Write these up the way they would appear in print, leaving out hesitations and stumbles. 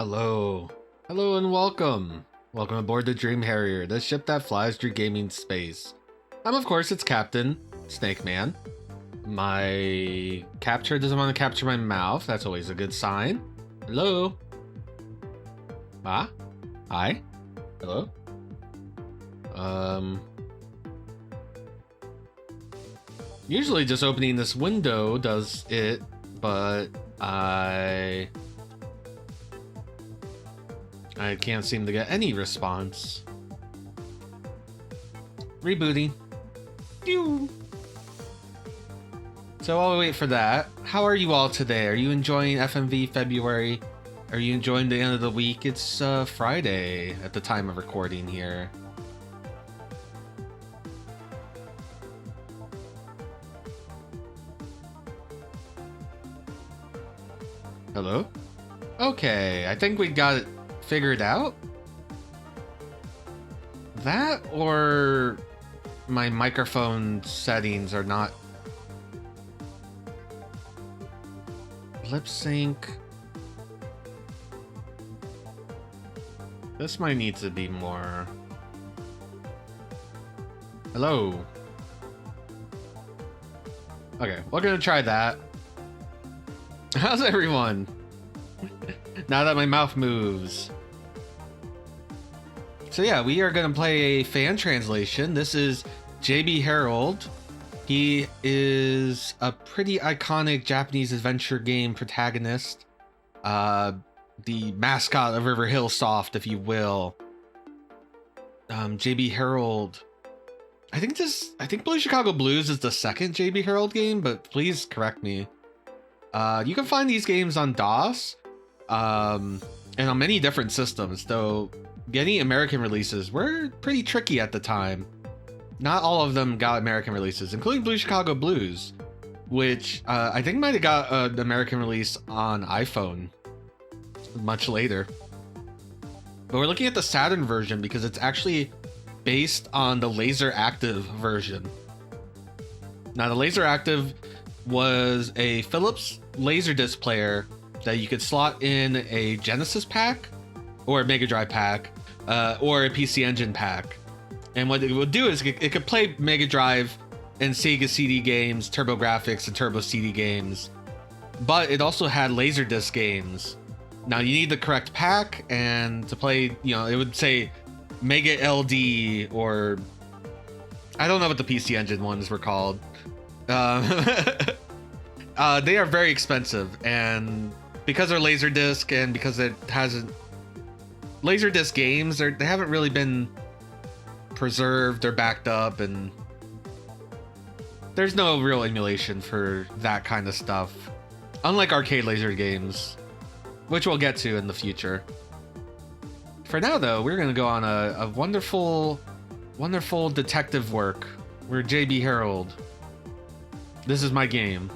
Hello. Hello and welcome. Welcome aboard the Dream Harrier, the ship that flies through gaming space. I'm, of course, its captain, Snake Man. My capture doesn't want to capture my mouth. That's always a good sign. Hello. Ah? Hi? Hello? Usually just opening this window does it, but I can't seem to get any response. Rebooting. Pew. So while we wait for that, how are you all today? Are you enjoying FMV February? Are you enjoying the end of the week? It's Friday at the time of recording here. Hello? Okay, I think we got it figured out. That or my microphone settings are not lip sync. This might need to be more. Hello. Okay, we're gonna try that. How's everyone? Now that my mouth moves. So yeah, we are gonna play a fan translation. This is JB Harold. He is a pretty iconic Japanese adventure game protagonist. The mascot of Riverhillsoft, if you will. JB Harold. I think Blue Chicago Blues is the second JB Harold game, but please correct me. You can find these games on DOS, and on many different systems, though getting American releases were pretty tricky at the time. Not all of them got American releases, including Blue Chicago Blues, which I think might have got an American release on iPhone much later. But we're looking at the Saturn version because it's actually based on the Laser Active version. Now, the Laser Active was a Philips Laserdisc player that you could slot in a Genesis pack or a Mega Drive pack or a PC Engine pack. And what it would do is it could play Mega Drive and Sega CD games, TurboGrafx and Turbo CD games, but it also had Laserdisc games. Now you need the correct pack, and to play, it would say Mega LD, or I don't know what the PC Engine ones were called. They are very expensive, and because they're Laserdisc and because it hasn't Laserdisc games, they haven't really been preserved or backed up, and there's no real emulation for that kind of stuff, unlike arcade laser games, which we'll get to in the future. For now, though, we're gonna go on a wonderful detective work. We're JB Harold. This is my game.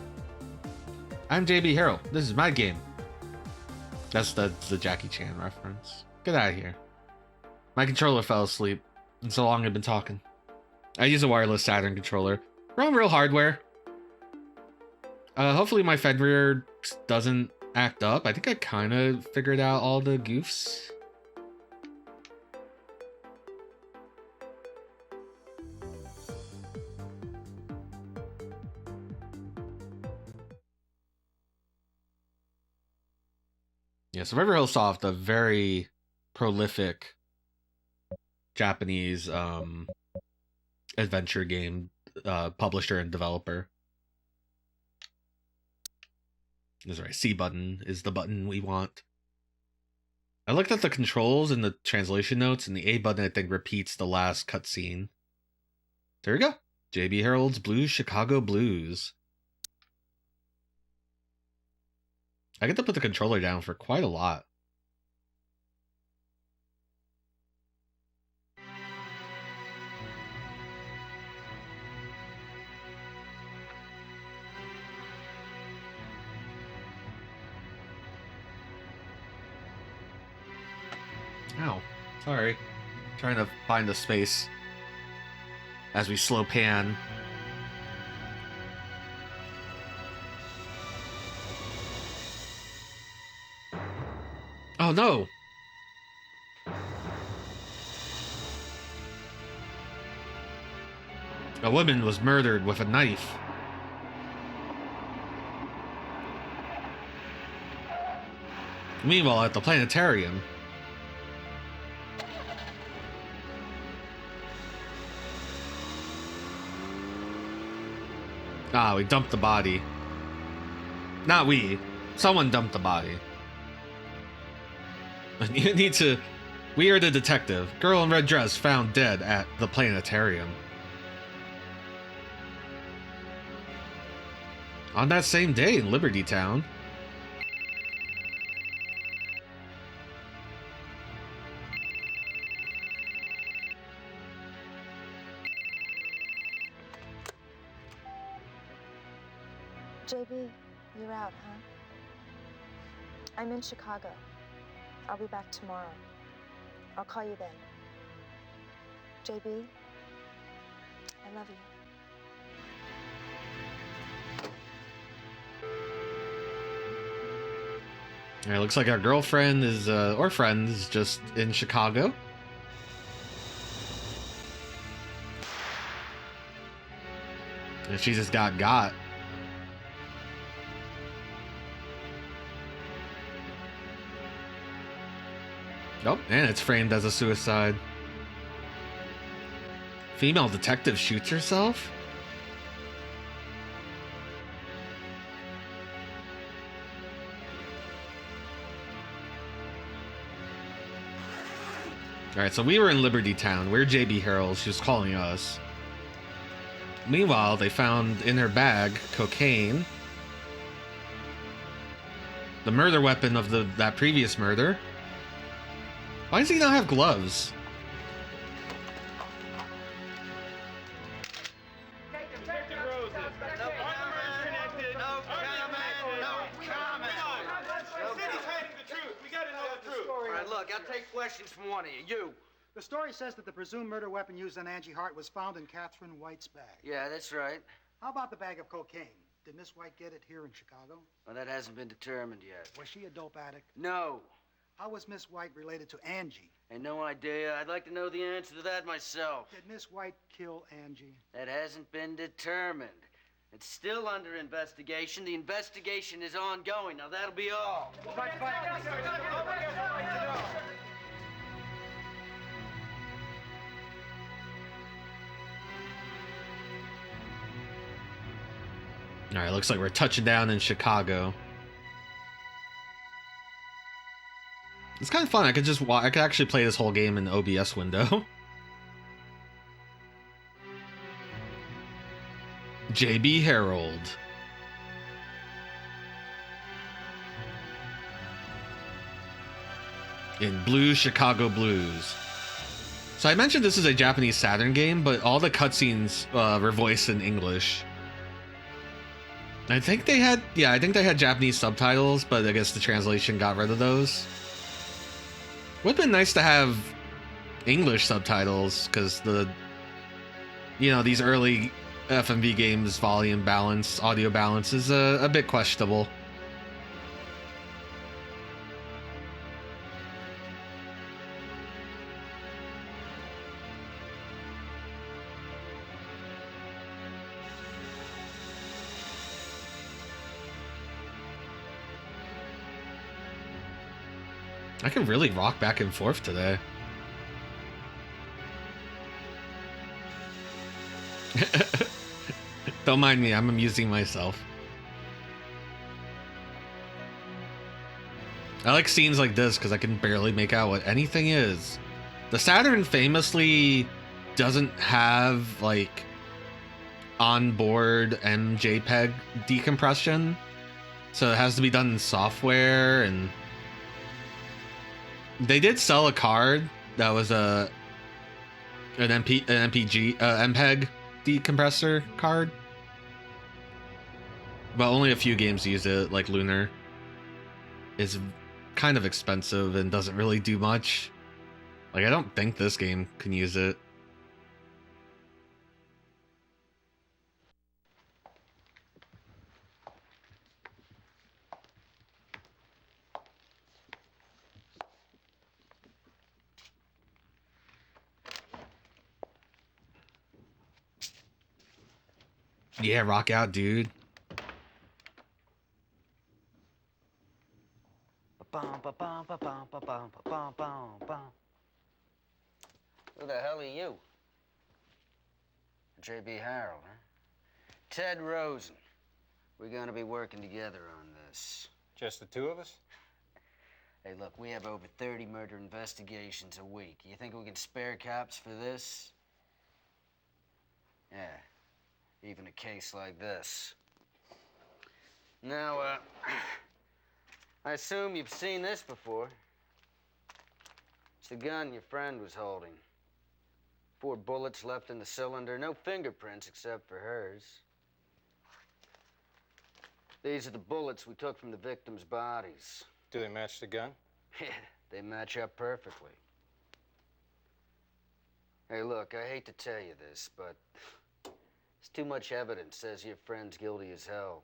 I'm JB Harold. This is my game. That's the Jackie Chan reference. Get out of here. My controller fell asleep, and so long I've been talking. I use a wireless Saturn controller. We're on real hardware. Hopefully my Fenrir doesn't act up. I think I kind of figured out all the goofs. Yeah, so Riverhillsoft, a very prolific Japanese adventure game publisher and developer. That's right, C button is the button we want. I looked at the controls in the translation notes, and the A button, I think, repeats the last cutscene. There we go. JB Harold's Blue Chicago Blues. I get to put the controller down for quite a lot. Ow. Sorry. Trying to find the space as we slow pan. Oh no! A woman was murdered with a knife. Meanwhile, at the planetarium. Ah, we dumped the body. Not we. Someone dumped the body. You need to... We are the detective. Girl in red dress found dead at the planetarium. On that same day in Liberty Town. JB, you're out, huh? I'm in Chicago. I'll be back tomorrow. I'll call you then. JB, I love you. It looks like our girlfriend is, or friend is just in Chicago. And she just got. Oh, and it's framed as a suicide. Female detective shoots herself? Alright, so we were in Liberty Town. We're JB Harold. She was calling us. Meanwhile, they found in her bag cocaine. The murder weapon of that previous murder. Why does he not have gloves? From one of you. The story says that the presumed murder weapon used on Angie Hart was found in Catherine White's bag. Yeah, that's right. How about the bag of cocaine? Did Miss White get it here in Chicago? Well, that hasn't been determined yet. Was she a dope addict? No. How was Miss White related to Angie? Ain't no idea. I'd like to know the answer to that myself. Did Miss White kill Angie? That hasn't been determined. It's still under investigation. The investigation is ongoing. Now, that'll be all. Alright, looks like we're touching down in Chicago. It's kind of fun. I could actually play this whole game in the OBS window. JB Harold. In Blue Chicago Blues. So I mentioned this is a Japanese Saturn game, but all the cutscenes were voiced in English. I think they had Japanese subtitles, but I guess the translation got rid of those. Would've been nice to have English subtitles, because these early FMV games volume balance, audio balance is a bit questionable. I can really rock back and forth today. Don't mind me, I'm amusing myself. I like scenes like this because I can barely make out what anything is. The Saturn famously doesn't have like onboard MJPEG decompression, so it has to be done in software. And they did sell a card that was an MPEG decompressor card, but only a few games use it. Like Lunar is kind of expensive and doesn't really do much. Like, I don't think this game can use it. Yeah, rock out, dude. Ba-bum, ba-bum, ba-bum, ba-bum, ba-bum, ba-bum. Who the hell are you? J.B. Harold, huh? Ted Rosen. We're gonna be working together on this. Just the two of us? Hey, look, we have over 30 murder investigations a week. You think we can spare cops for this? Yeah, even a case like this. Now, I assume you've seen this before. It's the gun your friend was holding. 4 bullets left in the cylinder, no fingerprints except for hers. These are the bullets we took from the victims' bodies. Do they match the gun? Yeah, they match up perfectly. Hey, look, I hate to tell you this, but there's too much evidence says your friend's guilty as hell.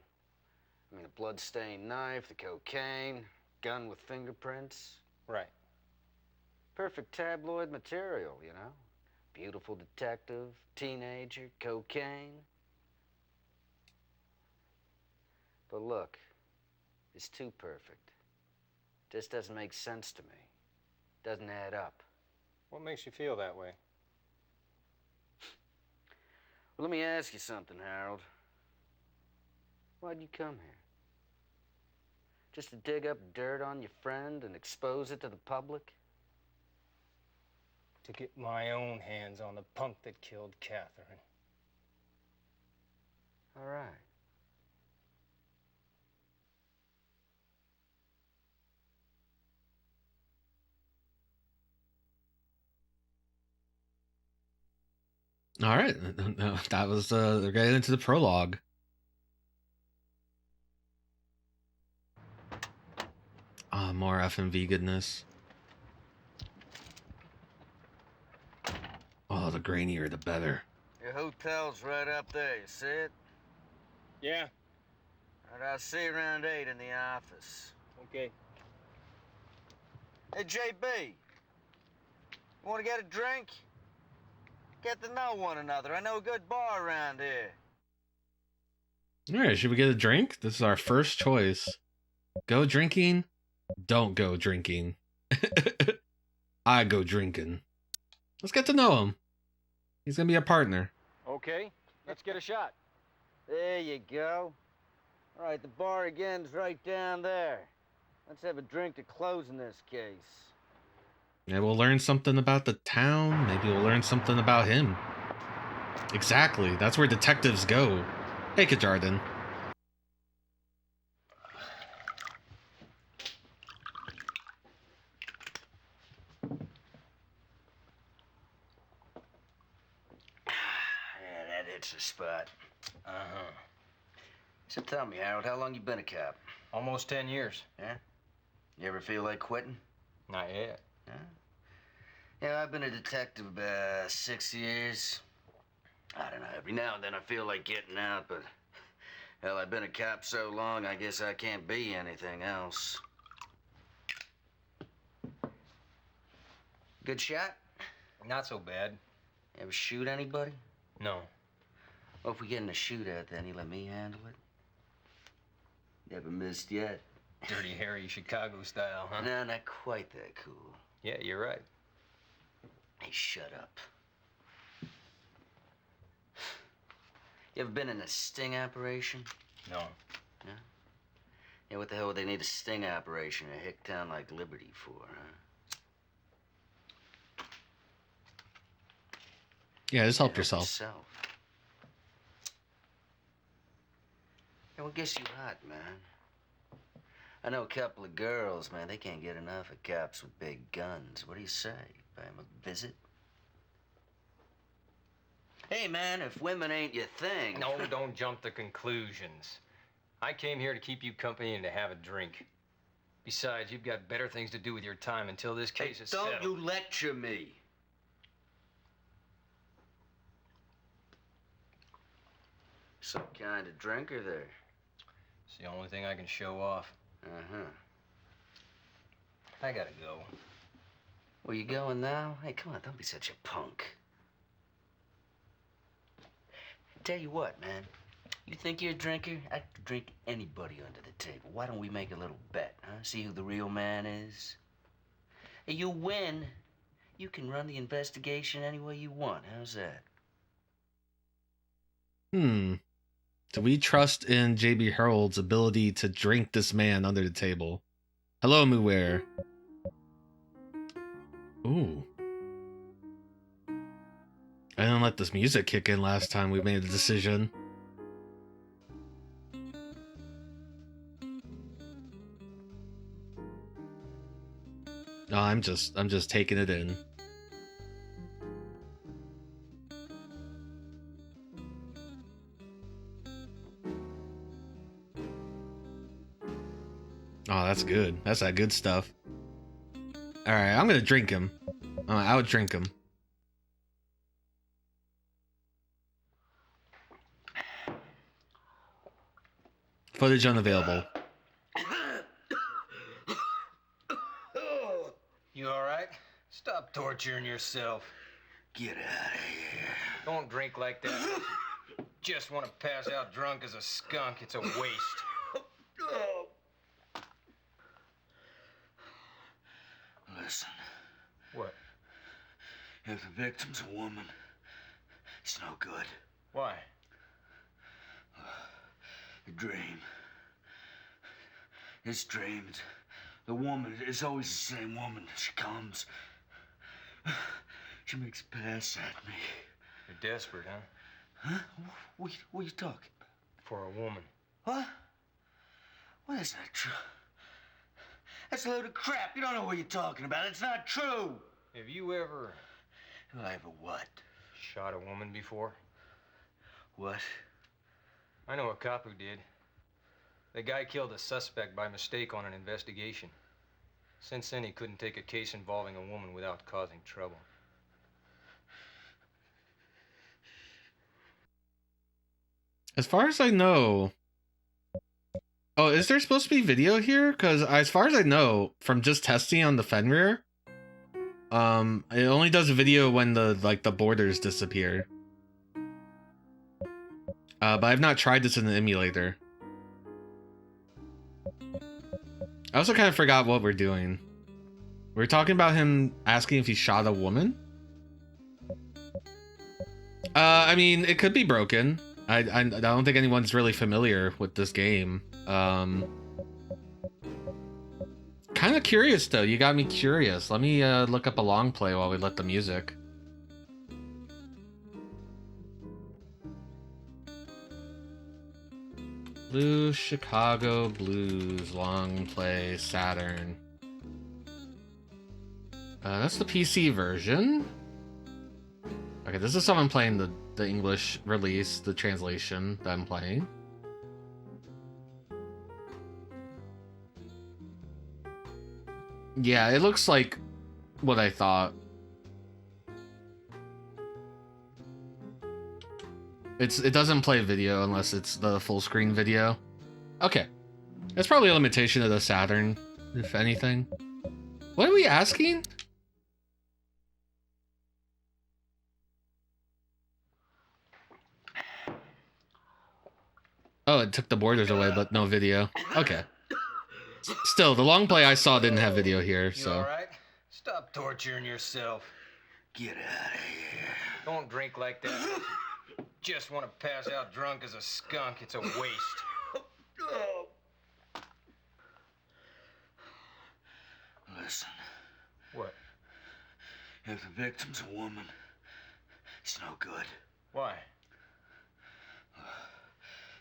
I mean, the blood-stained knife, the cocaine, gun with fingerprints. Right. Perfect tabloid material, you know? Beautiful detective, teenager, cocaine. But look, it's too perfect. Just doesn't make sense to me. Doesn't add up. What makes you feel that way? Well, let me ask you something, Harold. Why'd you come here? Just to dig up dirt on your friend and expose it to the public? To get my own hands on the punk that killed Catherine. All right. All right, that was they're getting into the prologue. More FMV goodness. Oh, the grainier the better. Your hotel's right up there, you see it? Yeah. All right, I'll see you around 8 in the office. Okay. Hey, JB, you want to get a drink? Get to know one another. I know a good bar around here. All right, should we get a drink? This is our first choice. Go drinking, don't go drinking. I go drinking. Let's get to know him. He's gonna be a partner. Okay, let's get a shot. There you go. All right, the bar again's right down there. Let's have a drink to close in this case. Maybe we'll learn something about the town. Maybe we'll learn something about him. Exactly. That's where detectives go. Take it, Jordan. Yeah, that hits the spot. Uh-huh. So tell me, Harold, how long you been a cop? Almost 10 years. Yeah? You ever feel like quitting? Not yet. Huh? Yeah, I've been a detective about 6 years. I don't know, every now and then I feel like getting out, but hell, I've been a cop so long, I guess I can't be anything else. Good shot? Not so bad. You ever shoot anybody? No. Well, if we get in a shootout, then you let me handle it. Never missed yet. Dirty Harry Chicago style, huh? No, not quite that cool. Yeah, you're right. Hey, shut up. You ever been in a sting operation? No. Yeah? Yeah, what the hell would they need a sting operation in a hick town like Liberty for, huh? Yeah, just help yourself. Yeah, what gets you hot, man? I know a couple of girls, man, they can't get enough of cops with big guns. What do you say? Pay them a visit? Hey, man, if women ain't your thing... No, don't jump to conclusions. I came here to keep you company and to have a drink. Besides, you've got better things to do with your time until this case is settled. Don't you lecture me. Some kind of drinker there. It's the only thing I can show off. Uh-huh. I gotta go. Where you going now? Hey, come on, don't be such a punk. Tell you what, man. You think you're a drinker? I could drink anybody under the table. Why don't we make a little bet, huh? See who the real man is? Hey, you win, you can run the investigation any way you want. How's that? Do we trust in JB Harold's ability to drink this man under the table? Hello, Muware. Ooh. I didn't let this music kick in last time we made a decision. No, I'm just taking it in. Oh, that's good. That's that good stuff. All right, I'm gonna drink him. I would drink him. Footage unavailable. You all right? Stop torturing yourself. Get out of here. Don't drink like that. Just want to pass out drunk as a skunk. It's a waste. Listen, What? if the victim's a woman, it's no good. Why? A dream. This dream, the woman is always the same woman. She comes. She makes a pass at me. You're desperate, huh? Huh? What are you talking about? For a woman. What? What is that true? That's a load of crap. You don't know what you're talking about. It's not true. Have you ever Have I ever what? shot a woman before? What? I know a cop who did. The guy killed a suspect by mistake on an investigation. Since then, he couldn't take a case involving a woman without causing trouble. As far as I know... Oh, is there supposed to be video here? Because as far as I know, from just testing on the Fenrir, it only does a video when the borders disappear. But I've not tried this in the emulator. I also kind of forgot what we're doing. We're talking about him asking if he shot a woman. I mean, it could be broken. I don't think anyone's really familiar with this game. Kind of curious though. You got me curious. Let me look up a long play while we let the music. Blue Chicago Blues long play Saturn. That's the PC version. Okay, this is someone playing the English release, the translation that I'm playing. Yeah, it looks like what I thought. It doesn't play video unless it's the full screen video. Okay. That's probably a limitation of the Saturn, if anything. What are we asking? Oh, it took the borders away, but no video. Okay. Still, the long play I saw didn't have video here, You so... all right? Stop torturing yourself. Get out of here. Don't drink like that. Just want to pass out drunk as a skunk. It's a waste. Listen, What? if the victim's a woman, it's no good. Why?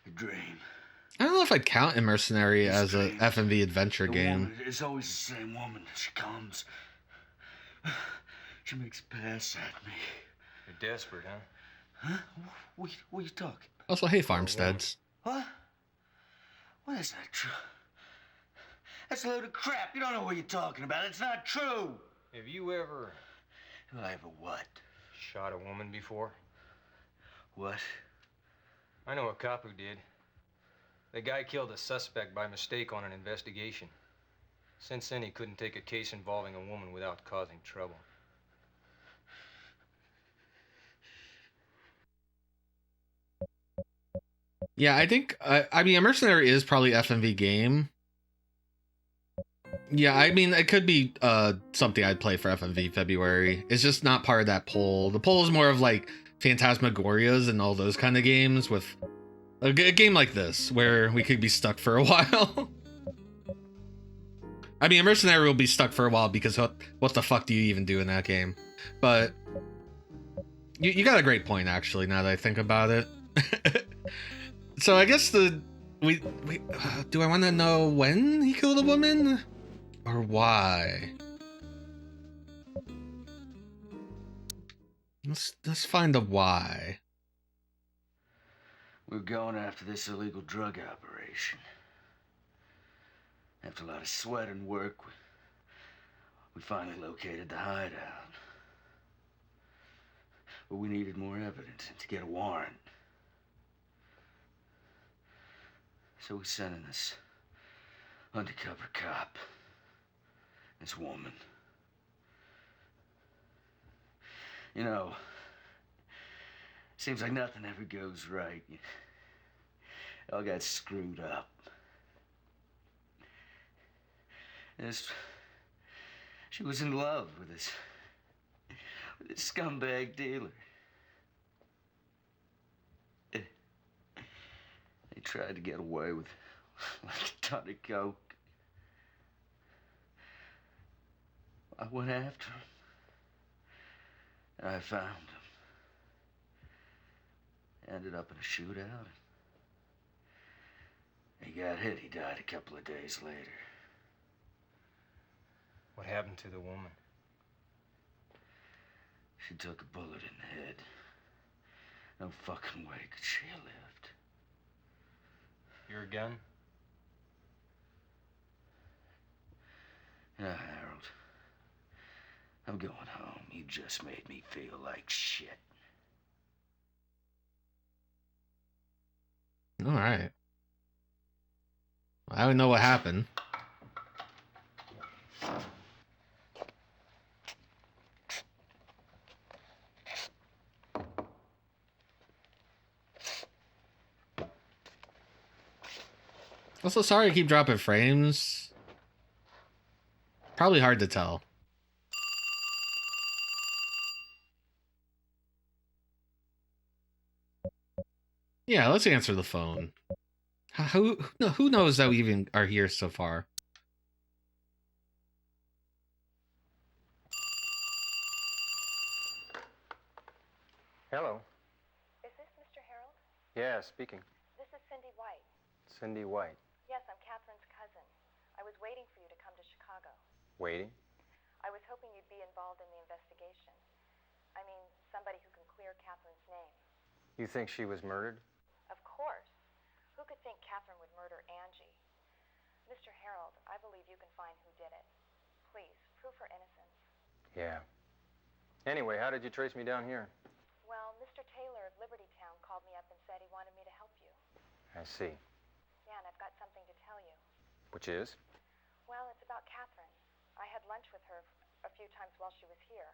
A dream. I don't know if I'd count Immercenary as a FMV adventure The game. woman is always the same woman. She comes. She makes a pass at me. You're desperate, huh? Huh? What are you talking about? Also, hey, Farmsteads. What? What is that true? That's a load of crap. You don't know what you're talking about. It's not true. Have you ever Have I ever what? shot a woman before? What? I know a cop who did. The guy killed a suspect by mistake on an investigation. Since then, he couldn't take a case involving a woman without causing trouble. Yeah, I think I mean, a mercenary is probably FMV game. Yeah, I mean, it could be something I'd play for FMV February. It's just not part of that poll. The poll is more of like Phantasmagorias and all those kind of games, with a game like this where we could be stuck for a while. I mean, a mercenary will be stuck for a while because what the fuck do you even do in that game? But you got a great point, actually, now that I think about it. So I guess do I want to know when he killed a woman or why? Let's find the why. We're going after this illegal drug operation. After a lot of sweat and work, we finally located the hideout. But we needed more evidence to get a warrant. So we sent in this undercover cop, this woman. You know, seems like nothing ever goes right. It all got screwed up. She was in love with this scumbag dealer. They tried to get away with like a ton of coke. I went after him. And I found him. Ended up in a shootout. He got hit. He died a couple of days later. What happened to the woman? She took a bullet in the head. No fucking way could she have lived. Your gun? Yeah, Harold. I'm going home. You just made me feel like shit. All right. I don't know what happened. Also, sorry I keep dropping frames. Probably hard to tell. Yeah, let's answer the phone. Who knows that we even are here so far? Hello. Is this Mr. Harold? Yeah, speaking. This is Cindy White. Cindy White. Yes, I'm Catherine's cousin. I was waiting for you to come to Chicago. Waiting? I was hoping you'd be involved in the investigation. I mean, somebody who can clear Catherine's name. You think she was murdered? Of course. Who could think Catherine would murder Angie? Mr. Harold, I believe you can find who did it. Please, prove her innocence. Yeah. Anyway, how did you trace me down here? Well, Mr. Taylor of Liberty Town called me up and said he wanted me to help you. I see. Yeah, and I've got something to tell you. Which is? Well, it's about Catherine. I had lunch with her a few times while she was here.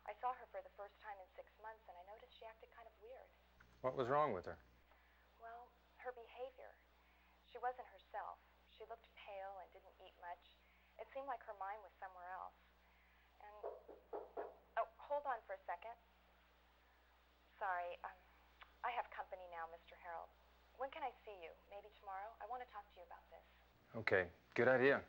I saw her for the first time in 6 months, and I noticed she acted kind of weird. What was wrong with her? Well, her behavior. She wasn't herself. She looked pale and didn't eat much. It seemed like her mind was somewhere else. And, oh, hold on for a second. Sorry, I have company now, Mr. Harold. When can I see you? Maybe tomorrow? I want to talk to you about this. Okay, good idea.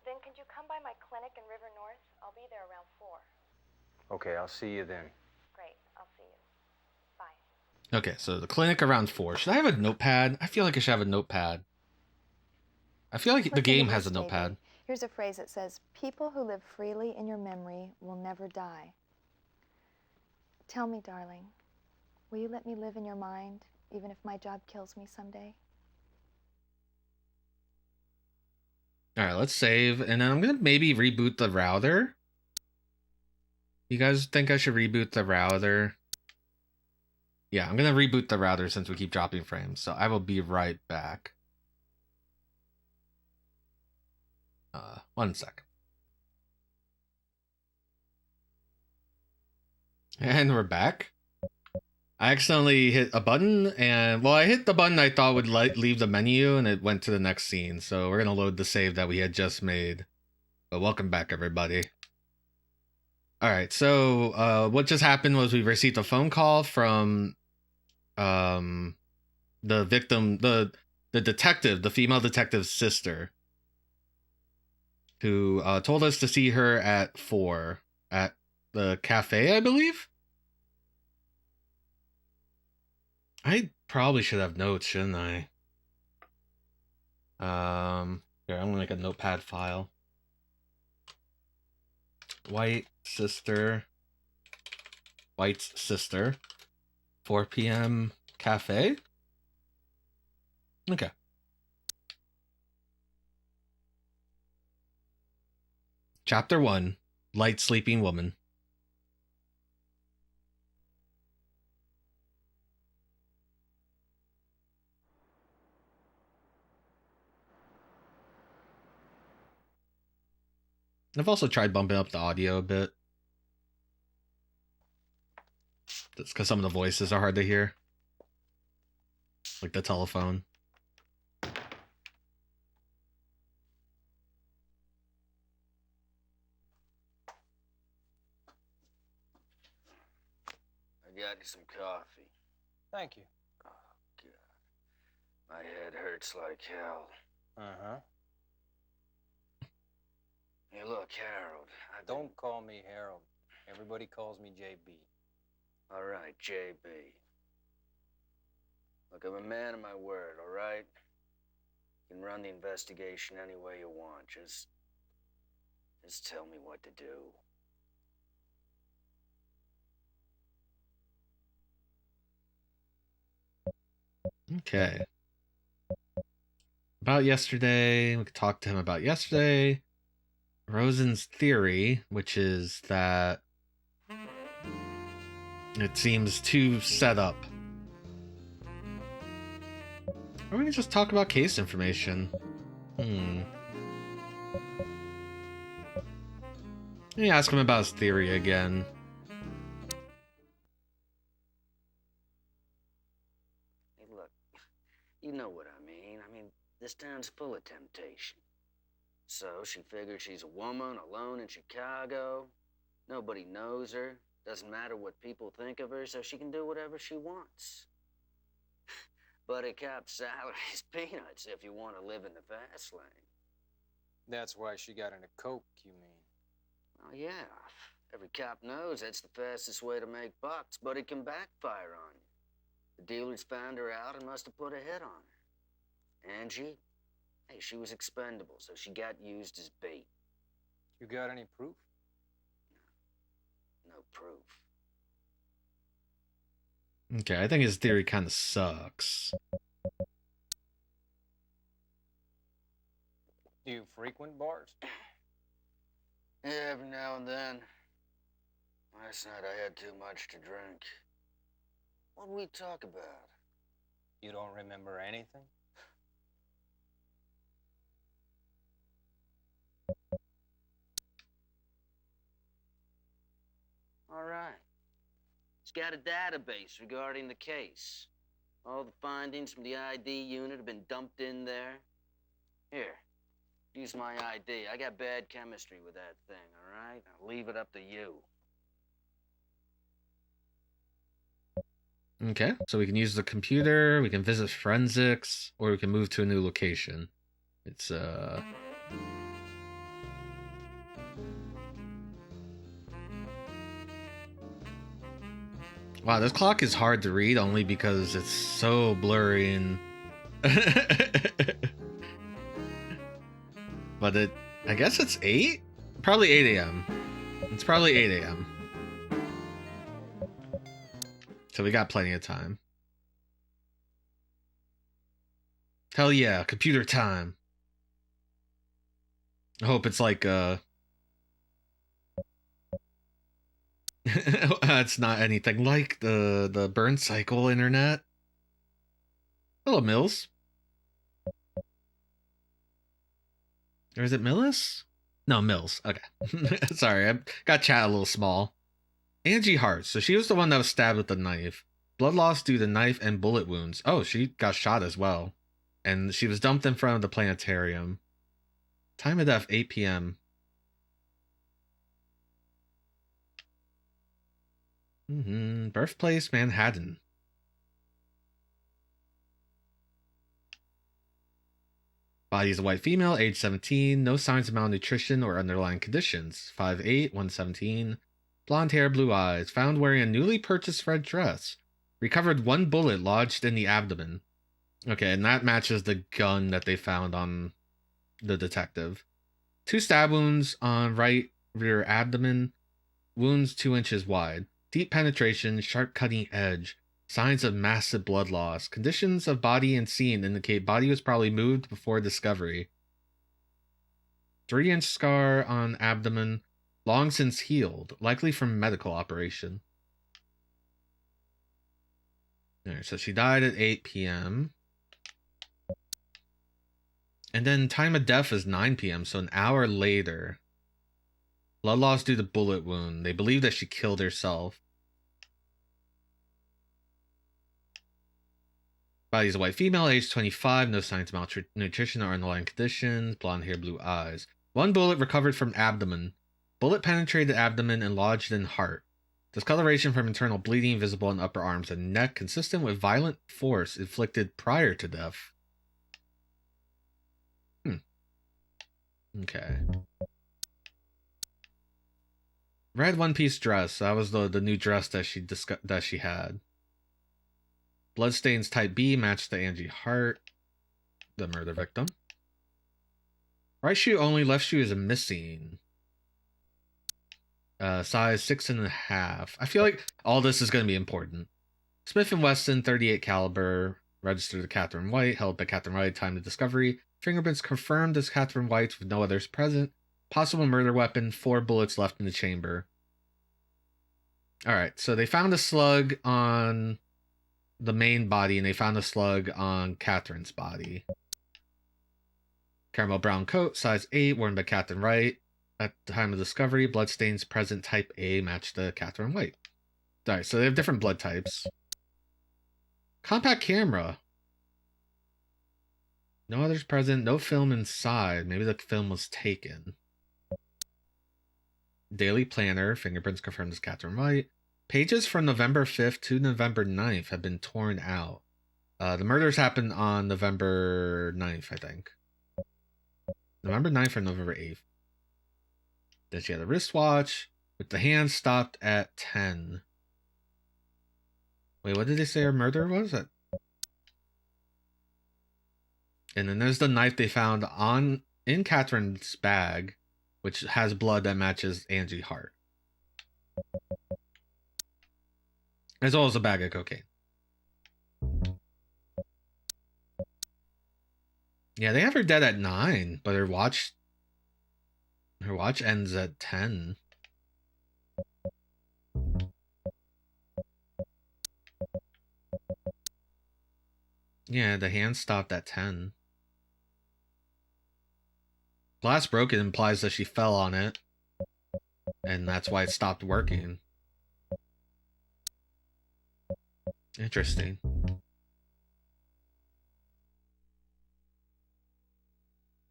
Then could you come by my clinic in River North? I'll be there around 4. Okay, I'll see you then. Great, I'll see you. Bye. Okay, so the clinic around 4. Should I have a notepad? I feel like I should have a notepad. I feel like the Listen to game this, has a David. notepad. Here's a phrase that says, people who live freely in your memory will never die. Tell me, darling, will you let me live in your mind, even if my job kills me someday? All right, let's save, and then I'm gonna maybe reboot the router. You guys think I should reboot the router? Yeah, I'm gonna reboot the router since we keep dropping frames, so I will be right back. 1 sec. And we're back. I accidentally hit a button, and well, I hit the button I thought would leave the menu, and it went to the next scene. So we're gonna load the save that we had just made. But welcome back, everybody. All right, so what just happened was we received a phone call from the victim, the detective, the female detective's sister, who told us to see her at 4 at the cafe, I believe. I probably should have notes, shouldn't I? Here, I'm gonna make a notepad file. White's sister, 4 p.m. cafe. Okay. Chapter 1, Light Sleeping Woman. I've also tried bumping up the audio a bit. That's because some of the voices are hard to hear. Like the telephone. I got you some coffee. Thank you. Oh, God. My head hurts like hell. Uh-huh. Hey, look, Harold. Don't call me Harold. Everybody calls me JB. All right, JB. Look, I'm a man of my word, all right? You can run the investigation any way you want. Just tell me what to do. Okay. About yesterday, we could talk to him about yesterday. Rosen's theory, which is that it seems too set up. Or we can just talk about case information. Let me ask him about his theory again. Hey, look, you know what I mean. This town's full of temptation. So she figures she's a woman alone in Chicago. Nobody knows her. Doesn't matter what people think of her, so she can do whatever she wants. But a cop's salary is peanuts if you want to live in the fast lane. That's why she got into coke, you mean? Oh, yeah. Every cop knows that's the fastest way to make bucks, but it can backfire on you. The dealers found her out and must have put a hit on her. Angie? Hey, she was expendable, so she got used as bait. You got any proof? No proof. Okay, I think his theory kind of sucks. Do you frequent bars? Yeah, every now and then. Last night I had too much to drink. What'd we talk about? You don't remember anything? All right. It's got a database regarding the case. All the findings from the ID unit have been dumped in there. Here, use my ID. I got bad chemistry with that thing, all right? I'll leave it up to you. Okay, so we can use the computer, we can visit forensics, or we can move to a new location. It's, Wow, this clock is hard to read only because it's so blurry and... But I guess it's 8? Probably 8 a.m. It's probably 8 a.m. So we got plenty of time. Hell yeah, computer time. I hope it's like, it's not anything like the burn cycle internet. Hello, Mills. Or is it Millis? No, Mills. Okay. Sorry, I got chat a little small. Angie Hart. So she was the one that was stabbed with the knife. Blood loss due to knife and bullet wounds. Oh, she got shot as well. And she was dumped in front of the planetarium. Time of death, 8 p.m. Birthplace, Manhattan. Body is a white female, age 17, no signs of malnutrition or underlying conditions. 5'8", 117, blonde hair, blue eyes, found wearing a newly purchased red dress. Recovered 1 bullet lodged in the abdomen. Okay, and that matches the gun that they found on the detective. 2 stab wounds on right rear abdomen, wounds 2 inches wide. Deep penetration, sharp cutting edge. Signs of massive blood loss. Conditions of body and scene indicate body was probably moved before discovery. 3-inch scar on abdomen, long since healed, likely from medical operation. Alright, so she died at 8 p.m. And then time of death is 9 p.m., so an hour later. Blood loss due to bullet wound. They believe that she killed herself. Body is a white female, age 25, no signs of malnutrition or underlying conditions, blonde hair, blue eyes. 1 bullet recovered from abdomen. Bullet penetrated abdomen and lodged in heart. Discoloration from internal bleeding visible in upper arms and neck, consistent with violent force inflicted prior to death. Okay. Red one-piece dress. That was the new dress that she had. Bloodstains type B matched to Angie Hart, the murder victim. Right shoe only, left shoe is missing. Size 6.5. I feel like all this is going to be important. Smith & Wesson, 38 caliber, registered to Catherine White, held by Catherine White, time of discovery. Fingerprints confirmed as Catherine White's with no others present. Possible murder weapon, 4 bullets left in the chamber. Alright, so they found a slug on the main body, and they found a slug on Catherine's body. Caramel brown coat, size 8, worn by Catherine White. At the time of discovery, bloodstains present type A matched to Catherine White. Alright, so they have different blood types. Compact camera. No others present, no film inside. Maybe the film was taken. Daily planner, fingerprints confirmed as Catherine White. Pages from November 5th to November 9th have been torn out. The murders happened on November 9th, I think. November 9th or November 8th. Then she had a wristwatch with the hand stopped at 10. Wait, what did they say her murder was? And then there's the knife they found in Catherine's bag, which has blood that matches Angie Hart. As well as a bag of cocaine. Yeah, they have her dead at 9, but her watch ends at 10. Yeah, the hand stopped at 10. Glass broken implies that she fell on it, and that's why it stopped working. Interesting.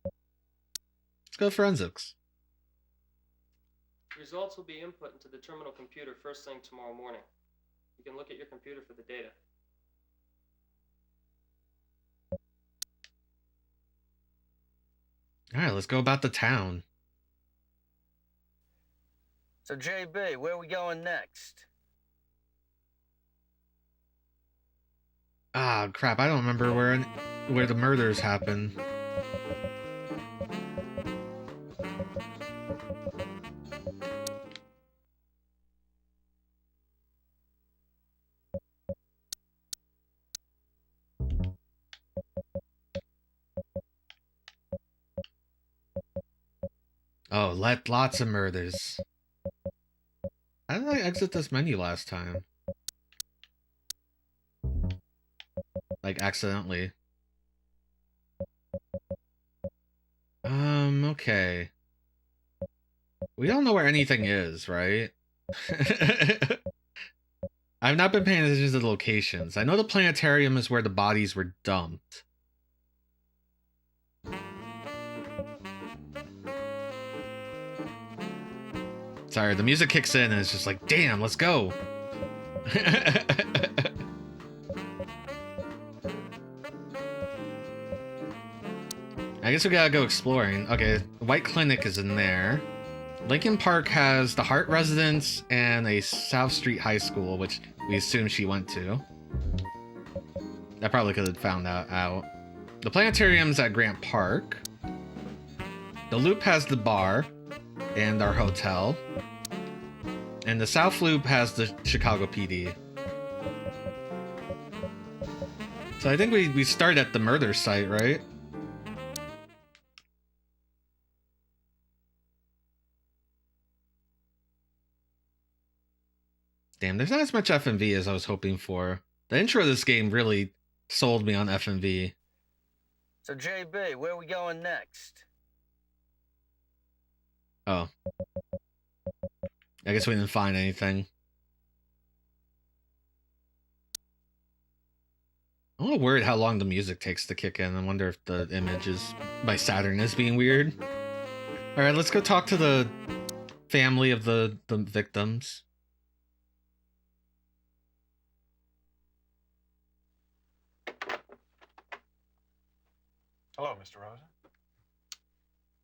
Let's go forensics. Results will be input into the terminal computer first thing tomorrow morning. You can look at your computer for the data. Alright, let's go about the town. So, JB, where are we going next? Ah, crap, I don't remember where the murders happen. Oh, lots of murders. How did I exit this menu last time? Like, accidentally. Okay. We don't know where anything is, right? I've not been paying attention to the locations. I know the planetarium is where the bodies were dumped. Sorry, the music kicks in and it's just like, damn, let's go. I guess we gotta go exploring. Okay, White Clinic is in there. Lincoln Park has the Hart Residence and a South Street High School, which we assume she went to. I probably could have found that out. The planetarium's at Grant Park. The Loop has the bar and our hotel. And the South Loop has the Chicago PD. So I think we start at the murder site, right? Damn, there's not as much FMV as I was hoping for. The intro of this game really sold me on FMV. So, JB, where are we going next? Oh. I guess we didn't find anything. I'm a little worried how long the music takes to kick in. I wonder if the image is by Saturn is being weird. Alright, let's go talk to the family of the victims. Hello, Mr. Rosa.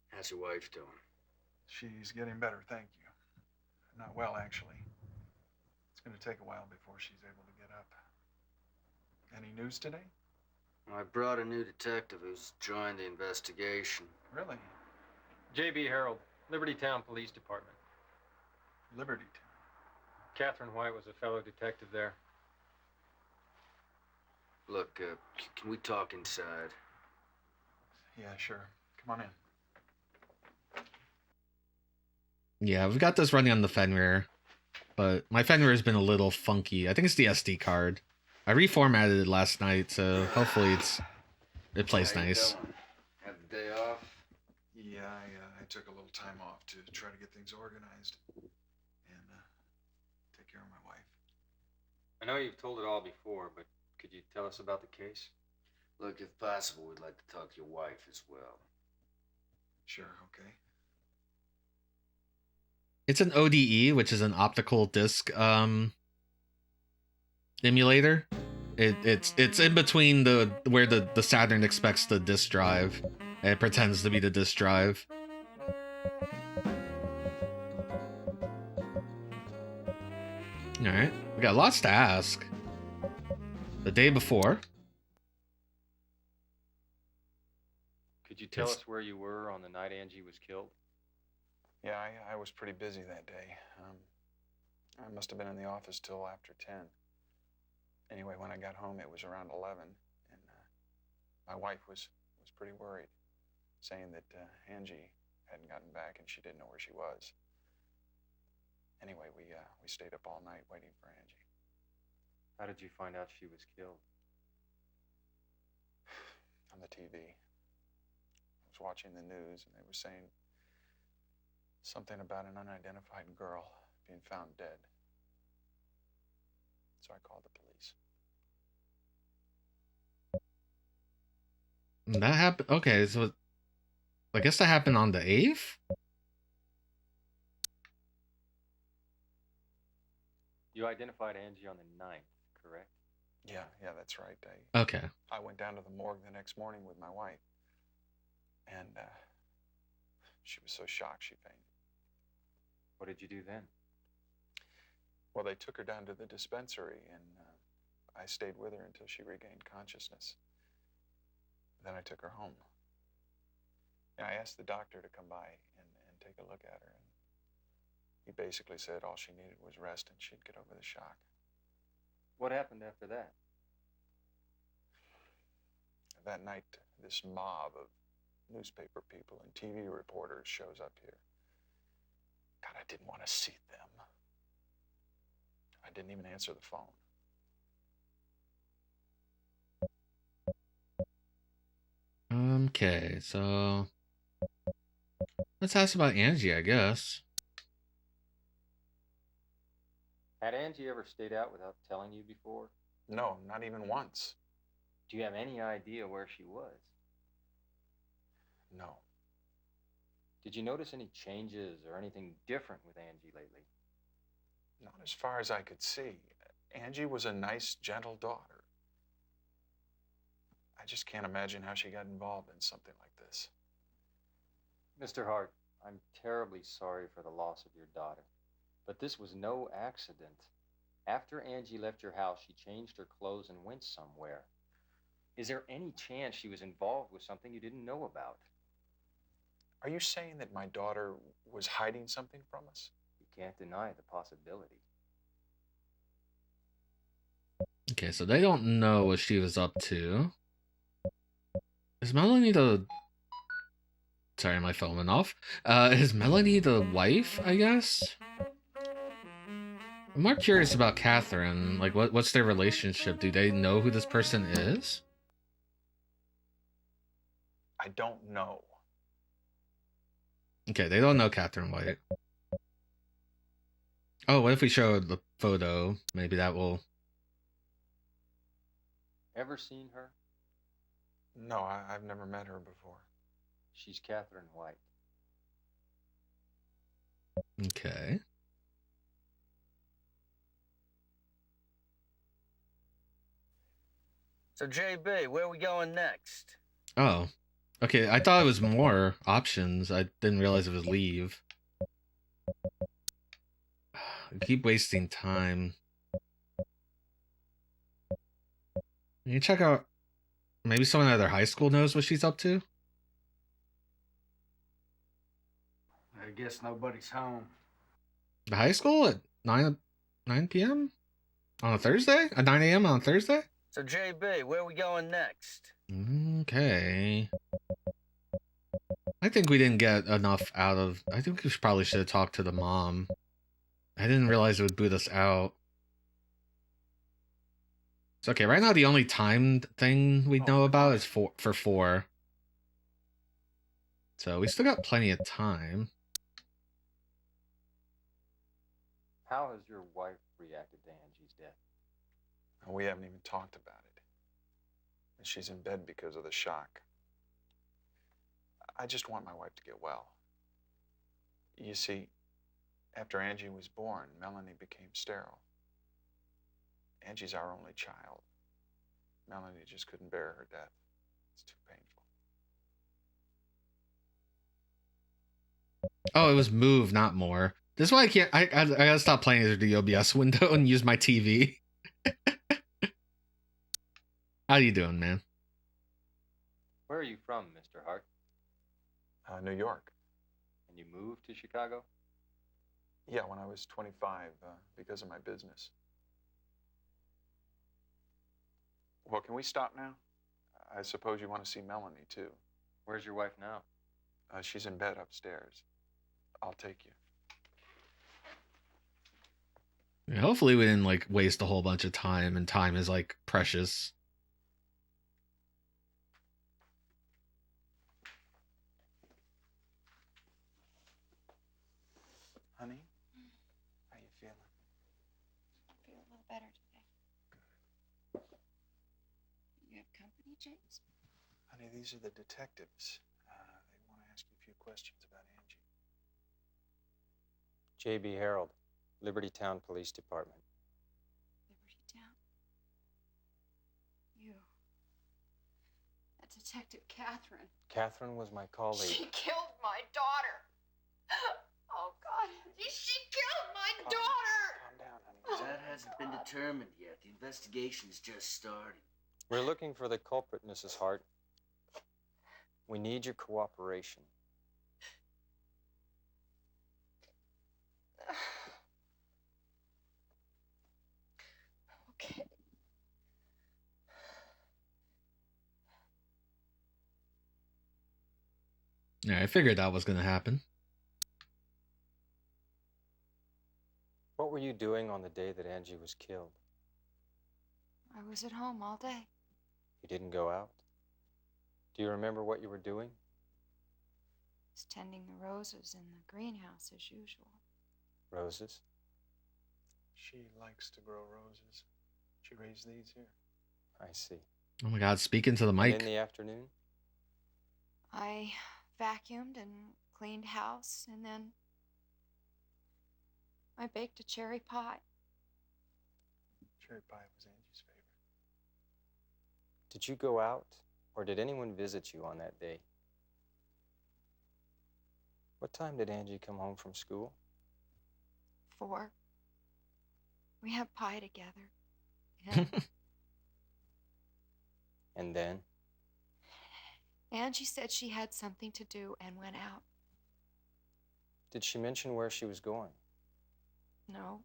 How's your wife doing? She's getting better, thank you. Not well, actually. It's going to take a while before she's able to get up. Any news today? I brought a new detective who's joined the investigation. Really? J.B. Harold, Liberty Town Police Department. Liberty Town. Catherine White was a fellow detective there. Look, can we talk inside? Yeah, sure. Come on in. Yeah, we've got this running on the Fenrir, but my Fenrir has been a little funky. I think it's the SD card. I reformatted it last night, so hopefully it plays How you nice. doing? Have the day off? Yeah, I took a little time off to try to get things organized and take care of my wife. I know you've told it all before, but could you tell us about the case? Look, if possible, we'd like to talk to your wife as well. Sure, okay. It's an ODE, which is an optical disc emulator. It's in between where the Saturn expects the disk drive. And it pretends to be the disk drive. Alright, we got lots to ask. The day before. Could you tell us where you were on the night Angie was killed? Yeah, I was pretty busy that day. I must have been in the office till after 10. Anyway, when I got home, it was around 11, and my wife was pretty worried, saying that Angie hadn't gotten back and she didn't know where she was. Anyway, we stayed up all night waiting for Angie. How did you find out she was killed? On the TV. I was watching the news, and they were saying something about an unidentified girl being found dead. So I called the police. That happened. Okay, so I guess that happened on the 8th? You identified Angie on the 9th, correct? Yeah, that's right. Okay. I went down to the morgue the next morning with my wife, and she was so shocked she fainted. What did you do then? Well, they took her down to the dispensary, and I stayed with her until she regained consciousness. Then I took her home. And I asked the doctor to come by and take a look at her, and he basically said all she needed was rest and she'd get over the shock. What happened after that? That night, this mob of newspaper people and TV reporters shows up here. God, I didn't want to see them. I didn't even answer the phone. Okay, so let's ask about Angie, I guess. Had Angie ever stayed out without telling you before? No, not even once. Do you have any idea where she was? No. Did you notice any changes or anything different with Angie lately? Not as far as I could see. Angie was a nice, gentle daughter. I just can't imagine how she got involved in something like this. Mr. Hart, I'm terribly sorry for the loss of your daughter, but this was no accident. After Angie left your house, she changed her clothes and went somewhere. Is there any chance she was involved with something you didn't know about? Are you saying that my daughter was hiding something from us? You can't deny the possibility. Okay, so they don't know what she was up to. Is Melanie the... Sorry, my phone went off. Is Melanie the wife, I guess? I'm more curious about Catherine. Like, what's their relationship? Do they know who this person is? I don't know. Okay, they don't know Catherine White. Oh, what if we show the photo? Maybe that will... Ever seen her? No, I've never met her before. She's Catherine White. Okay. So, JB, where are we going next? Oh. Okay, I thought it was more options. I didn't realize it was leave. I keep wasting time. Can you check out... Maybe someone at their high school knows what she's up to? I guess nobody's home. The high school at 9 p.m? On a Thursday? At 9 a.m. on a Thursday? So, JB, where are we going next? Okay. I think we didn't get enough out of... I think we probably should have talked to the mom. I didn't realize it would boot us out. It's okay, right now the only timed thing we know about is for 4. So we still got plenty of time. How has your wife reacted to Angie's death? We haven't even talked about it. And she's in bed because of the shock. I just want my wife to get well. You see, after Angie was born, Melanie became sterile. Angie's our only child. Melanie just couldn't bear her death. It's too painful. Oh, it was move, not more. This is why I can't... I gotta stop playing through the OBS window and use my TV. How you doing, man? Where are you from, Mr. Hart? New York. And you moved to Chicago? Yeah, when I was 25, because of my business. Well, can we stop now? I suppose you want to see Melanie, too. Where's your wife now? She's in bed upstairs. I'll take you. Yeah, hopefully we didn't, like, waste a whole bunch of time, and time is, like, precious. Honey, how you feeling? I feel a little better today. You have company, James? Honey, these are the detectives. They want to ask you a few questions about Angie. J.B. Harold, Liberty Town Police Department. Liberty Town? You. That's Detective Catherine. Catherine was my colleague. She killed my daughter. Oh, God. She killed my daughter. Calm down, honey. That hasn't been determined yet. The investigation's just starting. We're looking for the culprit, Mrs. Hart. We need your cooperation. Okay. Yeah, I figured that was going to happen. What were you doing on the day that Angie was killed? I was at home all day. You didn't go out? Do you remember what you were doing? I was tending the roses in the greenhouse as usual. Roses? She likes to grow roses. She raised these here. I see. Oh my God, speaking to the And mic. in the afternoon? I vacuumed and cleaned house, and then I baked a cherry pie. Cherry pie was Angie's favorite. Did you go out, or did anyone visit you on that day? What time did Angie come home from school? 4. We had pie together. And And then? Angie said she had something to do and went out. Did she mention where she was going? No.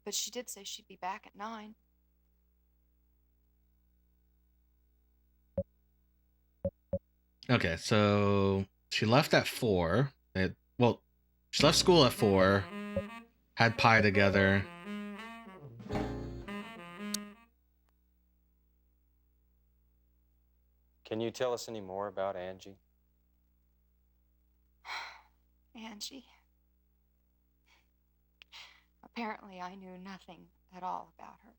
But she did say she'd be back at 9. Okay, so she left at 4. Well, she left school at 4. Had pie together. Can you tell us any more about Angie? Angie. Apparently, I knew nothing at all about her.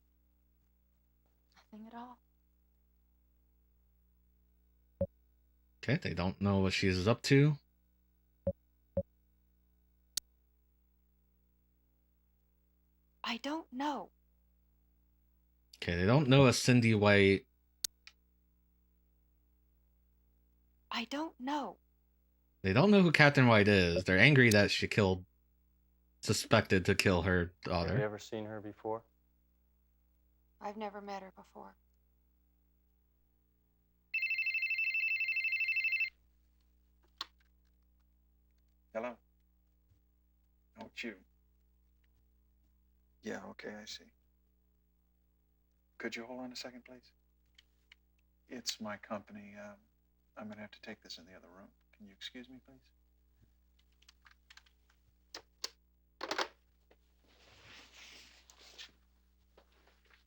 Nothing at all. Okay, they don't know what she's up to. I don't know. Okay, they don't know a Cindy White. I don't know. They don't know who Captain White is. They're angry that she suspected to kill her daughter. Have you ever seen her before? I've never met her before. Hello? Oh, it's you. Yeah, okay, I see. Could you hold on a second, please? It's my company. I'm going to have to take this in the other room. Can you excuse me, please?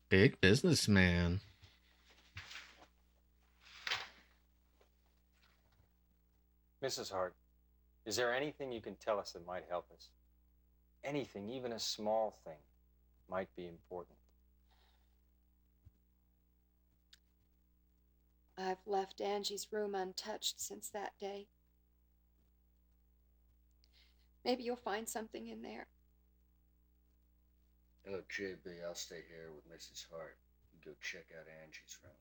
Big businessman. Mrs. Hart, is there anything you can tell us that might help us? Anything, even a small thing, might be important. I've left Angie's room untouched since that day. Maybe you'll find something in there. Look, JB, I'll stay here with Mrs. Hart. You go check out Angie's room.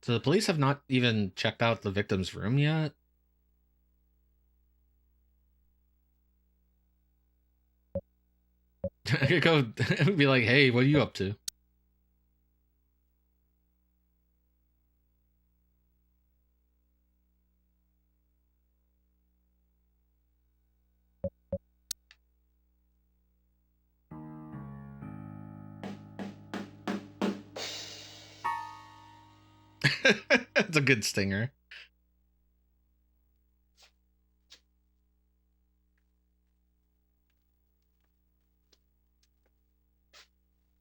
So the police have not even checked out the victim's room yet? I could go and be like, hey, what are you up to? It's a good stinger.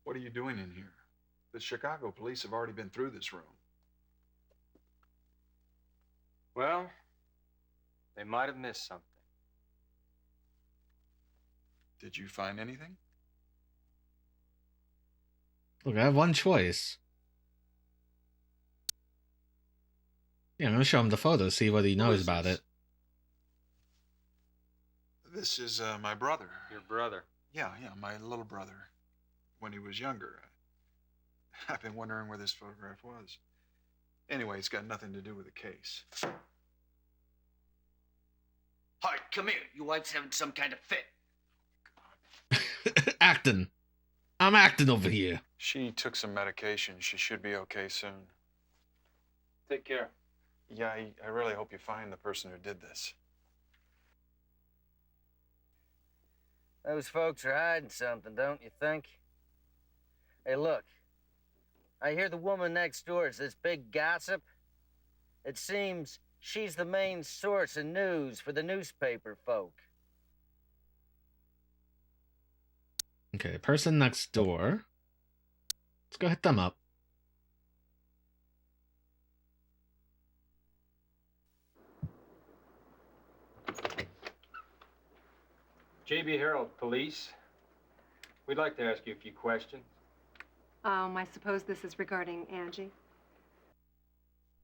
What are you doing in here? The Chicago police have already been through this room. Well, they might have missed something. Did you find anything? Look, I have one choice. Yeah, I'm gonna show him the photo, see what he knows about it. This is my brother. Your brother? Yeah, my little brother. When he was younger. I've been wondering where this photograph was. Anyway, it's got nothing to do with the case. Hart, come here. Your wife's having some kind of fit. Acting. I'm acting over here. She took some medication. She should be okay soon. Take care. Yeah, I really hope you find the person who did this. Those folks are hiding something, don't you think? Hey, look. I hear the woman next door is this big gossip. It seems she's the main source of news for the newspaper folk. Okay, person next door. Let's go hit them up. JB Herald, police. We'd like to ask you a few questions. I suppose this is regarding Angie.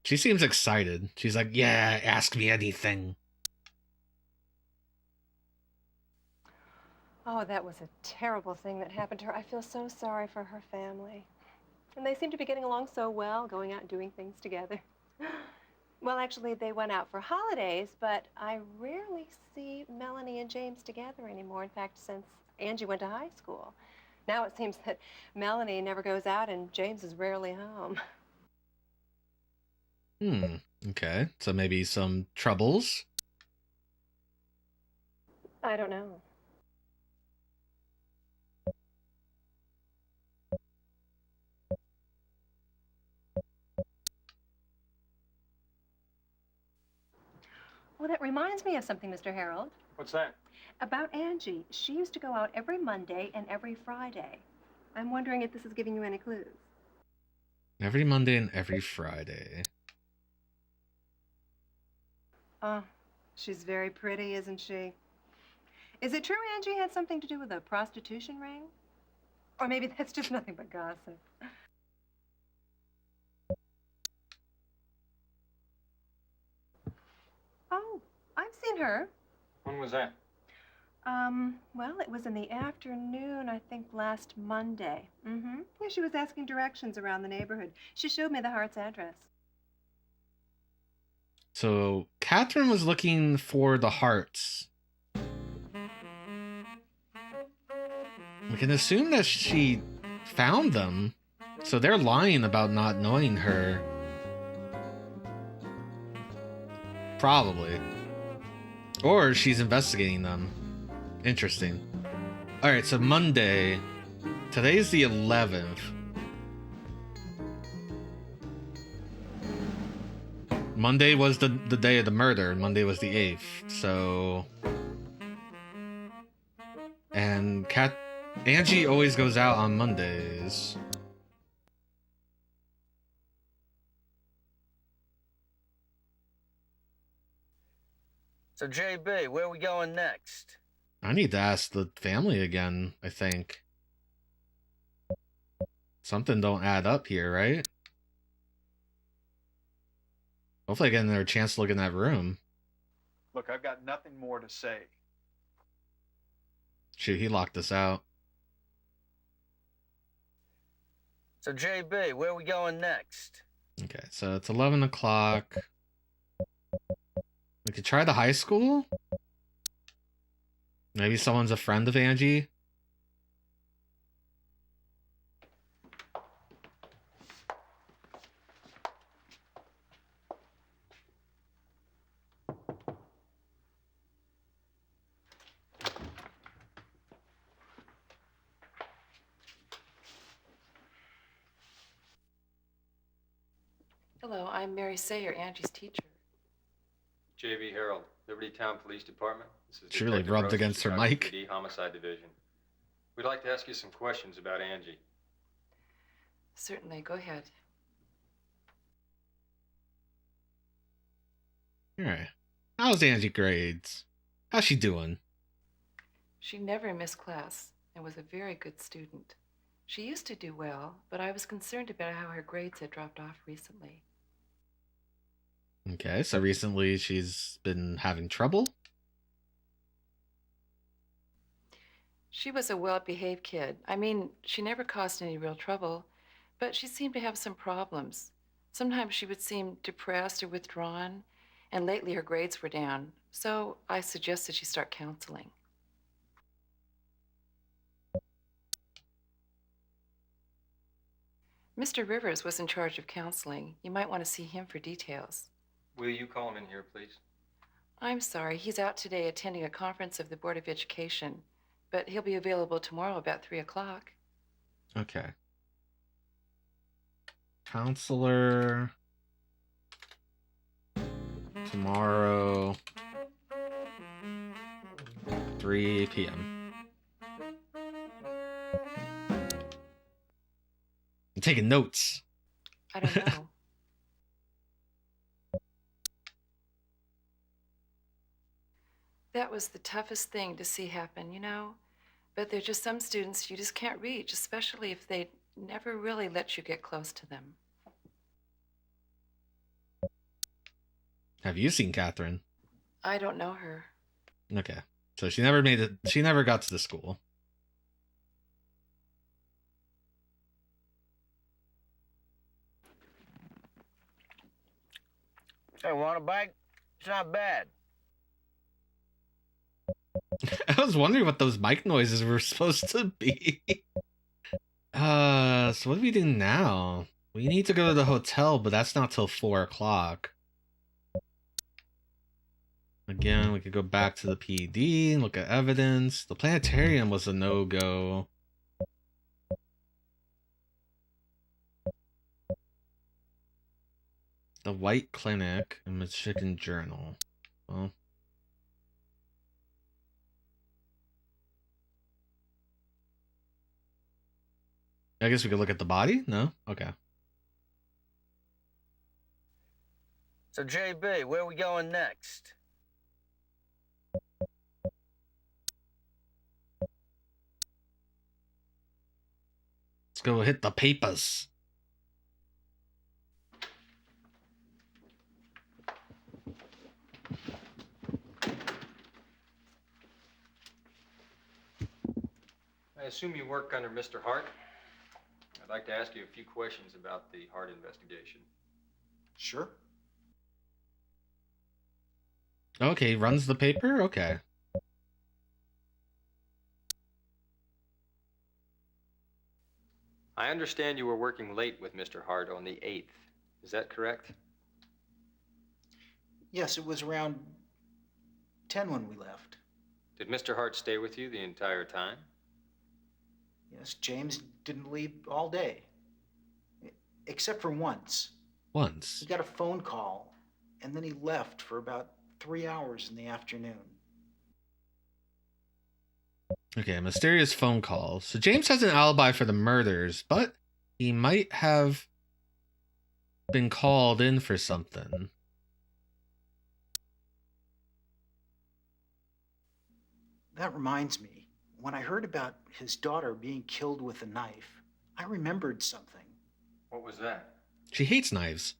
She seems excited. She's like, yeah, ask me anything. Oh, that was a terrible thing that happened to her. I feel so sorry for her family. And they seem to be getting along so well, going out and doing things together. Well, actually, they went out for holidays, but I rarely see Melanie and James together anymore. In fact, since Angie went to high school. Now it seems that Melanie never goes out and James is rarely home. Okay. So maybe some troubles? I don't know. Well, that reminds me of something, Mr. Harold. What's that? About Angie. She used to go out every Monday and every Friday. I'm wondering if this is giving you any clues. Every Monday and every Friday. Oh, she's very pretty, isn't she? Is it true Angie had something to do with a prostitution ring? Or maybe that's just nothing but gossip. Oh, I've seen her. When was that? Well, it was in the afternoon, I think last Monday. Yeah, she was asking directions around the neighborhood. She showed me the Hart's address. So Catherine was looking for the hearts. We can assume that she found them. So they're lying about not knowing her. Probably. Or she's investigating them. Interesting. Alright, so Monday. Today's the 11th. Monday was the day of the murder. Monday was the 8th. So... And Angie always goes out on Mondays. So, JB, where are we going next? I need to ask the family again, I think. Something don't add up here, right? Hopefully I get another chance to look in that room. Look, I've got nothing more to say. Shoot, he locked us out. So, JB, where are we going next? Okay, so it's 11 o'clock. We could try the high school? Maybe someone's a friend of Angie? Hello, I'm Mary Sayer, Angie's teacher. J.B. Harold, Liberty Town Police Department. This is She really Detective rubbed Rose, against her Chicago mic. PD Homicide Division. We'd like to ask you some questions about Angie. Certainly, go ahead. Alright. How's Angie grades? How's she doing? She never missed class and was a very good student. She used to do well, but I was concerned about how her grades had dropped off recently. Okay, so recently she's been having trouble? She was a well-behaved kid. I mean, she never caused any real trouble, but she seemed to have some problems. Sometimes she would seem depressed or withdrawn, and lately her grades were down, so I suggested she start counseling. Mr. Rivers was in charge of counseling. You might want to see him for details. Will you call him in here, please? I'm sorry, he's out today attending a conference of the Board of Education, but he'll be available tomorrow about 3 o'clock. Okay. Counselor. Tomorrow. 3 p.m. I'm taking notes. I don't know. That was the toughest thing to see happen, you know? But there are just some students you just can't reach, especially if they never really let you get close to them. Have you seen Catherine? I don't know her. Okay. So she never made it. She never got to the school. Hey, want a bite? It's not bad. I was wondering what those mic noises were supposed to be. So what do we do now? We need to go to the hotel, but that's not till 4 o'clock. Again, we could go back to the PD and look at evidence. The planetarium was a no-go. The White Clinic and Michigan Journal. Well, I guess we could look at the body? No? Okay. So, JB, where are we going next? Let's go hit the papers. I assume you work under Mr. Hart? I'd like to ask you a few questions about the Hart investigation. Sure. Okay, runs the paper? Okay. I understand you were working late with Mr. Hart on the 8th. Is that correct? Yes, it was around 10 when we left. Did Mr. Hart stay with you the entire time? Yes, James didn't leave all day. Except for once. Once? He got a phone call, and then he left for about 3 hours in the afternoon. Okay, mysterious phone call. So James has an alibi for the murders, but he might have been called in for something. That reminds me, when I heard about his daughter being killed with a knife, I remembered something. What was that? She hates knives.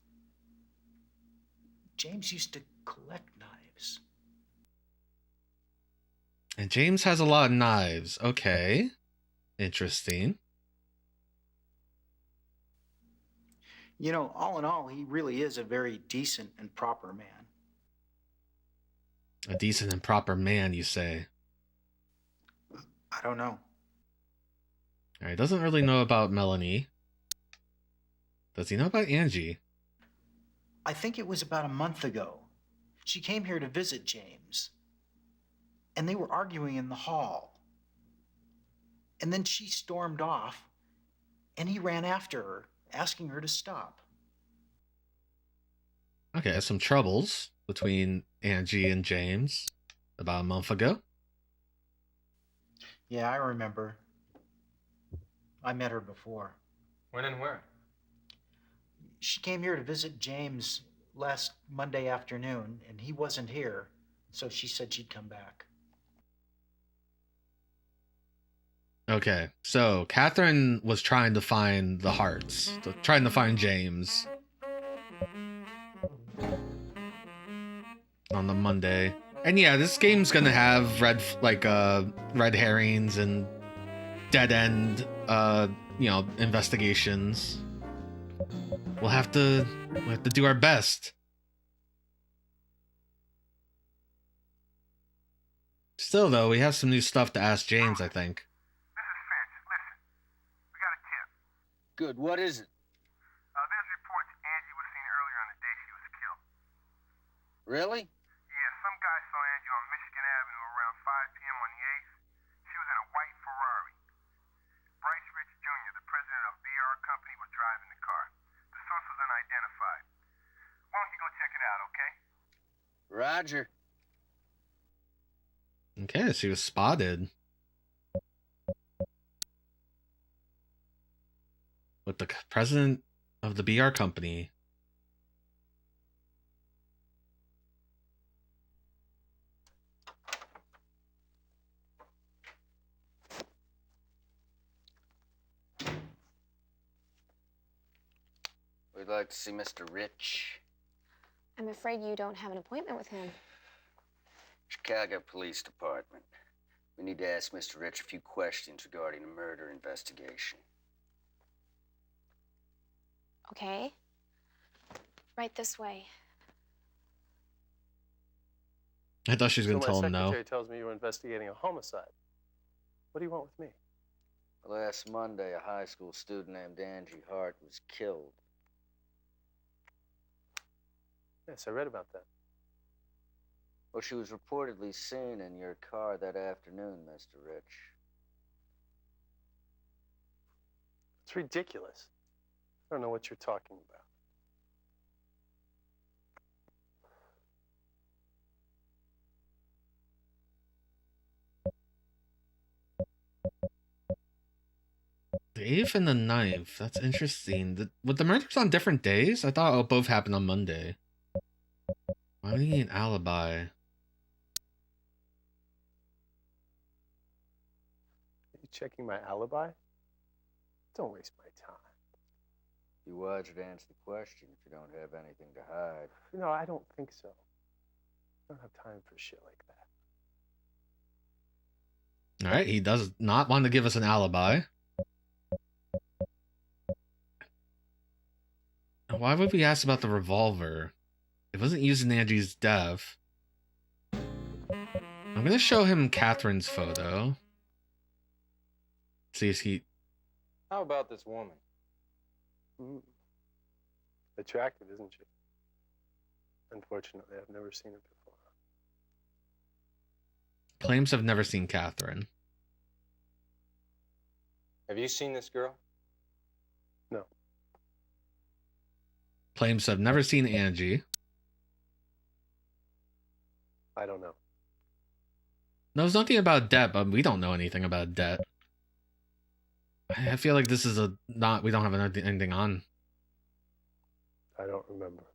James used to collect knives. And James has a lot of knives. Okay. Interesting. You know, all in all, he really is a very decent and proper man. A decent and proper man, you say? I don't know. Alright, doesn't really know about Melanie. Does he know about Angie? I think it was about a month ago. She came here to visit James. And they were arguing in the hall. And then she stormed off, and he ran after her, asking her to stop. Okay, some troubles between Angie and James about a month ago. Yeah, I remember. I met her before. When and where? She came here to visit James last Monday afternoon, and he wasn't here, so she said she'd come back. Okay, so Catherine was trying to find the Harts, trying to find James on the Monday. And yeah, this game's gonna have red herrings and dead end, investigations. We'll have to do our best. Still, though, we have some new stuff to ask James, I think. Good, what is it? There's reports Angie was seen earlier on the day she was killed. Really? Yeah, some guy saw Angie on Michigan Avenue around 5 p.m. on the 8th. She was in a white Ferrari. Bryce Rich Jr., the president of BR Company, was driving the car. The source was unidentified. Why don't you go check it out, okay? Roger. Okay, she was spotted with the president of the BR Company. We'd like to see Mr. Rich. I'm afraid you don't have an appointment with him. Chicago Police Department. We need to ask Mr. Rich a few questions regarding a murder investigation. Okay. Right this way. I thought she was going to tell him My no. secretary tells me you were investigating a homicide. What do you want with me? Last Monday, a high school student named Angie Hart was killed. Yes, I read about that. Well, she was reportedly seen in your car that afternoon, Mr. Rich. It's ridiculous. I don't know what you're talking about. The 8th and the 9th. That's interesting. With the murders on different days? I thought it both happened on Monday. Why do you need an alibi? Are you checking my alibi? Don't waste my time. Be wiser to answer the question if you don't have anything to hide. No, I don't think so. I don't have time for shit like that. Alright, he does not want to give us an alibi. Why would we ask about the revolver? It wasn't used in Angie's death. I'm gonna show him Catherine's photo. See if he... How about this woman? Attractive, isn't she? Unfortunately, I've never seen her before. Claims have never seen Catherine. Have you seen this girl? No. Claims have never seen Angie. I don't know. Knows nothing about debt, but we don't know anything about debt. I feel like this is we don't have anything on. I don't remember.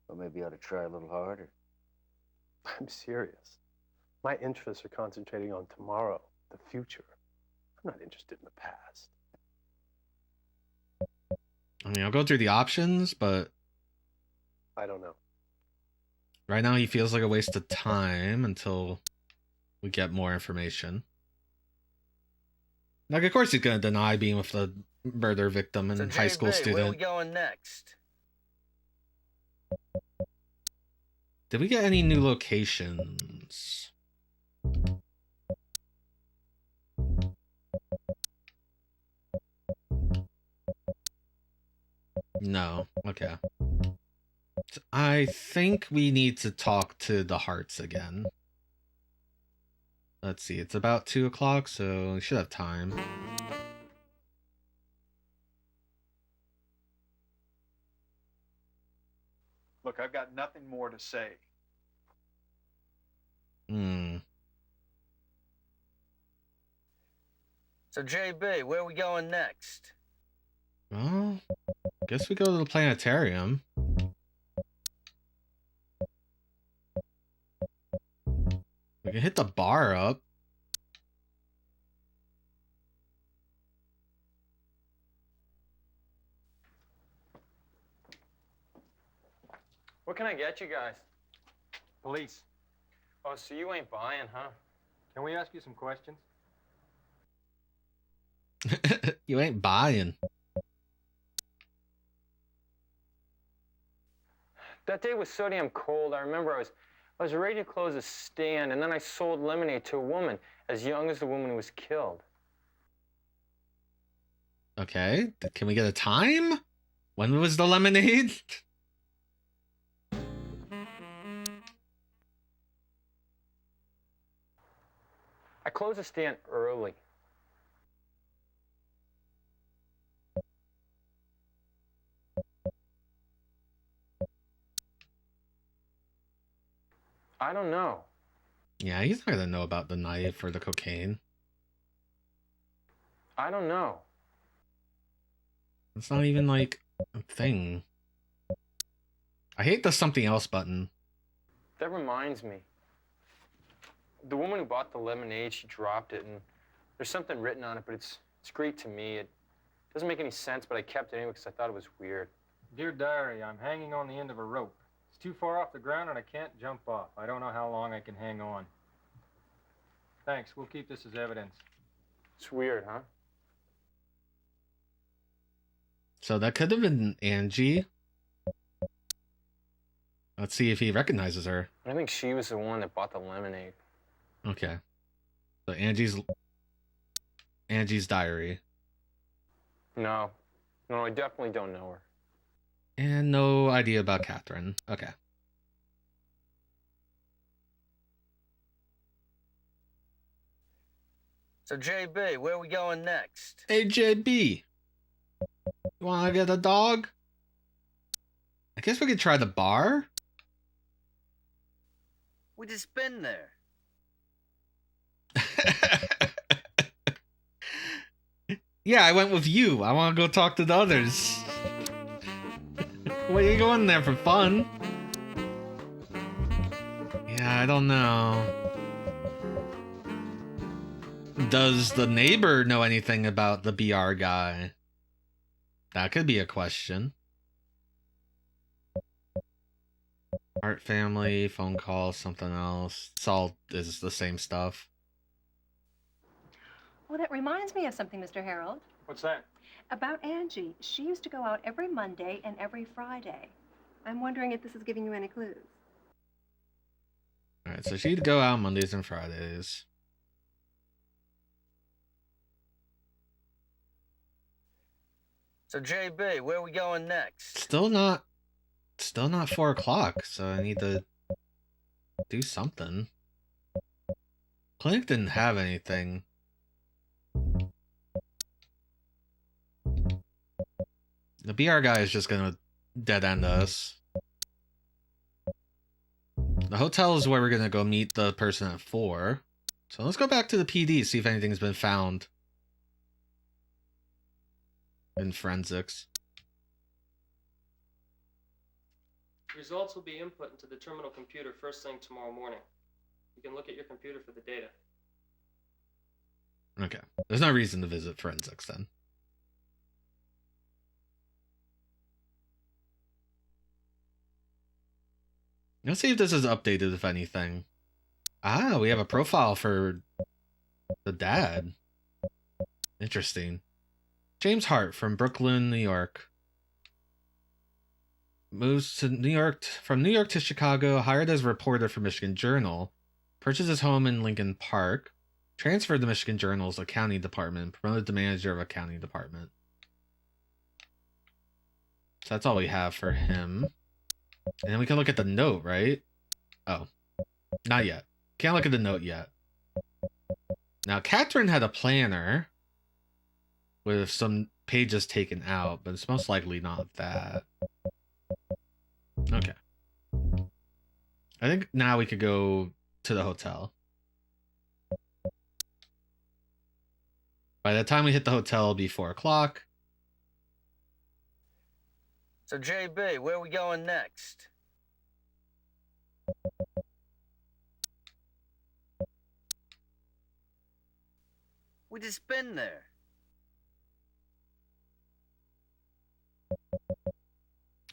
Well, maybe you ought to try a little harder. I'm serious. My interests are concentrating on tomorrow, the future. I'm not interested in the past. I mean, I'll go through the options, but I don't know. right now he feels like a waste of time until we get more information. Like, of course he's going to deny being with the murder victim and high school student. Where are we going next? Did we get any new locations? No. Okay. So I think we need to talk to the Hearts again. Let's see. It's about 2 o'clock, so we should have time. Look, I've got nothing more to say. So, JB, where are we going next? Well, guess we go to the planetarium. We can hit the bar up. What can I get you guys? Police. Oh, so you ain't buying, huh? Can we ask you some questions? You ain't buying. That day was so damn cold. I remember I was ready to close a stand, and then I sold lemonade to a woman as young as the woman who was killed. Okay, can we get a time? When was the lemonade? I closed the stand early. I don't know. Yeah, he's not gonna know about the knife or the cocaine. I don't know. It's not even like a thing. I hate the something else button. That reminds me. The woman who bought the lemonade, she dropped it, and there's something written on it, but it's great to me. It doesn't make any sense, but I kept it anyway because I thought it was weird. Dear Diary, I'm hanging on the end of a rope. It's too far off the ground and I can't jump off. I don't know how long I can hang on. Thanks. We'll keep this as evidence. It's weird, huh? So that could have been Angie. Let's see if he recognizes her. I think she was the one that bought the lemonade. Okay. So Angie's diary. No, I definitely don't know her. And no idea about Catherine. Okay. So, JB, where are we going next? Hey, JB. You want to get a dog? I guess we could try the bar. We just been there. Yeah, I went with you. I want to go talk to the others. Well, you going there for fun. Yeah, I don't know. Does the neighbor know anything about the BR guy? That could be a question. Art family, phone call, something else. It's all is the same stuff. Well, that reminds me of something, Mr. Harold. What's that? About Angie. She used to go out every Monday and every Friday. I'm wondering if this is giving you any clues. Alright, so she'd go out Mondays and Fridays. So, JB, where are we going next? Still not 4 o'clock, so I need to do something. Clinic didn't have anything. The BR guy is just gonna dead end us. The hotel is where we're gonna go meet the person at 4. So let's go back to the PD, see if anything's been found in forensics. Results will be input into the terminal computer first thing tomorrow morning. You can look at your computer for the data. Okay. There's no reason to visit forensics then. Let's see if this is updated, if anything. Ah, we have a profile for the dad. Interesting. James Hart from Brooklyn, New York. Moves to New York, from New York to Chicago, hired as a reporter for Michigan Journal. Purchases home in Lincoln Park. Transferred to Michigan Journal's accounting department. Promoted to manager of accounting department. So that's all we have for him. And then we can look at the note, right? Oh, not yet. Can't look at the note yet. Now, Catherine had a planner with some pages taken out, but it's most likely not that. Okay. I think now we could go to the hotel. By the time we hit the hotel, it'll be 4 o'clock. So, JB, where are we going next? We just been there.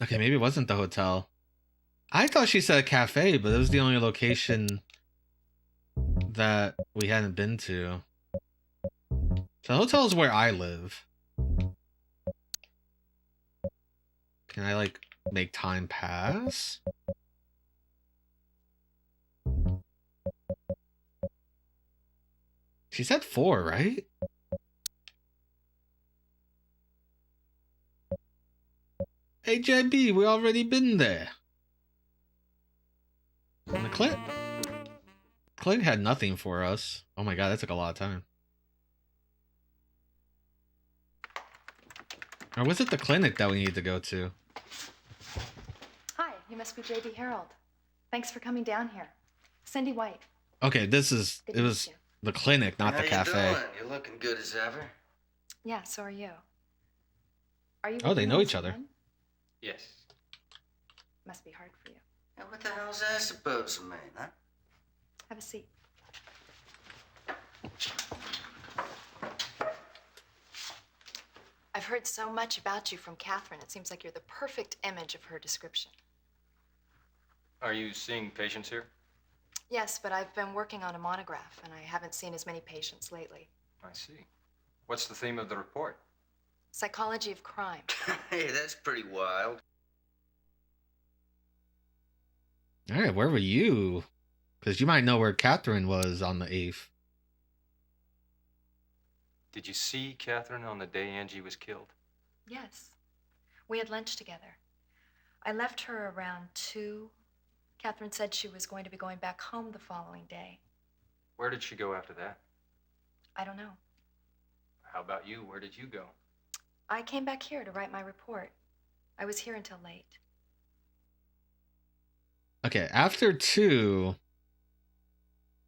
Okay, maybe it wasn't the hotel. I thought she said a cafe, but it was the only location that we hadn't been to. So the hotel is where I live. Can I, like, make time pass? She said 4, right? Hey, JB, we already been there. And the clinic had nothing for us. Oh my god, that took a lot of time. Or was it the clinic that we need to go to? Hi, you must be JB Harold. Thanks for coming down here. Cindy White. Okay, it was the clinic, not the cafe. How you doing? You're looking good as ever. Yeah, so are you. Are you? Oh, they know each other. Yes. Must be hard for you. Now, what the hell's that supposed to mean, huh? Have a seat. I've heard so much about you from Catherine. It seems like you're the perfect image of her description. Are you seeing patients here? Yes, but I've been working on a monograph, and I haven't seen as many patients lately. I see. What's the theme of the report? Psychology of crime. Hey, that's pretty wild. All right, where were you? Because you might know where Catherine was on the 8th. Did you see Catherine on the day Angie was killed? Yes. We had lunch together. I left her around 2. Catherine said she was going to be going back home the following day. Where did she go after that? I don't know. How about you? Where did you go? I came back here to write my report. I was here until late. Okay, after 2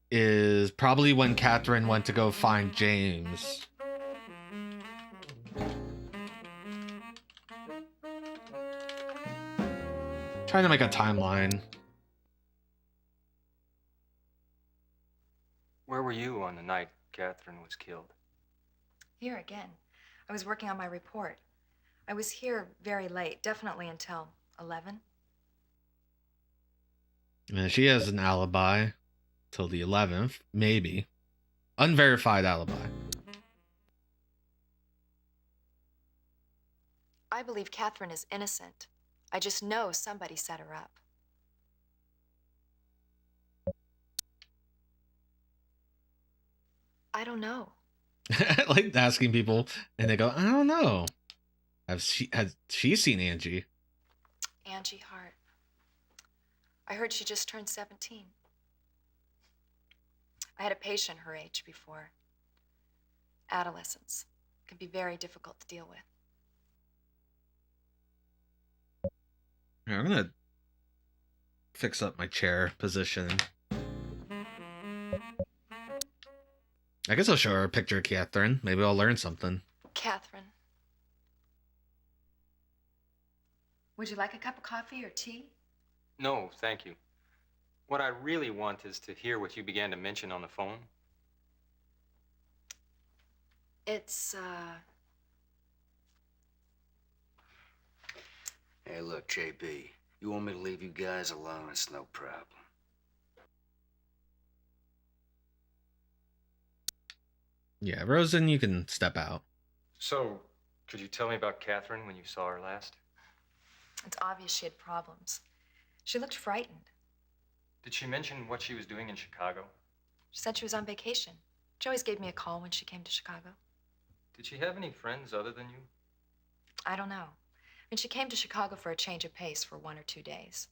is probably when Catherine went to go find James. Trying to make a timeline. Where were you on the night Catherine was killed? Here again. I was working on my report. I was here very late, definitely until 11. And she has an alibi till the 11th, maybe. Unverified alibi. I believe Catherine is innocent. I just know somebody set her up. I don't know. I like asking people, and they go, I don't know. Has she seen Angie? Angie Hart. I heard she just turned 17. I had a patient her age before. Adolescence can be very difficult to deal with. Here, I'm gonna fix up my chair position. I guess I'll show her a picture of Catherine. Maybe I'll learn something. Catherine. Would you like a cup of coffee or tea? No, thank you. What I really want is to hear what you began to mention on the phone. It's, Hey, look, JB. You want me to leave you guys alone? It's no problem. Yeah, Rosen, you can step out. So, could you tell me about Catherine when you saw her last? It's obvious she had problems. She looked frightened. Did she mention what she was doing in Chicago? She said she was on vacation. She always gave me a call when she came to Chicago. Did she have any friends other than you? I don't know. I mean, she came to Chicago for a change of pace for 1 or 2 days.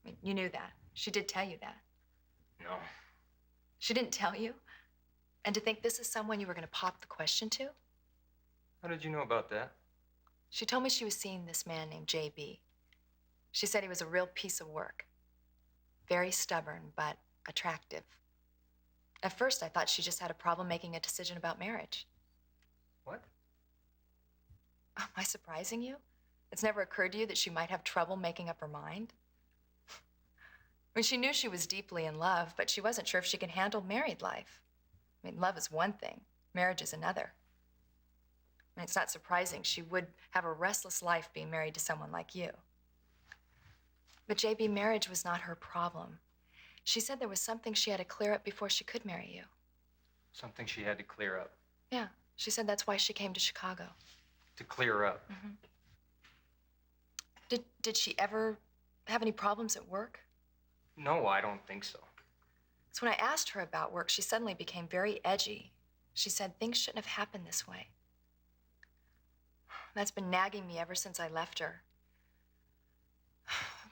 I mean, you knew that. She did tell you that. No. She didn't tell you? And to think this is someone you were going to pop the question to? How did you know about that? She told me she was seeing this man named JB. She said he was a real piece of work. Very stubborn, but attractive. At first, I thought she just had a problem making a decision about marriage. What? Am I surprising you? It's never occurred to you that she might have trouble making up her mind? I mean, she knew she was deeply in love, but she wasn't sure if she could handle married life. I mean, love is one thing, marriage is another. I mean, it's not surprising she would have a restless life being married to someone like you. But JB, marriage was not her problem. She said there was something she had to clear up before she could marry you. Something she had to clear up. Yeah, she said that's why she came to Chicago. To clear up? Mm-hmm. Did she ever have any problems at work? No, I don't think so. So when I asked her about work, she suddenly became very edgy. She said things shouldn't have happened this way. That's been nagging me ever since I left her.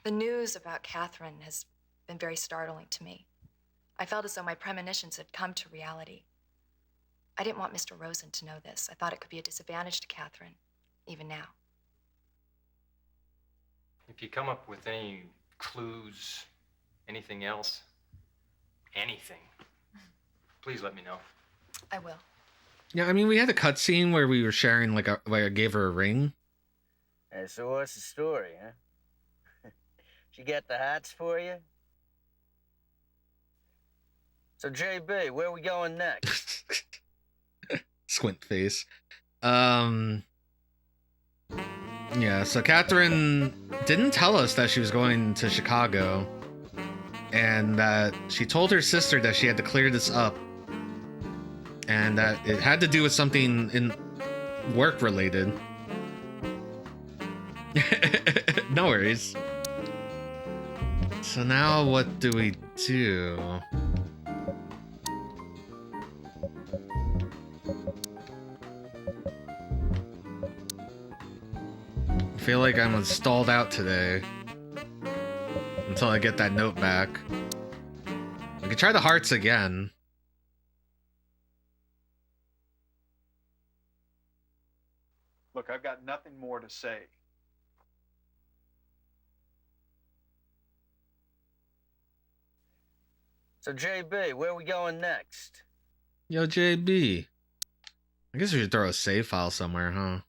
The news about Catherine has been very startling to me. I felt as though my premonitions had come to reality. I didn't want Mr. Rosen to know this. I thought it could be a disadvantage to Catherine, even now. If you come up with any clues, anything else, anything, please let me know. I will. Yeah, I mean, we had a cutscene where we were sharing, like, I gave her a ring. Hey, so what's the story, huh? She got the hots for you? So, JB, where we going next? Squint face. Yeah, so Catherine didn't tell us that she was going to Chicago, and that she told her sister that she had to clear this up, and that it had to do with something in work related. No worries. So now what do we do? I feel like I'm stalled out today until I get that note back. We can try the hearts again. Look, I've got nothing more to say. So, JB, where are we going next? Yo, JB. I guess we should throw a save file somewhere, huh?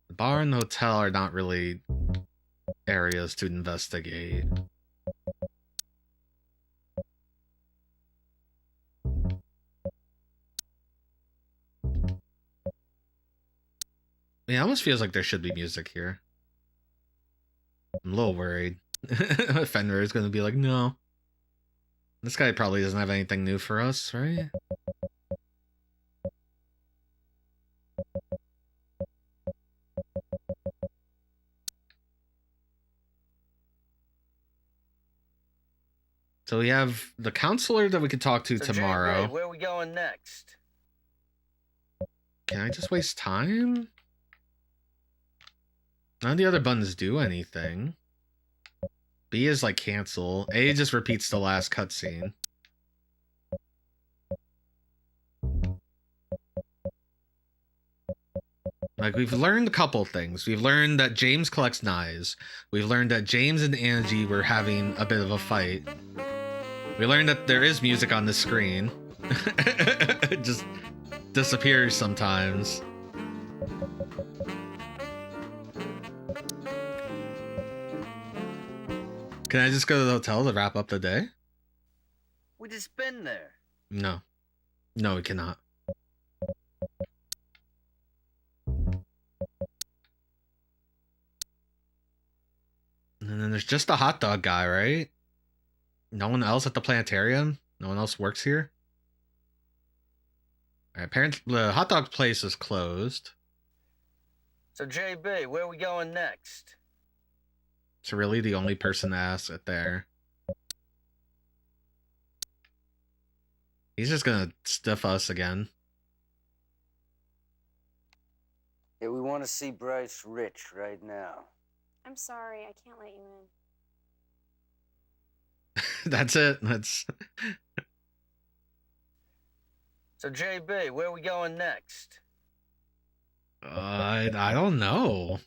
The bar and the hotel are not really areas to investigate. Yeah, it almost feels like there should be music here. I'm a little worried. Fenrir is going to be like, no. This guy probably doesn't have anything new for us, right? So we have the counselor that we could talk to tomorrow. JB, where are we going next? Can I just waste time? None of the other buttons do anything. B is like cancel. A just repeats the last cutscene. Like, we've learned a couple things. We've learned that James collects knives. We've learned that James and Angie were having a bit of a fight. We learned that there is music on the screen. It just disappears sometimes. Can I just go to the hotel to wrap up the day? We just been there. No. No, we cannot. And then there's just the hot dog guy, right? No one else at the planetarium? No one else works here? Alright, apparently the hot dog place is closed. So, JB, where are we going next? It's really the only person to ask it there. He's just gonna stiff us again. Yeah, we want to see Bryce Rich right now. I'm sorry, I can't let you in. That's it. That's... So, JB, where are we going next? I don't know.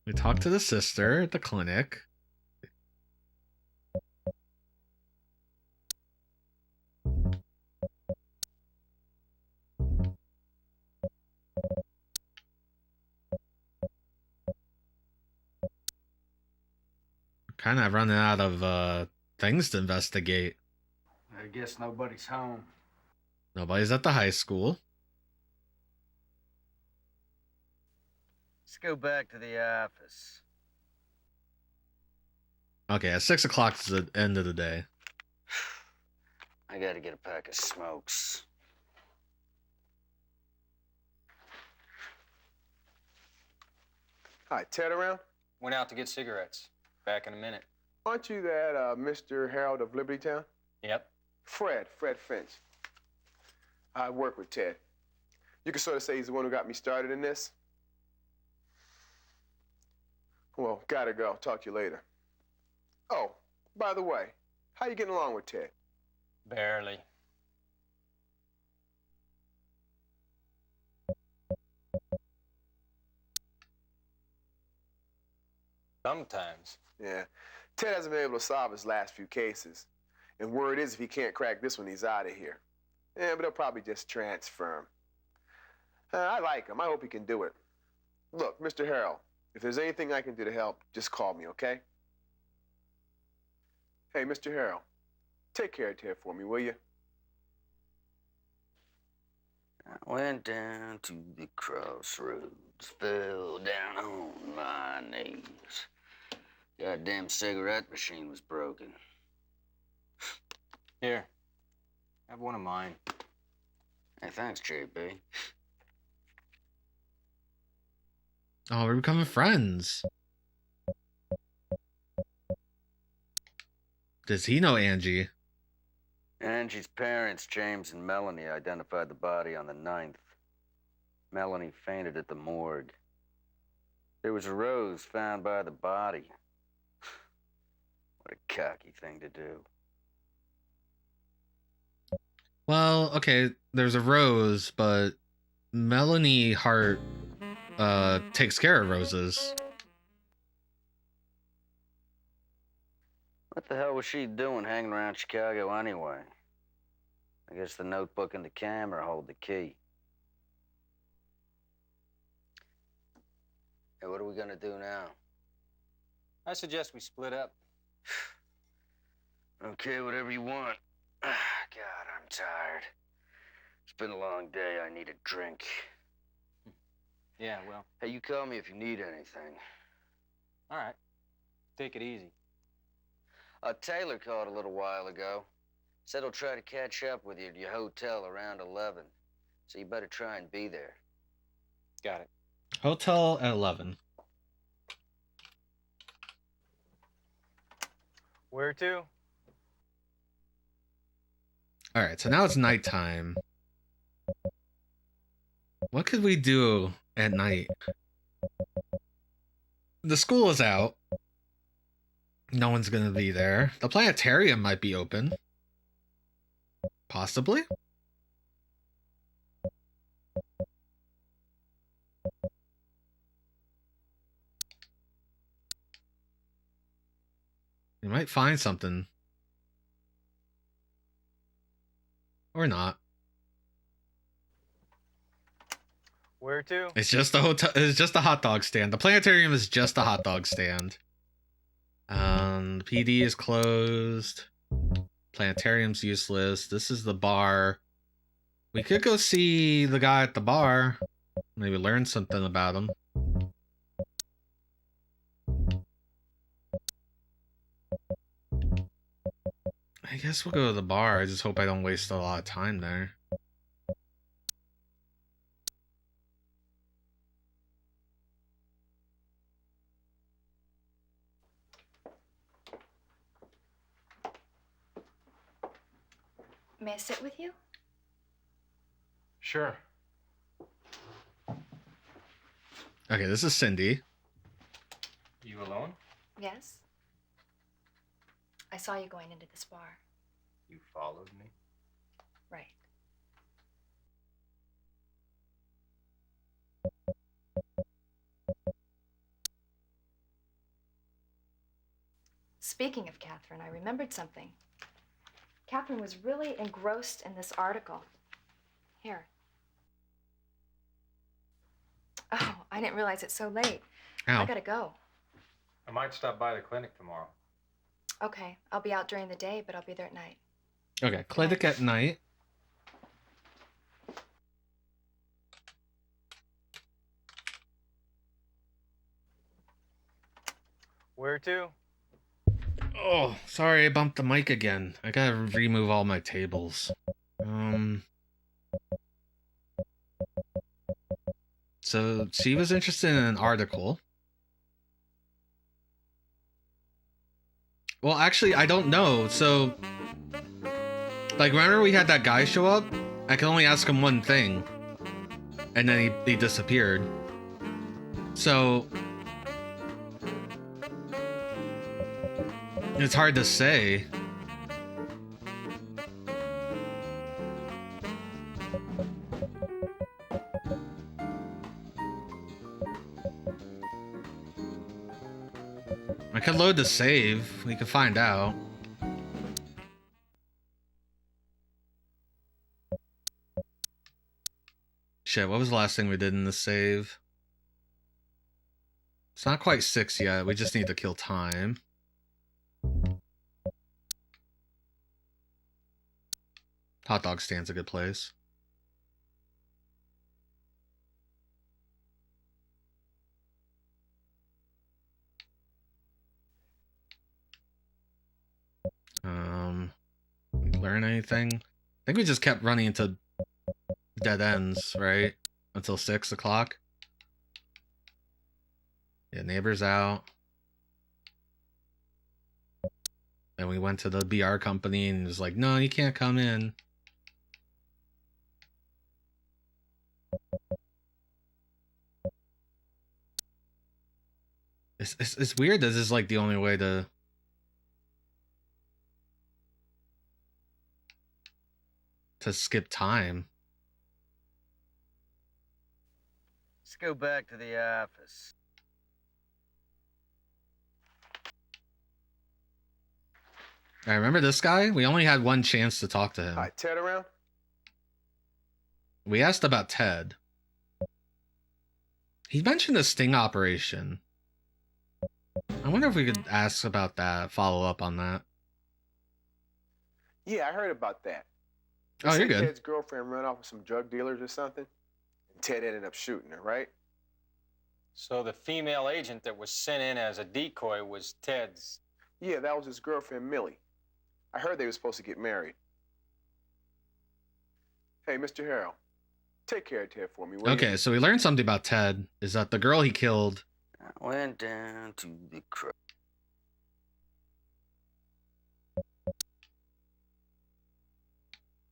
We talked to the sister at the clinic. Kind of running out of things to investigate. I guess nobody's home. Nobody's at the high school. Let's go back to the office. Okay, at 6 o'clock is the end of the day. I gotta get a pack of smokes. Hi, Ted around? Went out to get cigarettes. Back in a minute. Aren't you that Mr. Harold of Liberty Town? Yep. Fred Finch. I work with Ted. You can sort of say he's the one who got me started in this. Well, gotta go. Talk to you later. Oh, by the way, how you getting along with Ted? Barely. Sometimes. Yeah. Ted hasn't been able to solve his last few cases. And word is if he can't crack this one, he's out of here. Yeah, but they'll probably just transfer him. I like him. I hope he can do it. Look, Mr. Harold, If there's anything I can do to help, just call me, okay? Hey, Mr. Harrell, take care of Ted for me, will you? I went down to the crossroads, fell down on my knees. Goddamn cigarette machine was broken. Here, have one of mine. Hey, thanks, JB. Oh, we're becoming friends. Does he know Angie? Angie's parents, James and Melanie, identified the body on the 9th. Melanie fainted at the morgue. There was a rose found by the body. What a cocky thing to do. Well, okay, there's a rose, but Melanie Hart takes care of roses. What the hell was she doing hanging around Chicago anyway? I guess the notebook and the camera hold the key. Hey, what are we gonna do now? I suggest we split up. Okay, whatever you want. God, I'm tired. It's been a long day. I need a drink. Yeah, well. Hey, you call me if you need anything. All right. Take it easy. Taylor called a little while ago. Said he'll try to catch up with you at your hotel around 11. So you better try and be there. Got it. Hotel at 11. Where to? All right, so now it's nighttime. What could we do at night? The school is out. No one's gonna be there. The planetarium might be open. Possibly. You might find something. Or not. Where to? It's just a hotel. It's just a hot dog stand. The planetarium is just a hot dog stand. The PD is closed. Planetarium's useless. This is the bar. We could go see the guy at the bar. Maybe learn something about him. I guess we'll go to the bar. I just hope I don't waste a lot of time there. May I sit with you? Sure. Okay, this is Cindy. You alone? Yes. I saw you going into this bar. You followed me? Right. Speaking of Catherine, I remembered something. Catherine was really engrossed in this article. Here. Oh, I didn't realize it's so late. Ow. I gotta go. I might stop by the clinic tomorrow. Okay, I'll be out during the day, but I'll be there at night. Okay, clinic at night. Where to? Oh, sorry, I bumped the mic again. I gotta remove all my tables. So she was interested in an article. Well, actually, I don't know. So, like, remember we had that guy show up? I can only ask him one thing. And then he disappeared. So, it's hard to say. I could load the save. We could find out. Shit, what was the last thing we did in the save? It's not quite 6 yet. We just need to kill time. Hot dog stand's a good place. Learn anything? I think we just kept running into dead ends, right? Until 6 o'clock. Yeah, neighbor's out. And we went to the BR company and it was like, no, you can't come in. It's weird that this is like the only way to skip time. Let's go back to the office. I remember this guy. We only had one chance to talk to him. Hi, Ted around? We asked about Ted. He mentioned a sting operation. I wonder if we could ask about that, follow up on that. Yeah, I heard about that. Oh, you're good. Ted's girlfriend ran off with some drug dealers or something, and Ted ended up shooting her, right? So the female agent that was sent in as a decoy was Ted's. Yeah, that was his girlfriend, Millie. I heard they were supposed to get married. Hey, Mr. Harrell, take care of Ted for me, will Okay, you? so we learned something about Ted. Is that the girl he killed? I went down to the crook.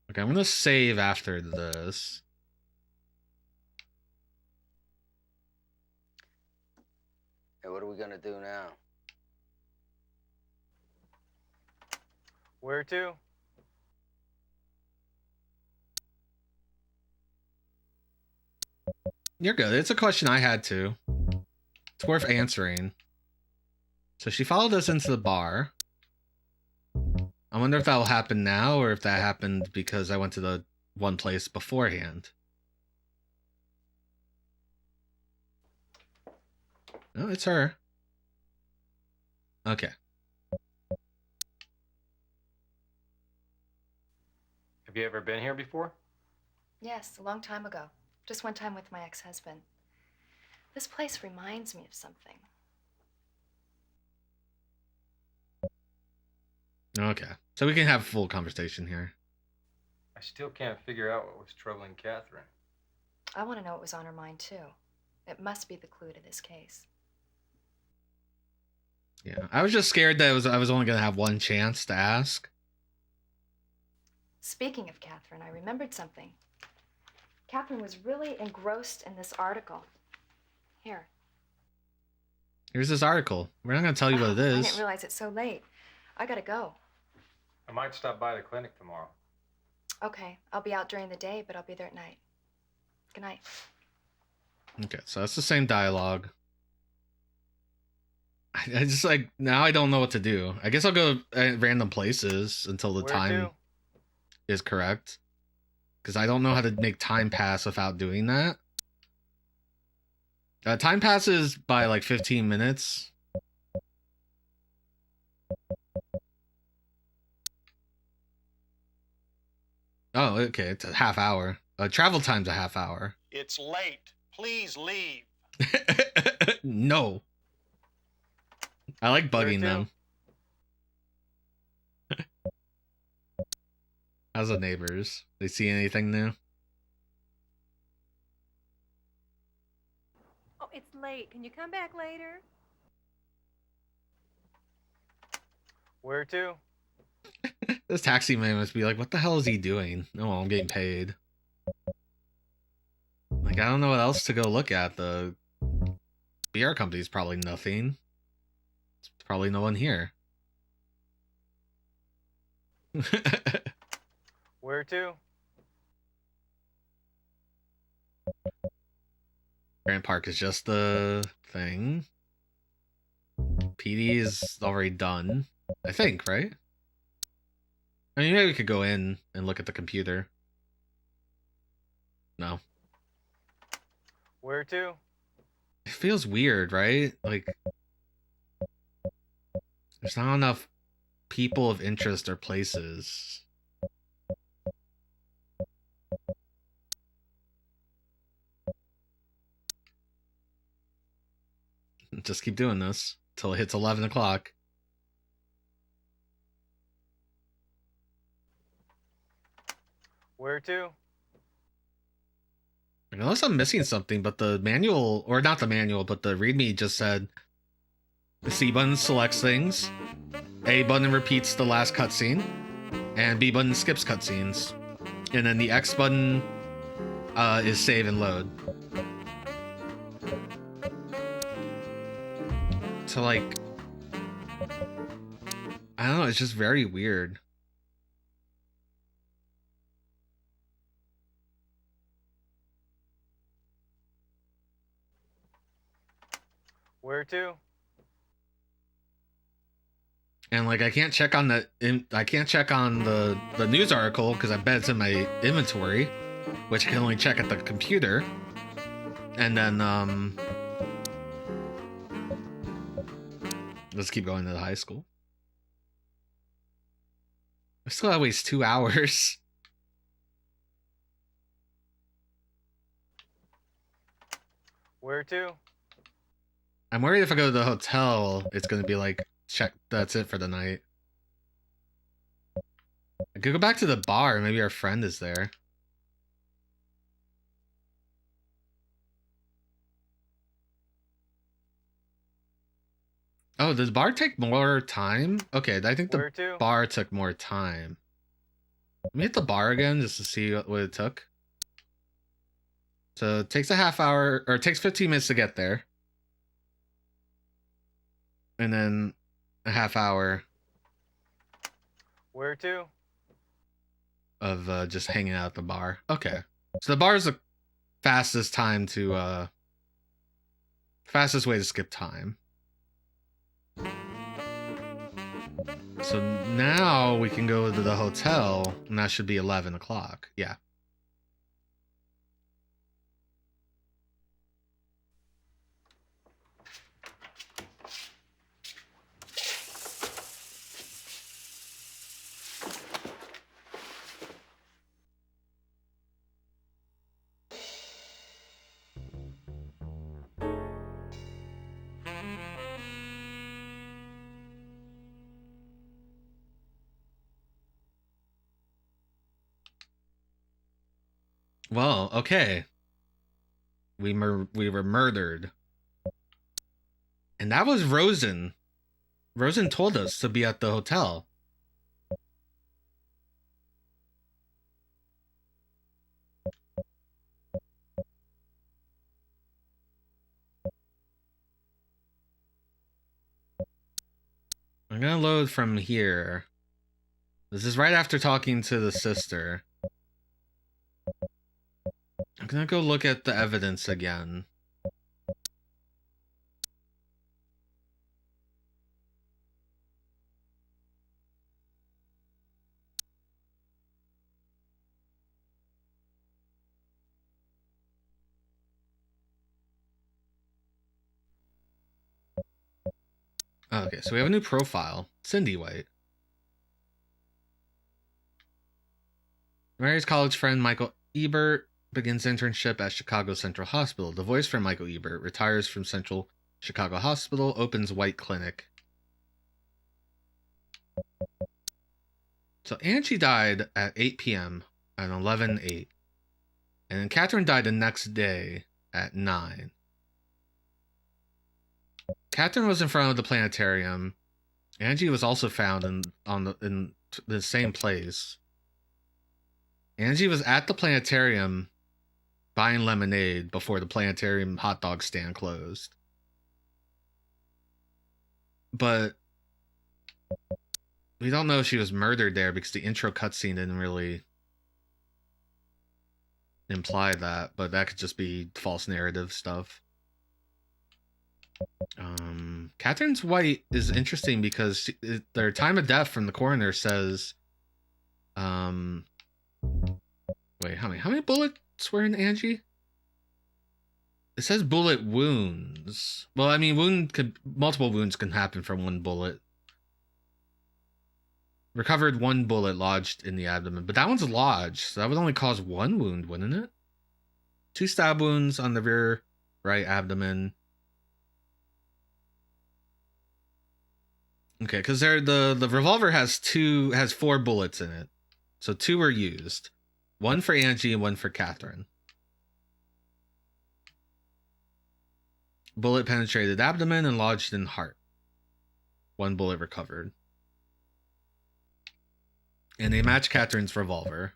Okay, I'm gonna save after this. Hey, what are we gonna do now? Where to? You're good. It's a question I had too. It's worth answering. So she followed us into the bar. I wonder if that will happen now or if that happened because I went to the one place beforehand. Oh, it's her. Okay. Have you ever been here before? Yes, a long time ago. Just one time with my ex-husband. This place reminds me of something. Okay. So we can have a full conversation here. I still can't figure out what was troubling Catherine. I want to know what was on her mind, too. It must be the clue to this case. Yeah. I was just scared that I was only going to have one chance to ask. Speaking of Catherine, I remembered something. Catherine was really engrossed in this article. Here. Here's this article. We're not going to tell you what it I is. didn't realize it's so late. I gotta go. I might stop by the clinic tomorrow. Okay, I'll be out during the day, but I'll be there at night. Good night. Okay, so that's the same dialogue. I just like, now I don't know what to do. I guess I'll go random places until the time is correct. Because I don't know how to make time pass without doing that. Time passes by like 15 minutes. Oh, okay. It's a half hour. Travel time's a half hour. It's late. Please leave. No. I like bugging them. How's the neighbors? They see anything new? Oh, it's late. Can you come back later? Where to? This taxi man must be like, what the hell is he doing? No, I'm getting paid. Like, I don't know what else to go look at. The BR company's probably nothing. There's probably no one here. Where to? Grant Park is just the thing. PD is already done. I think, right? I mean, maybe we could go in and look at the computer. No. Where to? It feels weird, right? Like, there's not enough people of interest or places. Just keep doing this till it hits 11 o'clock. Where to? Unless I'm missing something, but the manual, or not the manual, but the README just said the C button selects things, A button repeats the last cutscene, and B button skips cutscenes. And then the X button is save and load. So, like, I don't know, it's just very weird. Where to? And like I can't check on the news article because I bet it's in my inventory, which I can only check at the computer. And then let's keep going to the high school. I still gotta waste 2 hours. Where to? I'm worried if I go to the hotel, it's gonna be like, check, that's it for the night. I could go back to the bar, maybe our friend is there. Oh, does the bar take more time? Okay, I think the bar took more time. Let me hit the bar again just to see what it took. So it takes a half hour, or it takes 15 minutes to get there. And then a half hour. Where to? Of just hanging out at the bar. Okay. So the bar is the fastest time to, fastest way to skip time. So now we can go to the hotel, and that should be 11 o'clock. Yeah. Well, okay. We were murdered. And that was Rosen. Rosen told us to be at the hotel. I'm gonna load from here. This is right after talking to the sister. I'm gonna go look at the evidence again. Okay, so we have a new profile. Cindy White. Mary's college friend Michael Ebert begins internship at Chicago Central Hospital. The voice from Michael Ebert retires from Central Chicago Hospital, opens White Clinic. So Angie died at 8 p.m. at 11/8. And then Catherine died the next day at 9. Catherine was in front of the planetarium. Angie was also found in the same place. Angie was at the planetarium buying lemonade before the planetarium hot dog stand closed. But we don't know if she was murdered there because the intro cutscene didn't really imply that, but that could just be false narrative stuff. Catherine's White is interesting because their time of death from the coroner says, wait, how many bullets were in Angie? It says bullet wounds. Well, I mean, multiple wounds can happen from one bullet. Recovered one bullet lodged in the abdomen, but that one's lodged, so that would only cause one wound, wouldn't it? 2 stab wounds on the rear right abdomen. Okay, because the revolver has 4 bullets in it, so 2 were used, 1 for Angie and 1 for Catherine. Bullet penetrated abdomen and lodged in heart. 1 bullet recovered. And they match Catherine's revolver.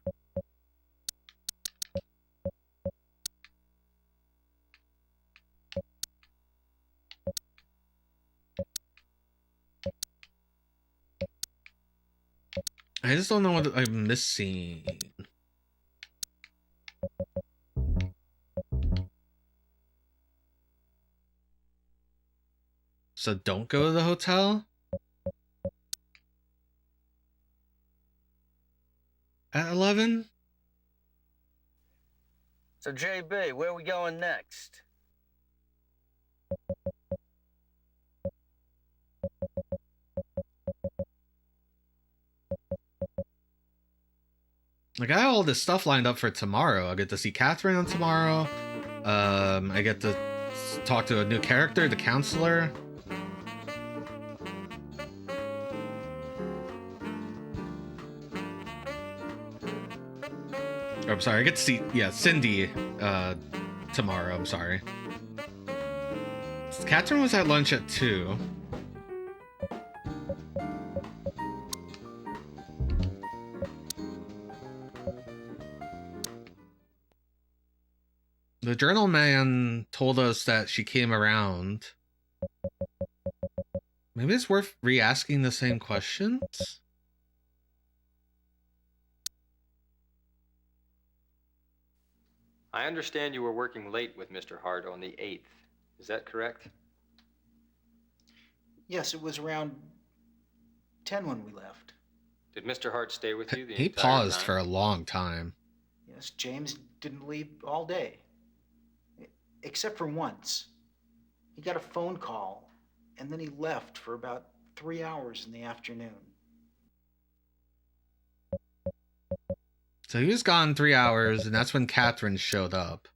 I just don't know what I'm missing. So don't go to the hotel? At 11? So, JB, where are we going next? I got all this stuff lined up for tomorrow. I get to see Catherine on tomorrow. I get to talk to a new character, the counselor. Oh, I'm sorry, I get to see, Cindy tomorrow, I'm sorry. Catherine was at lunch at 2. The journal man told us that she came around. Maybe it's worth re-asking the same questions? I understand you were working late with Mr. Hart on the 8th. Is that correct? Yes, it was around 10 when we left. Did Mr. Hart stay with you the He entire paused time? for a long time. Yes, James didn't leave all day. Except for once. He got a phone call, and then he left for about 3 hours in the afternoon. So he was gone 3 hours, and that's when Catherine showed up.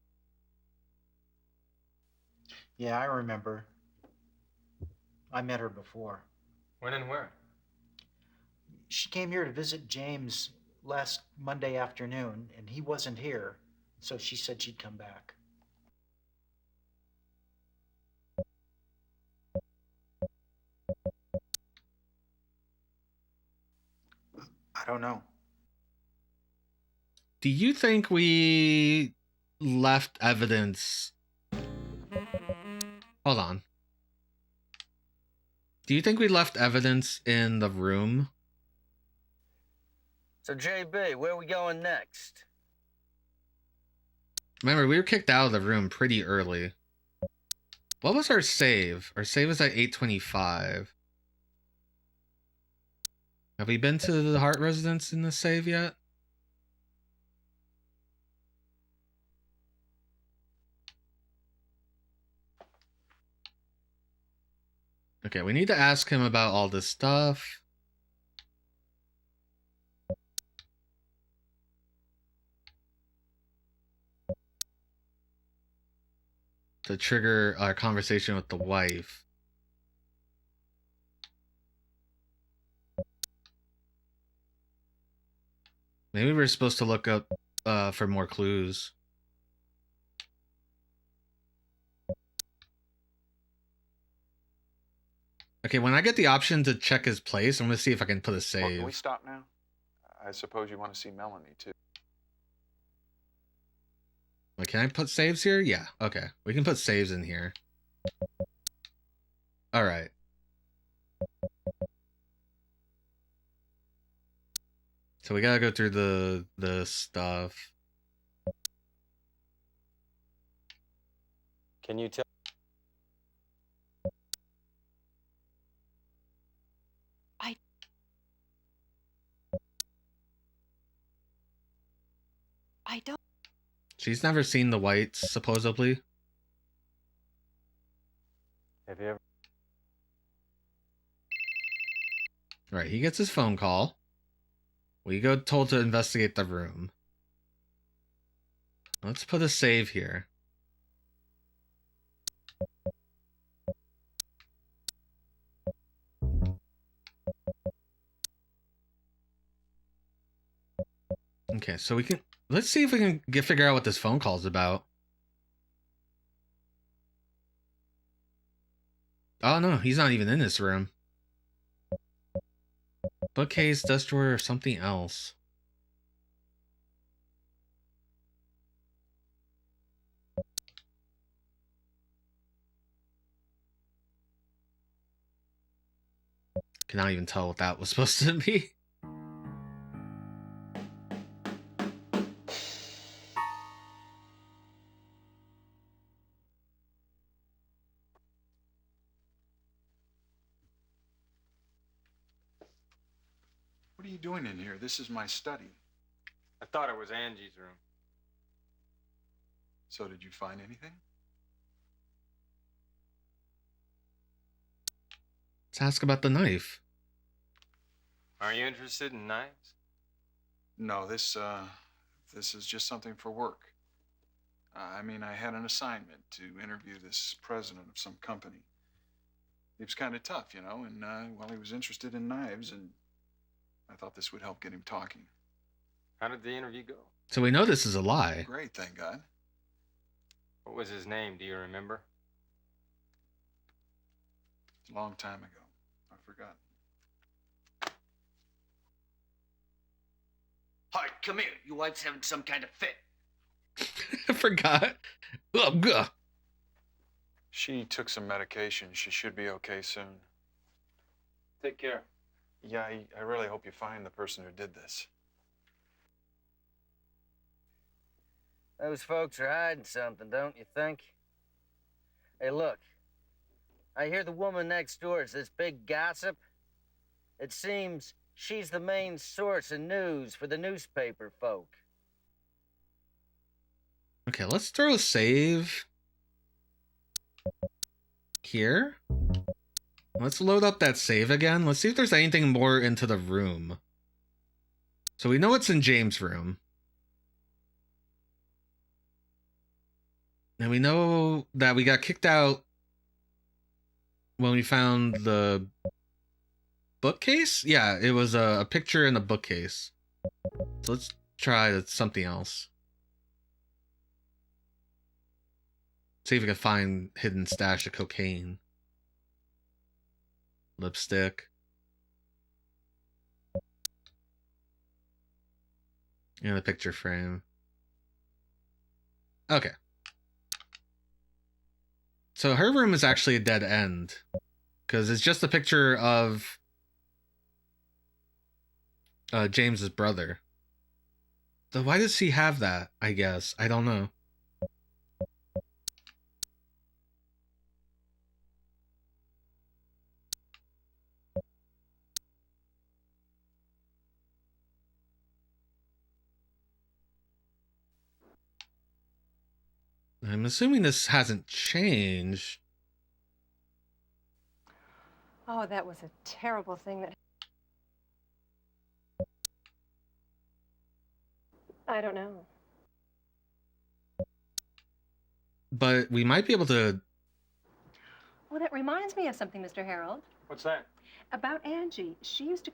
Yeah, I remember. I met her before. When and where? She came here to visit James last Monday afternoon, and he wasn't here, so she said she'd come back. I don't know. Do you think we left evidence? Hold on. Do you think we left evidence in the room? So, JB, where are we going next? Remember, we were kicked out of the room pretty early. What was our save? Our save was at 8:25. Have we been to the Hart residence in the save yet? Okay, we need to ask him about all this stuff. To trigger our conversation with the wife. Maybe we're supposed to look up for more clues. Okay, when I get the option to check his place, I'm going to see if I can put a Well, save. can we stop now? I suppose you want to see Melanie, too. Wait, can I put saves here? Yeah, okay. We can put saves in here. Alright. So we gotta go through the stuff. Can you tell? I don't. She's never seen the whites, supposedly. Have you ever? Right, he gets his phone call. We go told to investigate the room. Let's put a save here. Okay, so we can... Let's see if we can figure out what this phone call is about. Oh, no, he's not even in this room. Bookcase, dust drawer, or something else. Cannot even tell what that was supposed to be. What are you doing in here? This is my study. I thought it was Angie's room. So did you find anything? Let's ask about the knife. Are you interested in knives? No, this is just something for work. I mean, I had an assignment to interview this president of some company. He was kind of tough, you know, and, well, he was interested in knives, and I thought this would help get him talking. How did the interview go? So we know this is a lie. Great, thank God. What was his name? Do you remember? A long time ago. I forgot. Hart, come here. Your wife's having some kind of fit. I forgot. Ugh. She took some medication. She should be okay soon. Take care. Yeah, I really hope you find the person who did this. Those folks are hiding something, don't you think? Hey, look. I hear the woman next door is this big gossip. It seems she's the main source of news for the newspaper folk. Okay, let's throw a save here. Let's load up that save again. Let's see if there's anything more into the room. So we know it's in James' room. And we know that we got kicked out when we found the bookcase. Yeah, it was a picture in the bookcase. So let's try something else. See if we can find hidden stash of cocaine. Lipstick. And a picture frame. Okay. So her room is actually a dead end. Because it's just a picture of James's brother. So why does he have that, I guess? I don't know. I'm assuming this hasn't changed. Oh, that was a terrible thing that... I don't know. But we might be able to... Well, that reminds me of something, Mr. Harold. What's that? About Angie. She used to...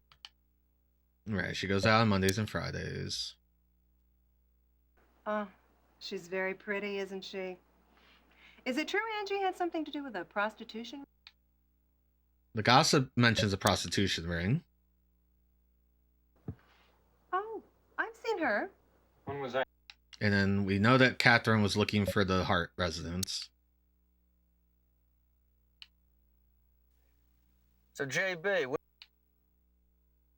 Right, she goes out on Mondays and Fridays. Oh, she's very pretty, isn't she? Is it true Angie had something to do with a prostitution? The gossip mentions a prostitution ring. Oh, I've seen her. When was that? And then we know that Catherine was looking for the Hart residence. So, JB,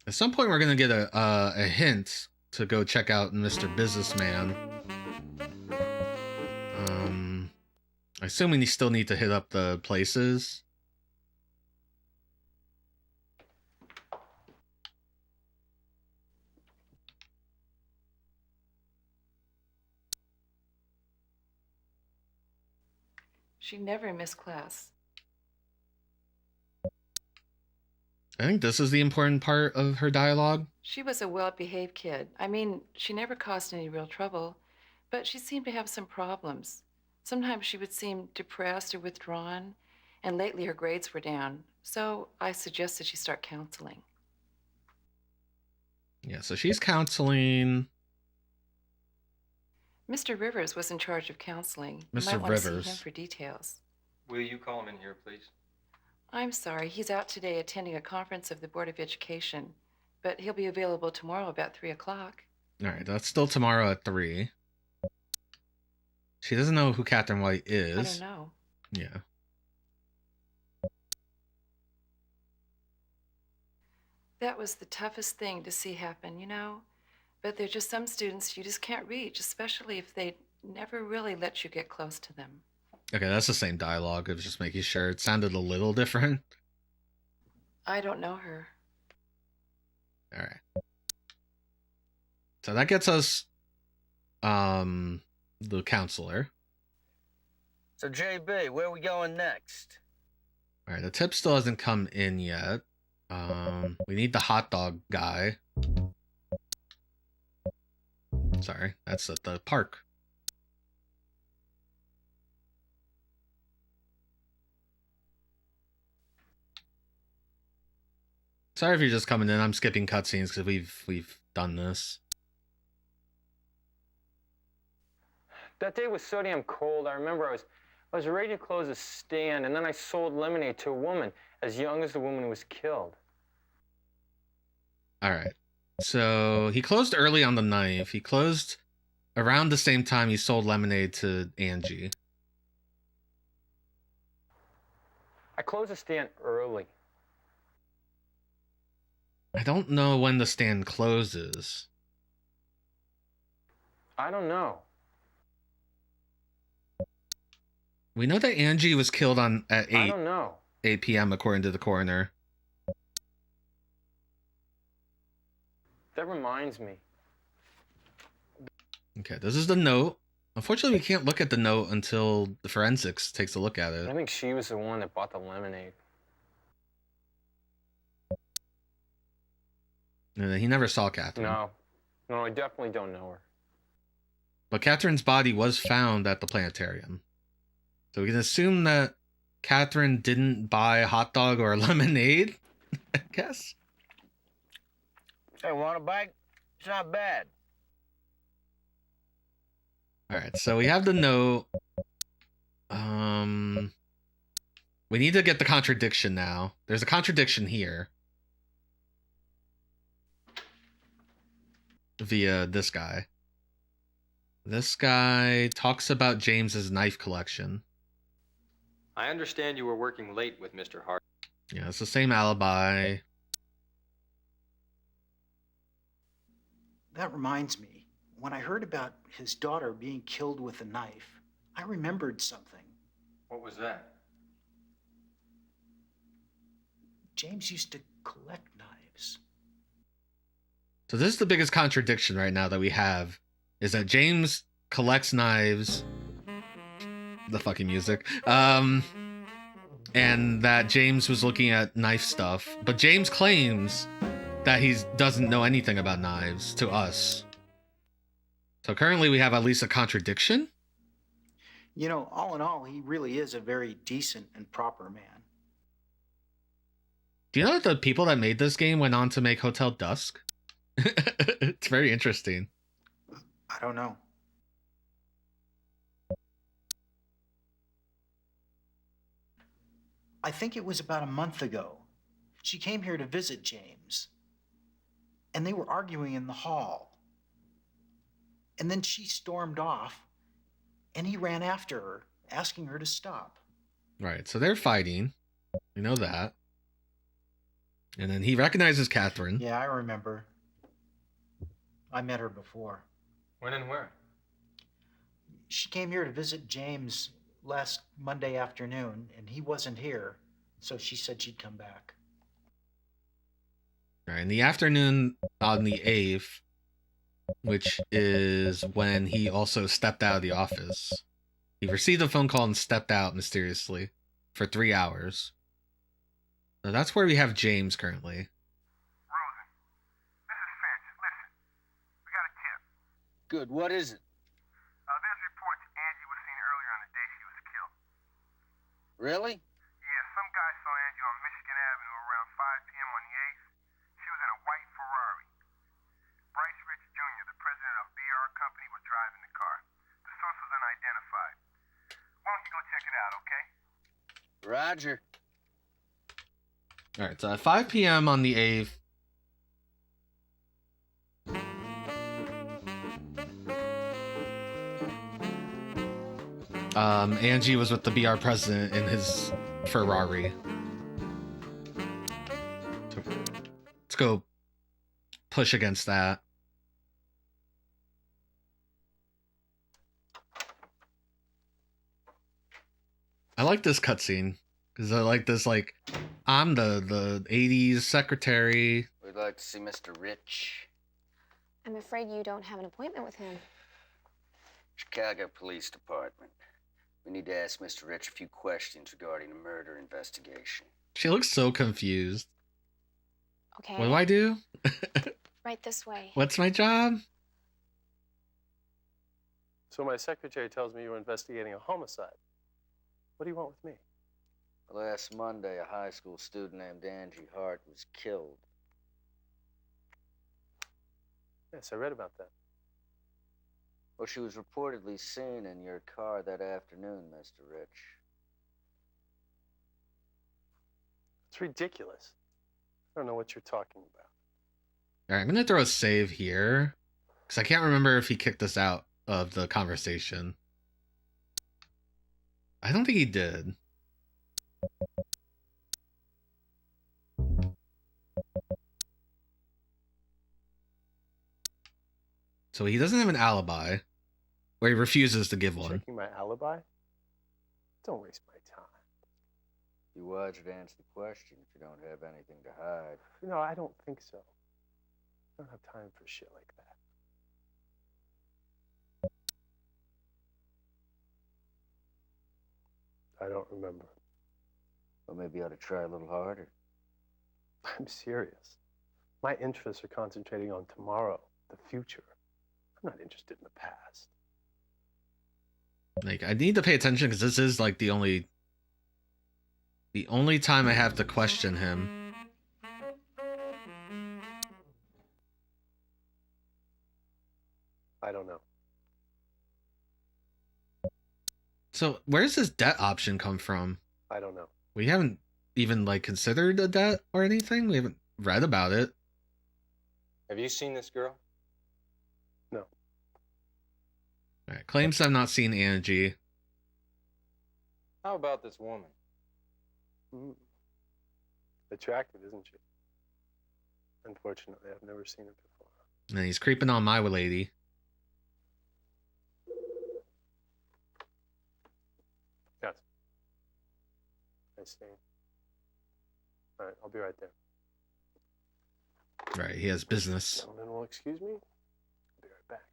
At some point, we're going to get a hint to go check out Mr. Businessman. I assume we still need to hit up the places. She never missed class. I think this is the important part of her dialogue. She was a well-behaved kid. I mean, she never caused any real trouble, but she seemed to have some problems. Sometimes she would seem depressed or withdrawn, and lately her grades were down. So I suggested she start counseling. Yeah, so she's counseling. Mr. Rivers was in charge of counseling. You Mr. might want to Rivers. see him for details. Will you call him in here, please? I'm sorry, he's out today attending a conference of the Board of Education, but he'll be available tomorrow about 3 o'clock. All right, that's still tomorrow at 3. She doesn't know who Catherine White is. I don't know. Yeah. That was the toughest thing to see happen, you know? But there are just some students you just can't reach, especially if they never really let you get close to them. Okay, that's the same dialogue. I was just making sure. It sounded a little different. I don't know her. All right. So that gets us the counselor. So, JB, where are we going next? All right, the tip still hasn't come in yet. We need the hot dog guy. Sorry, that's at the park. Sorry if you're just coming in. I'm skipping cutscenes because we've done this. That day was so damn cold. I remember I was ready to close a stand, and then I sold lemonade to a woman as young as the woman who was killed. All right. So he closed early on the 9th. He closed around the same time he sold lemonade to Angie. I closed the stand early. I don't know when the stand closes. I don't know. We know that Angie was killed at 8. I don't know. 8 p.m. according to the coroner. That reminds me. Okay, this is the note. Unfortunately, we can't look at the note until the forensics takes a look at it. I think she was the one that bought the lemonade. And he never saw Catherine. No, I definitely don't know her. But Catherine's body was found at the planetarium. So we can assume that Catherine didn't buy a hot dog or a lemonade, I guess. Hey, want a bite? It's not bad. All right, so we have the note. We need to get the contradiction now. There's a contradiction here. Via this guy. This guy talks about James's knife collection. I understand you were working late with Mr. Hart. Yeah, it's the same alibi. That reminds me, when I heard about his daughter being killed with a knife, I remembered something. What was that? James used to collect knives. So this is the biggest contradiction right now that we have, is that James collects knives. The fucking music. And that James was looking at knife stuff. But James claims that he doesn't know anything about knives to us. So currently we have at least a contradiction. You know, all in all, he really is a very decent and proper man. Do you know that the people that made this game went on to make Hotel Dusk? It's very interesting. I don't know. I think it was about a month ago. She came here to visit James. And they were arguing in the hall. And then she stormed off, and he ran after her, asking her to stop. Right, so they're fighting. We know that. And then he recognizes Catherine. Yeah, I remember. I met her before. When and where? She came here to visit James last Monday afternoon, and he wasn't here, so she said she'd come back. Right, in the afternoon on the 8th, which is when he also stepped out of the office. He received a phone call and stepped out mysteriously for 3 hours. So that's where we have James currently. Rosen, this is Finch. Listen, we got a tip. Good, what is it? There's reports Angie was seen earlier on the day she was killed. Really? Yeah, some guy saw Angie on Michigan Avenue around 5 p.m. on the 8th. She was in a white Ferrari. Bryce Rich Jr., the president of BR Company, was driving the car. The source was unidentified. Why don't you go check it out, okay? Roger. All right, so at 5 p.m. on the 8th. Angie was with the BR president in his Ferrari. So let's go push against that. I like this cutscene because I like this, like, I'm the 80s secretary. We'd like to see Mr. Rich. I'm afraid you don't have an appointment with him. Chicago Police Department. We need to ask Mr. Rich a few questions regarding a murder investigation. She looks so confused. Okay. What do I do? Right this way. What's my job? So my secretary tells me you're investigating a homicide. What do you want with me? Last Monday, a high school student named Angie Hart was killed. Yes, I read about that. Well, she was reportedly seen in your car that afternoon, Mr. Rich. It's ridiculous. I don't know what you're talking about. All right, I'm gonna throw a save here because I can't remember if he kicked us out of the conversation. I don't think he did. So he doesn't have an alibi, or he refuses to give one. Checking my alibi? Don't waste my time. You wiser to answer the question if you don't have anything to hide. No, I don't think so. I don't have time for shit like that. I don't remember. Well, maybe you ought to try a little harder. I'm serious. My interests are concentrating on tomorrow, the future. I'm not interested in the past. Like, I need to pay attention because this is like the only time I have to question him. I don't know. So where's this debt option come from? I don't know. We haven't even like considered a debt or anything. We haven't read about it. Have you seen this girl? No. All right, claims I've not seen Angie. How about this woman? Attractive, isn't she? Unfortunately, I've never seen her before. And he's creeping on my lady. Yes. I see. All right, I'll be right there. Right, he has business. Gentlemen will excuse me. I'll be right back.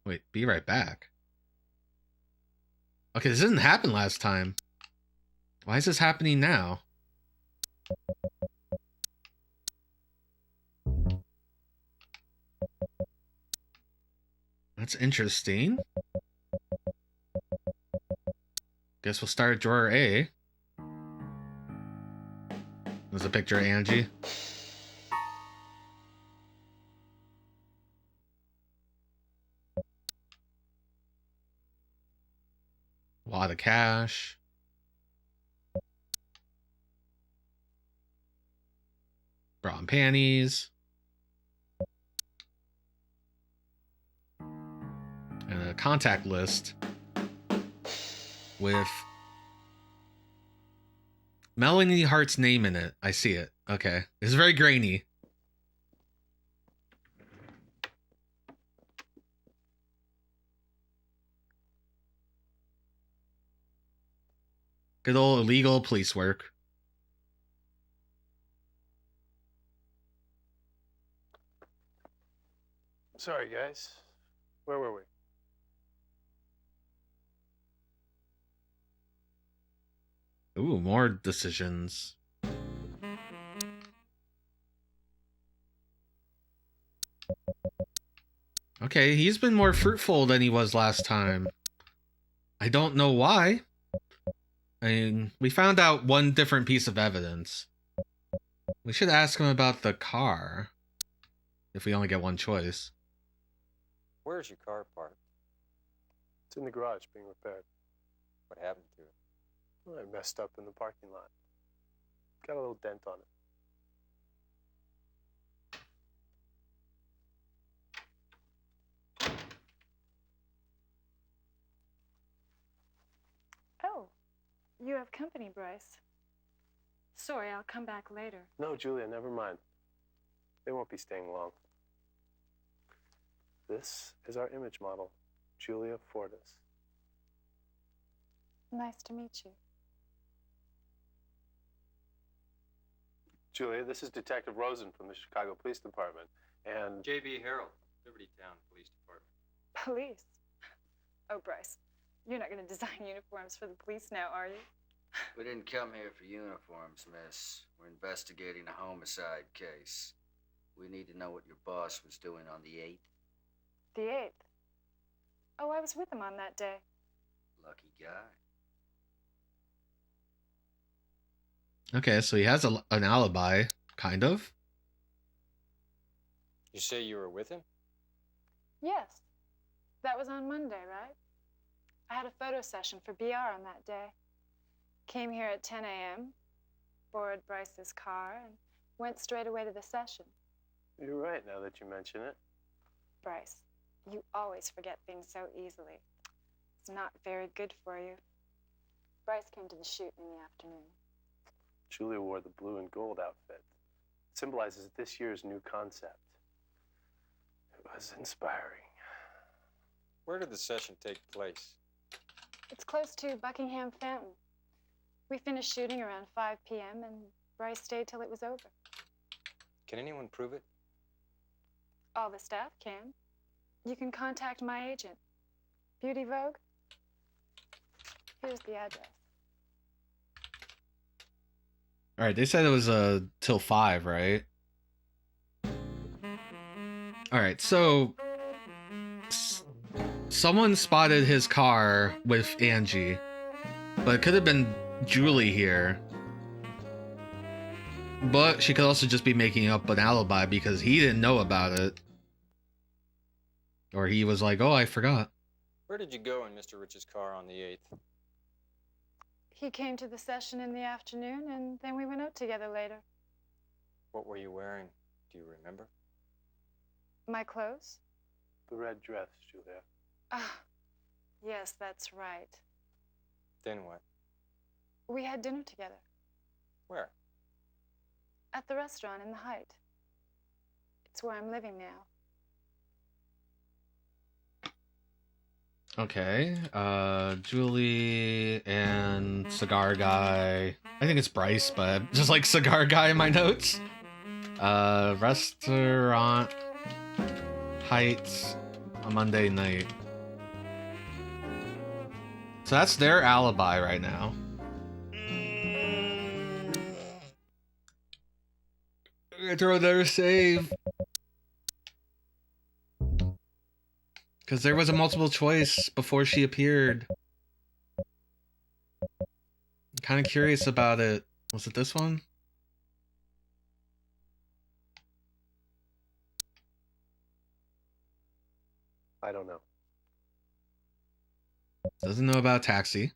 Wait, be right back. Okay, this didn't happen last time. Why is this happening now? That's interesting. Guess we'll start at drawer A. There's a picture of Angie. A lot of cash. Bra and panties. And a contact list with Melanie Hart's name in it. I see it. Okay. It's very grainy. Good old illegal police work. Sorry, guys. Where were we? Ooh, more decisions. Okay, he's been more fruitful than he was last time. I don't know why. I mean, we found out one different piece of evidence. We should ask him about the car. If we only get one choice. Where's your car parked? It's in the garage being repaired. What happened to it? Well, I messed up in the parking lot. Got a little dent on it. Oh, you have company, Bryce. Sorry, I'll come back later. No, Julia, never mind. They won't be staying long. This is our image model, Julia Fortis. Nice to meet you. Julia, this is Detective Rosen from the Chicago Police Department, and... J.B. Harold, Liberty Town Police Department. Police? Oh, Bryce, you're not going to design uniforms for the police now, are you? We didn't come here for uniforms, miss. We're investigating a homicide case. We need to know what your boss was doing on the 8th. The 8th? Oh, I was with him on that day. Lucky guy. Okay, so he has an alibi, kind of. You say you were with him? Yes. That was on Monday, right? I had a photo session for BR on that day. Came here at 10 a.m., borrowed Bryce's car, and went straight away to the session. You're right, now that you mention it. Bryce, you always forget things so easily. It's not very good for you. Bryce came to the shoot in the afternoon. Julia wore the blue and gold outfit. It symbolizes this year's new concept. It was inspiring. Where did the session take place? It's close to Buckingham Fountain. We finished shooting around 5 p.m. and Bryce stayed till it was over. Can anyone prove it? All the staff can. You can contact my agent. Beauty Vogue? Here's the address. All right, they said it was till 5, right? All right, so someone spotted his car with Angie, but it could have been Julie here. But she could also just be making up an alibi because he didn't know about it. Or he was like, oh, I forgot. Where did you go in Mr. Rich's car on the 8th? He came to the session in the afternoon, and then we went out together later. What were you wearing? Do you remember? My clothes? The red dress, Julia. Ah, yes, that's right. Then what? We had dinner together. Where? At the restaurant in the Height. It's where I'm living now. Okay, Julie and Cigar Guy. I think it's Bryce, but just like Cigar Guy in my notes. Restaurant Heights on Monday night. So that's their alibi right now. I'm gonna throw another save. Because there was a multiple choice before she appeared. I'm kind of curious about it. Was it this one? I don't know. Doesn't know about Taxi.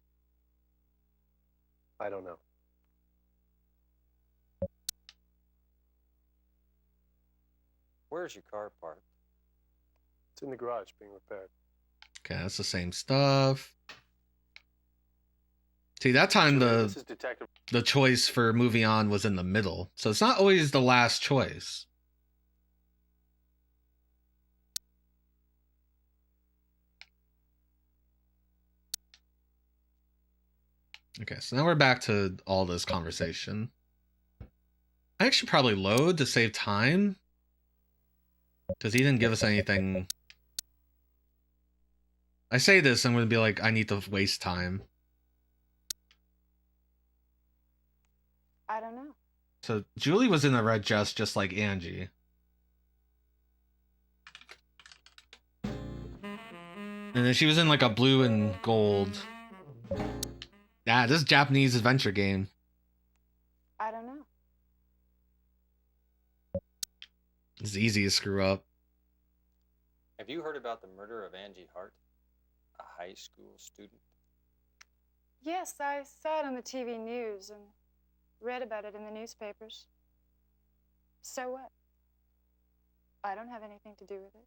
I don't know. Where's your car parked? It's in the garage being repaired. Okay, that's the same stuff. See, that time the choice for moving on was in the middle. So it's not always the last choice. Okay, so now we're back to all this conversation. I actually probably load to save time. Because he didn't give us anything. I say this, I'm going to be like, I need to waste time. So Julie was in a red dress just like Angie. And then she was in like a blue and gold. Yeah, this Japanese adventure game. I don't know. It's easy to screw up. Have you heard about the murder of Angie Hart, a high school student? Yes, I saw it on the TV news and read about it in the newspapers. So what? I don't have anything to do with it.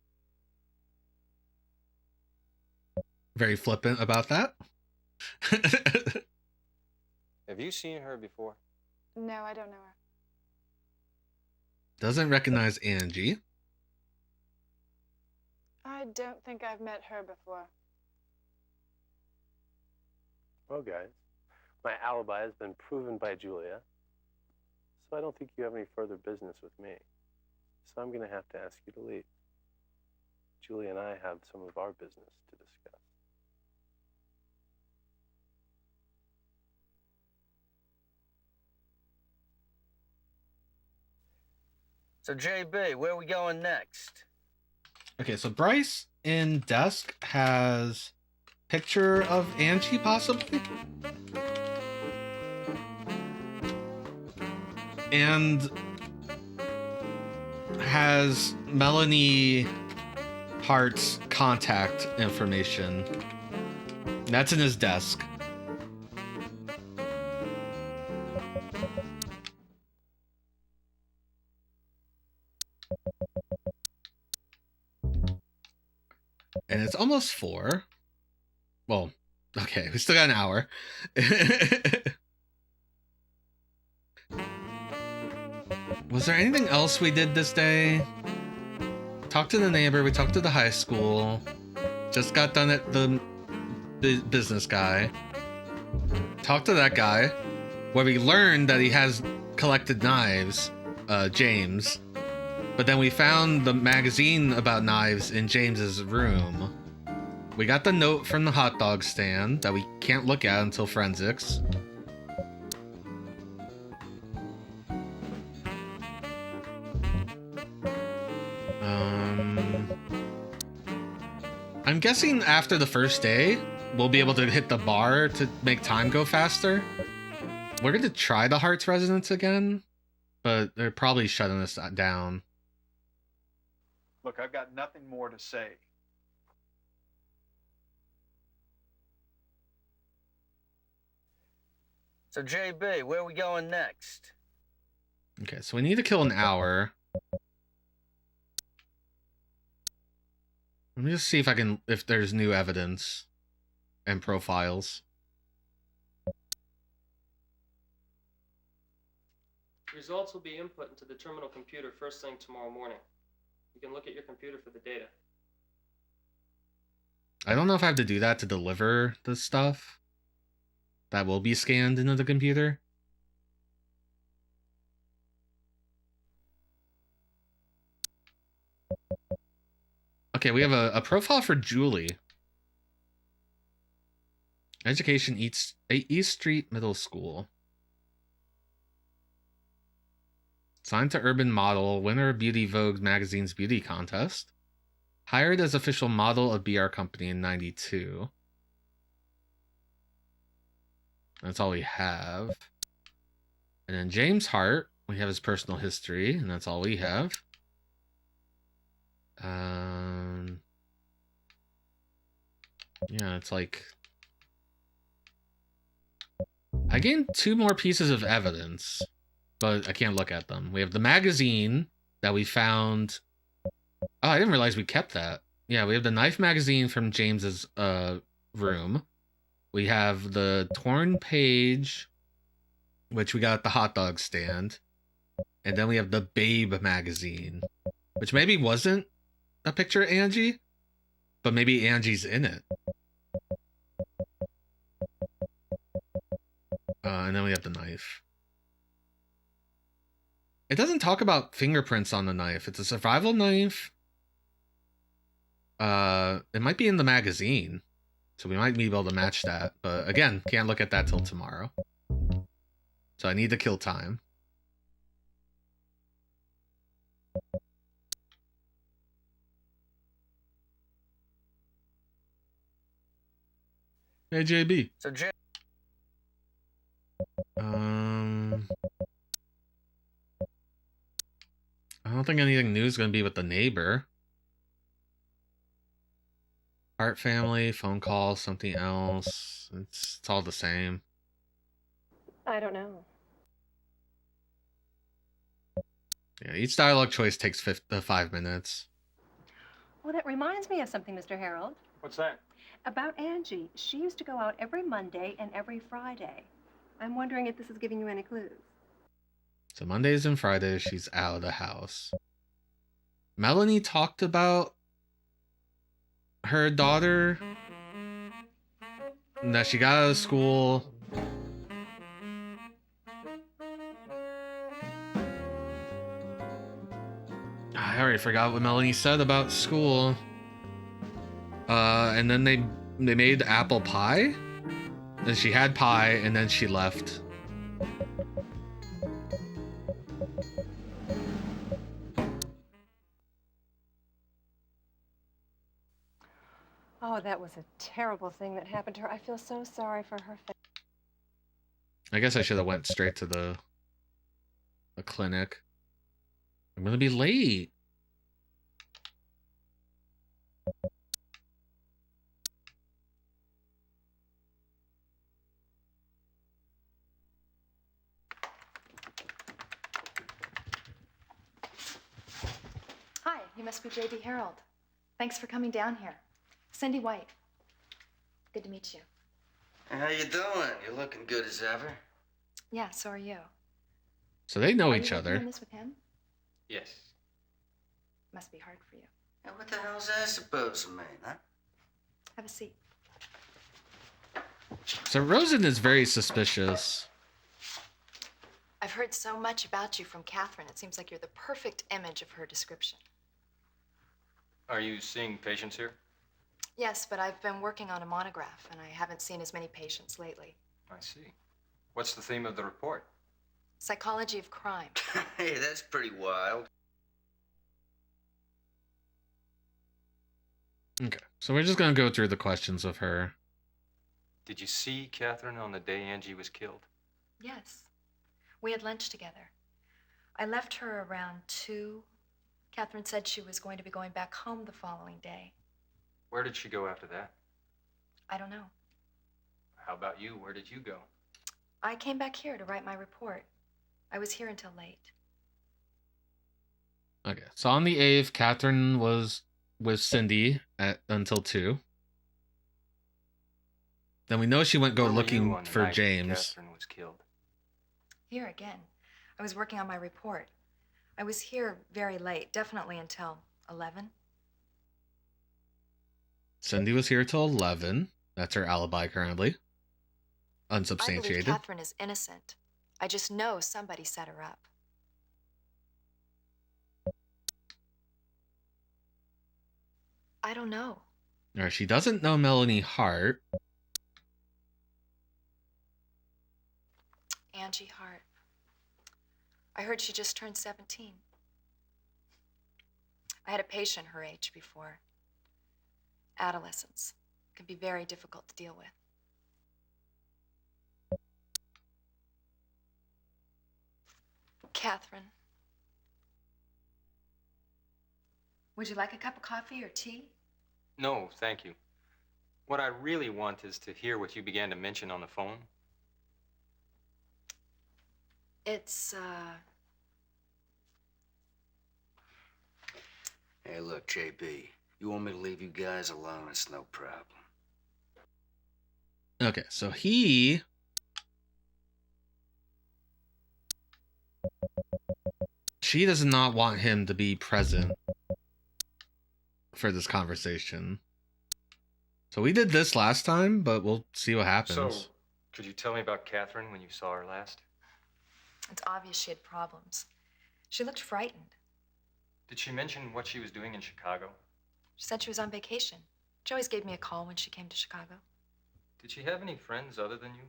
Very flippant about that. Have you seen her before? No, I don't know her. Doesn't recognize Angie. I don't think I've met her before. Well, guys, my alibi has been proven by Julia, so I don't think you have any further business with me. So I'm going to have to ask you to leave. Julia and I have some of our business to discuss. So, JB, where are we going next? Okay, so Bryce in desk has picture of Angie, possibly? And has Melanie Hart's contact information. That's in his desk. And it's almost 4. Well, okay, we still got an hour. Was there anything else we did this day? Talked to the neighbor, we talked to the high school. Just got done at the business guy. Talked to that guy, where we learned that he has collected knives, James. But then we found the magazine about knives in James's room. We got the note from the hot dog stand that we can't look at until forensics. I'm guessing after the first day, we'll be able to hit the bar to make time go faster. We're going to try the Hart's residence again, but they're probably shutting us down. Look, I've got nothing more to say. So, JB, where are we going next? Okay, so we need to kill an hour. Let me just see if there's new evidence and profiles. Results will be input into the terminal computer first thing tomorrow morning. You can look at your computer for the data. I don't know if I have to do that to deliver the stuff that will be scanned into the computer. Okay, we have a profile for Julie. Education East Street Middle School. Signed to Urban Model, winner of Beauty Vogue magazine's beauty contest. Hired as official model of BR Company in 92. That's all we have. And then James Hart, we have his personal history, and that's all we have. Yeah, it's like... I gained 2 more pieces of evidence, but I can't look at them. We have the magazine that we found... Oh, I didn't realize we kept that. Yeah, we have the knife magazine from James's room. We have the torn page, which we got at the hot dog stand. And then we have the Babe magazine, which maybe wasn't a picture of Angie, but maybe Angie's in it. And then we have the knife. It doesn't talk about fingerprints on the knife. It's a survival knife. It might be in the magazine, so we might be able to match that. But again, can't look at that till tomorrow. So I need to kill time. Hey, JB. So, I don't think anything new is going to be with the neighbor. Hart family, phone call, something else. It's all the same. I don't know. Yeah, each dialogue choice takes 5 minutes. Well, that reminds me of something, Mr. Harold. What's that? About Angie. She used to go out every Monday and every Friday. I'm wondering if this is giving you any clues. So Mondays and Fridays, she's out of the house. Melanie talked about her daughter, that she got out of school. I already forgot what Melanie said about school. And then they made apple pie. And she had pie, and then she left. Oh, that was a terrible thing that happened to her. I feel so sorry for her family. I guess I should have went straight to the clinic. I'm gonna be late. Hi, you must be J.B. Harold. Thanks for coming down here. Cindy White. Good to meet you. How you doing? You're looking good as ever. Yeah, so are you. So they know Are each you other. working on this with him? Yes. Must be hard for you. Now, what the hell's that supposed to mean, huh? Have a seat. So Rosen is very suspicious. I've heard so much about you from Catherine. It seems like you're the perfect image of her description. Are you seeing patients here? Yes, but I've been working on a monograph, and I haven't seen as many patients lately. I see. What's the theme of the report? Psychology of crime. Hey, that's pretty wild. Okay, so we're just gonna go through the questions of her. Did you see Catherine on the day Angie was killed? Yes. We had lunch together. I left her around 2. Catherine said she was going to be going back home the following day. Where did she go after that? I don't know. How about you? Where did you go? I came back here to write my report. I was here until late. Okay, so on the 8th, Catherine was with Cindy until 2. Then we know she went Where were you looking on the for night James. Catherine was killed. Here again. I was working on my report. I was here very late, definitely until 11. Cindy was here till 11. That's her alibi currently. I believe Unsubstantiated. Catherine is innocent. I just know somebody set her up. I don't know. Or she doesn't know Melanie Hart. Angie Hart. I heard she just turned 17. I had a patient her age before. Adolescence can be very difficult to deal with. Catherine. Would you like a cup of coffee or tea? No, thank you. What I really want is to hear what you began to mention on the phone. It's, Hey, look, JB. You want me to leave you guys alone? It's no problem. Okay, so she does not want him to be present for this conversation. So we did this last time, but we'll see what happens. So, could you tell me about Catherine when you saw her last? it's obvious she had problems. She looked frightened. Did she mention what she was doing in Chicago? She said she was on vacation. She always gave me a call when she came to Chicago. Did she have any friends other than you?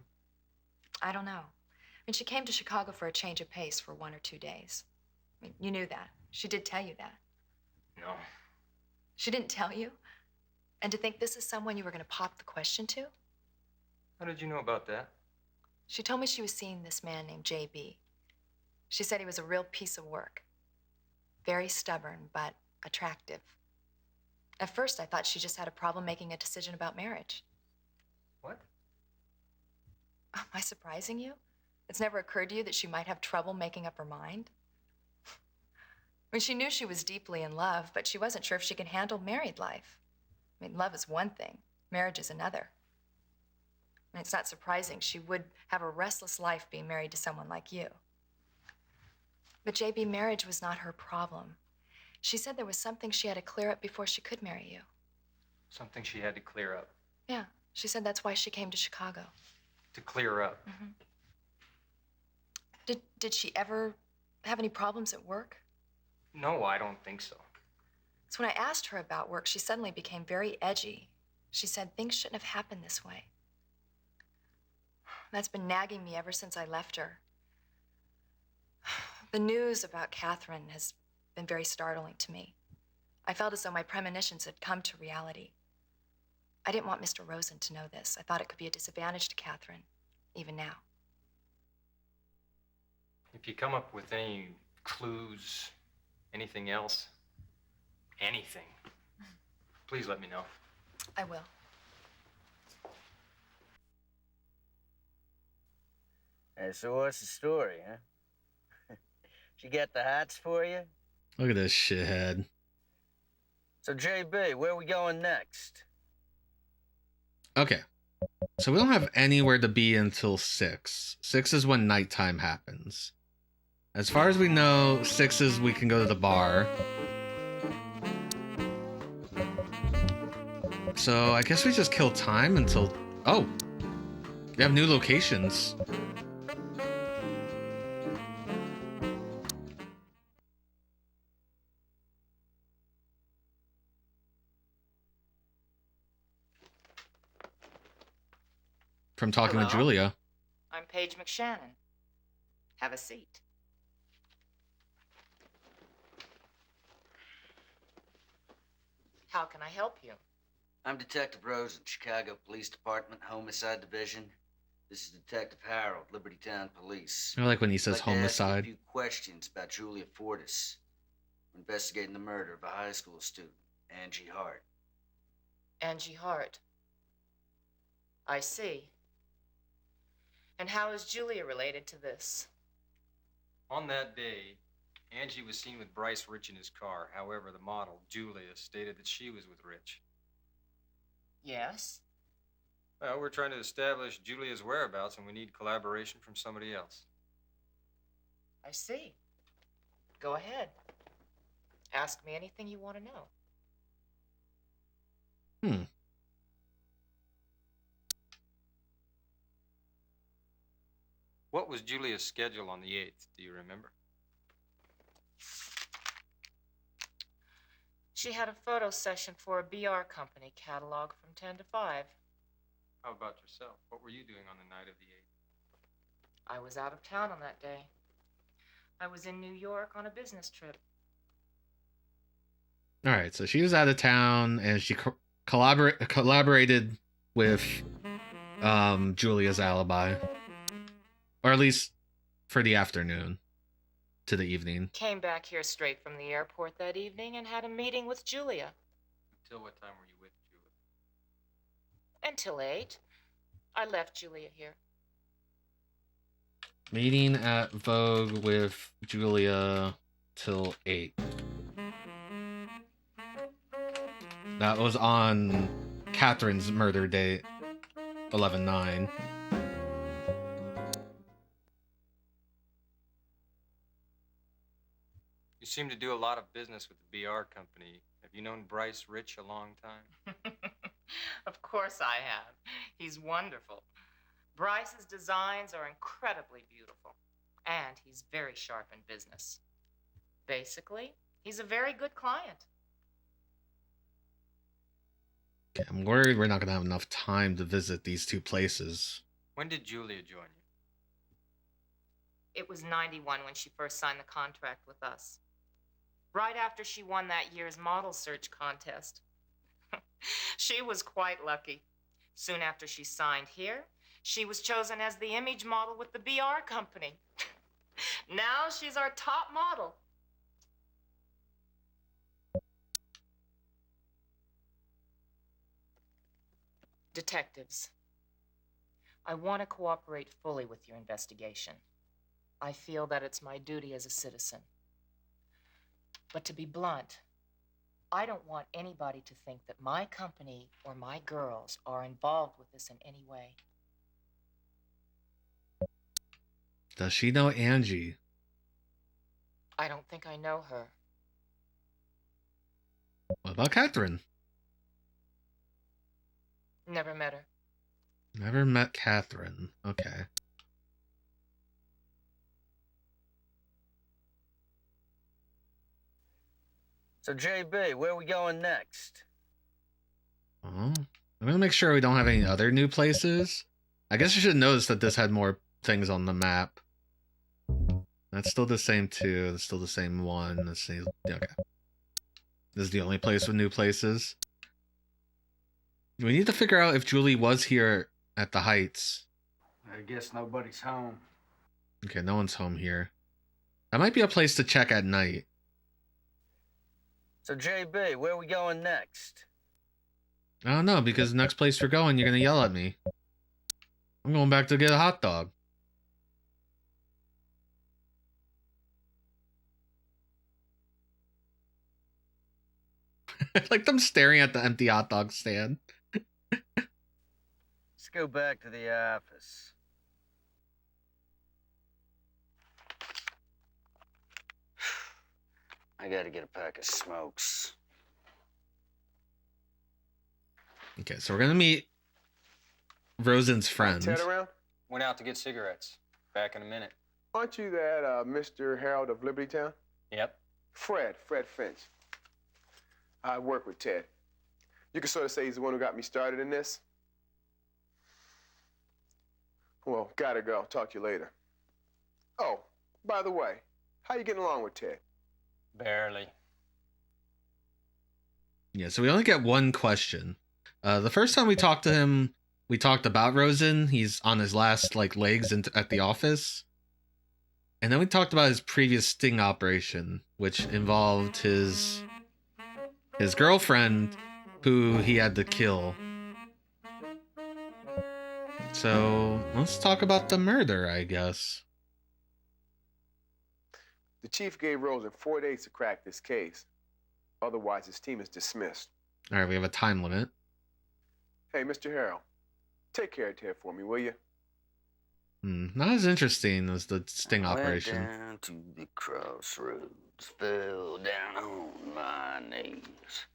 I don't know. I mean, she came to Chicago for a change of pace for 1 or 2 days. I mean, you knew that. She did tell you that. No. She didn't tell you? And to think this is someone you were going to pop the question to? How did you know about that? She told me she was seeing this man named JB. She said he was a real piece of work. Very stubborn, but attractive. At first, I thought she just had a problem making a decision about marriage. What? Am I surprising you? It's never occurred to you that she might have trouble making up her mind? I mean, she knew she was deeply in love, but she wasn't sure if she could handle married life. I mean, love is one thing, marriage is another. And it's not surprising she would have a restless life being married to someone like you. But JB, marriage was not her problem. She said there was something she had to clear up before she could marry you. Something she had to clear up. Yeah, she said that's why she came to Chicago. To clear up? Mm-hmm. Did she ever have any problems at work? No, I don't think so. So when I asked her about work, she suddenly became very edgy. She said things shouldn't have happened this way. That's been nagging me ever since I left her. The news about Catherine has been very startling to me. I felt as though my premonitions had come to reality. I didn't want Mr. Rosen to know this. I thought it could be a disadvantage to Catherine, even now. If you come up with any clues, anything else, anything, please let me know. I will. Hey, so what's the story, huh? She get the hats for you? Look at this shithead. So, JB, where we going next? Okay. So we don't have anywhere to be until 6. 6 is when nighttime happens. As far as we know, 6 is we can go to the bar. So I guess we just kill time until... Oh! We have new locations. From talking to Hello. Julia. I'm Paige McShannon. Have a seat. How can I help you? I'm Detective Rosen, Chicago Police Department, Homicide Division. This is Detective Harold, Libertytown Police. I like when he says I'd like to ask you homicide. a few questions about Julia Fortis. We're investigating the murder of a high school student, Angie Hart. Angie Hart. I see. And how is Julia related to this? On that day, Angie was seen with Bryce Rich in his car. However, the model, Julia, stated that she was with Rich. Yes? Well, we're trying to establish Julia's whereabouts, and we need collaboration from somebody else. I see. Go ahead. Ask me anything you want to know. What was Julia's schedule on the 8th? Do you remember? She had a photo session for a BR company catalog from 10 to 5. How about yourself? What were you doing on the night of the 8th? I was out of town on that day. I was in New York on a business trip. All right, so she was out of town, and she collaborated with Julia's alibi, or at least for the afternoon to the evening. Came back here straight from the airport that evening and had a meeting with Julia. Until what time were you with Julia? Until 8. I left Julia here. Meeting at Vogue with Julia till 8. That was on Catherine's murder date, 11/9. You seem to do a lot of business with the BR company. Have you known Bryce Rich a long time? Of course I have. He's wonderful. Bryce's designs are incredibly beautiful. And he's very sharp in business. Basically, he's a very good client. Okay, I'm worried we're not going to have enough time to visit these two places. When did Julia join you? It was 91 when she first signed the contract with us. right after she won that year's model search contest. She was quite lucky. Soon after she signed here, she was chosen as the image model with the BR company. Now she's our top model. Detectives, I want to cooperate fully with your investigation. I feel that it's my duty as a citizen. But to be blunt, I don't want anybody to think that my company or my girls are involved with this in any way. Does she know Angie? I don't think I know her. What about Catherine? Never met her. Never met Catherine. Okay. So, JB, where are we going next? I'm gonna make sure we don't have any other new places. I guess you should notice that this had more things on the map. That's still the same 2. That's still the same 1. Let's see. Okay. This is the only place with new places. We need to figure out if Julie was here at the Heights. I guess nobody's home. Okay, no one's home here. That might be a place to check at night. So, JB, where are we going next? I don't know, because the next place we're going, you're gonna yell at me. I'm going back to get a hot dog. I like them staring at the empty hot dog stand. Let's go back to the office. I gotta get a pack of smokes. Okay, so we're gonna meet Rosen's friend. Ted around? Went out to get cigarettes. Back in a minute. Aren't you that Mr. Harold of Liberty Town? Yep. Fred Finch. I work with Ted. You can sort of say he's the one who got me started in this. Well, gotta go. Talk to you later. Oh, by the way, how you getting along with Ted? Barely. Yeah, so we only get one question. The first time we talked to him, we talked about Rosen. He's on his last legs at the office. And then we talked about his previous sting operation, which involved his girlfriend, who he had to kill. So let's talk about the murder, I guess. The chief gave Rosen 4 days to crack this case. Otherwise, his team is dismissed. All right, we have a time limit. Hey, Mr. Harold, take care of Ted for me, will you? Not as interesting as the sting operation. Went down to the crossroads, fell down on my knees.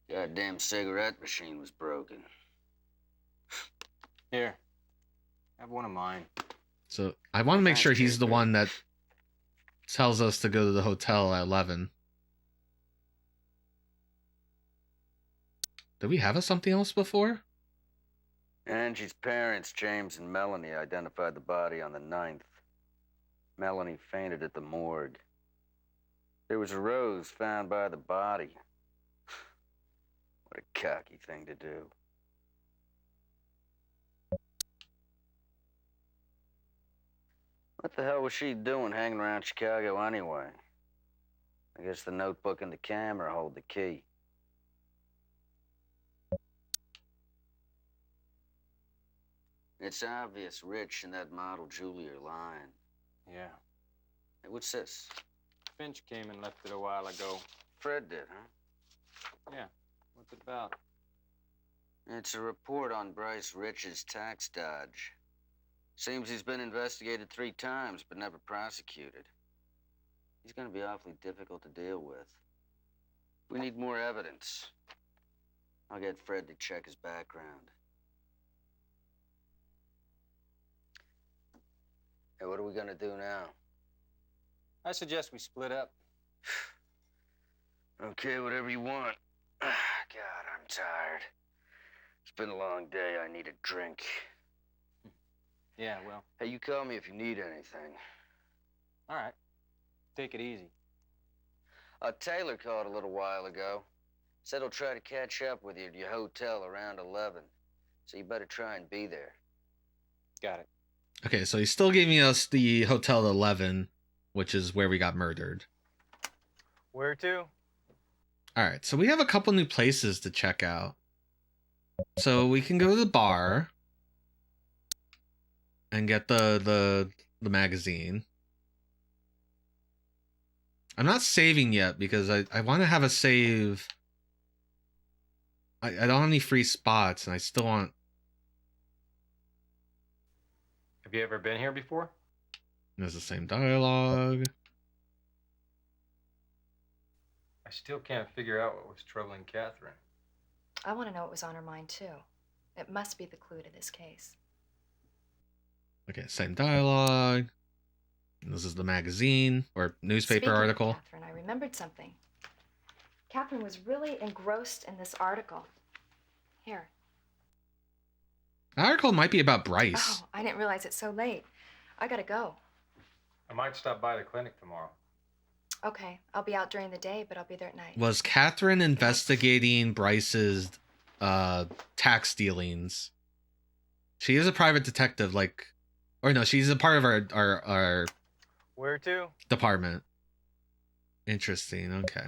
Goddamn cigarette machine was broken. Here, have one of mine. So I want to make sure he's the one that tells us to go to the hotel at 11. Did we have something else before? Angie's parents, James and Melanie, identified the body on the 9th. Melanie fainted at the morgue. There was a rose found by the body. What a cocky thing to do. What the hell was she doing hanging around Chicago anyway? I guess the notebook and the camera hold the key. It's obvious Rich and that model Julie are lying. Yeah. Hey, what's this? Finch came and left it a while ago. Fred did, huh? Yeah. What's it about? It's a report on Bryce Rich's tax dodge. Seems he's been investigated 3 times, but never prosecuted. He's gonna be awfully difficult to deal with. We need more evidence. I'll get Fred to check his background. Hey, what are we gonna do now? I suggest we split up. Okay, whatever you want. God, I'm tired. It's been a long day. I need a drink. Yeah, well. Hey, you call me if you need anything. All right. Take it easy. Taylor called a little while ago. Said he'll try to catch up with you at your hotel around 11. So you better try and be there. Got it. Okay, so he's still giving us the Hotel 11, which is where we got murdered. Where to? All right, so we have a couple new places to check out. So we can go to the bar and get the magazine. I'm not saving yet because I want to have a save. I don't have any free spots, and I still want... Have you ever been here before? There's the same dialogue. I still can't figure out what was troubling Catherine. I want to know what was on her mind, too. It must be the clue to this case. Okay, same dialogue. This is the magazine or newspaper Speaking article. of Catherine, I remembered something. Catherine was really engrossed in this article. Here. The article might be about Bryce. Oh, I didn't realize it's so late. I gotta go. I might stop by the clinic tomorrow. Okay, I'll be out during the day, but I'll be there at night. Was Catherine investigating Bryce's tax dealings? She is a private detective, like, or no, she's a part of our Where to? department. Interesting. Okay.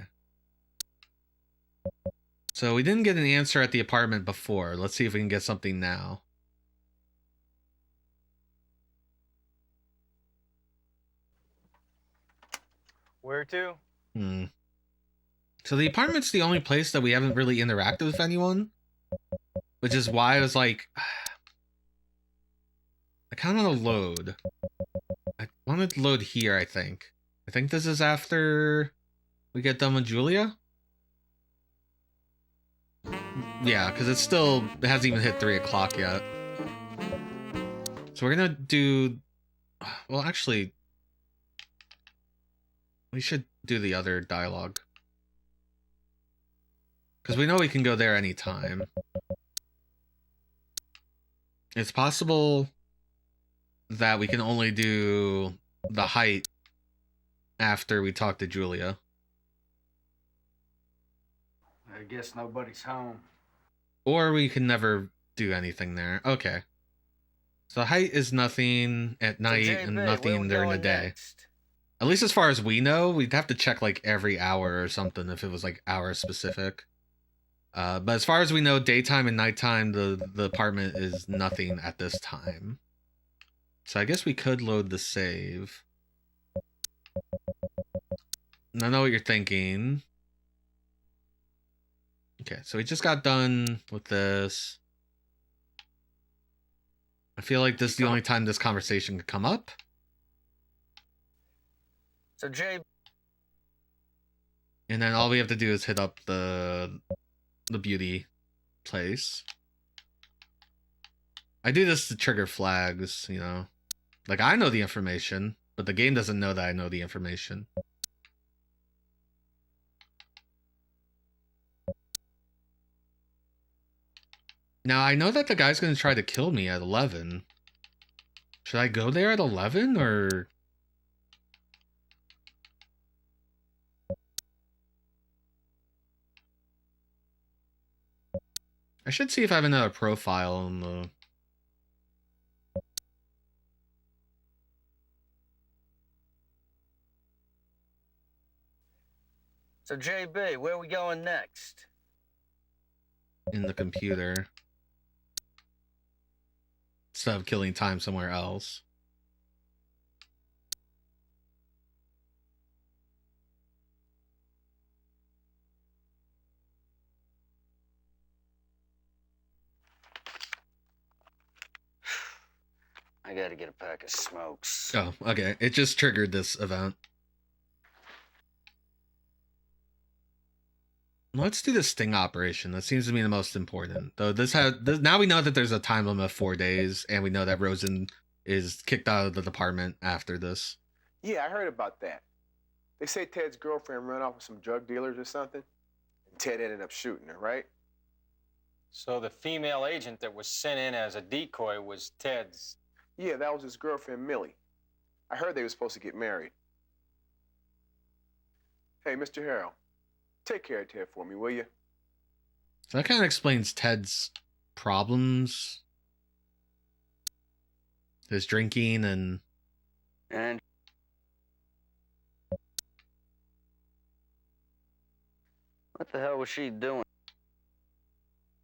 So we didn't get an answer at the apartment before. Let's see if we can get something now. Where to? So the apartment's the only place that we haven't really interacted with anyone, which is why I was like, I kind of want to load. I wanted to load here, I think. I think this is after we get done with Julia. Yeah, because it hasn't even hit 3 o'clock yet. So we're gonna do, well, actually, we should do the other dialogue. Because we know we can go there anytime. It's possible that we can only do the height after we talk to Julia. I guess nobody's home. Or we can never do anything there. Okay. So height is nothing at night and nothing during the day. At least as far as we know, we'd have to check like every hour or something if it was like hour specific. But as far as we know, daytime and nighttime, the apartment is nothing at this time. So I guess we could load the save. And I know what you're thinking. Okay, so we just got done with this. I feel like this is the only time this conversation could come up. So Jay... And then all we have to do is hit up the beauty place. I do this to trigger flags, you know. Like, I know the information, but the game doesn't know that I know the information. Now, I know that the guy's going to try to kill me at 11. Should I go there at 11, or... I should see if I have another profile on the... So JB, where are we going next? in the computer. Instead of killing time somewhere else. I gotta get a pack of smokes. Oh, okay. It just triggered this event. Let's do the sting operation. That seems to be the most important. Though now we know that there's a time limit of 4 days, and we know that Rosen is kicked out of the department after this. Yeah, I heard about that. They say Ted's girlfriend ran off with some drug dealers or something, and Ted ended up shooting her, right? So the female agent that was sent in as a decoy was Ted's. Yeah, that was his girlfriend, Millie. I heard they were supposed to get married. Hey, Mr. Harrell, take care of Ted for me, will you? So that kind of explains Ted's problems. His drinking and... What the hell was she doing?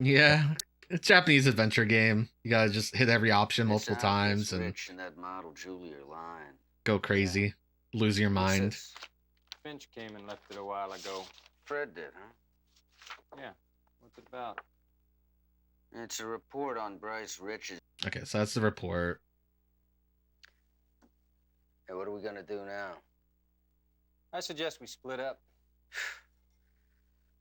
Yeah, it's a Japanese adventure game. You gotta just hit every option multiple It's times obvious and Rich and that model Julie are lying. go crazy. Lose your mind. Finch came and left it a while ago. Fred did, huh? Yeah. What's it about? It's a report on Bryce Rich's. Okay, so that's the report. Hey, what are we gonna do now? I suggest we split up.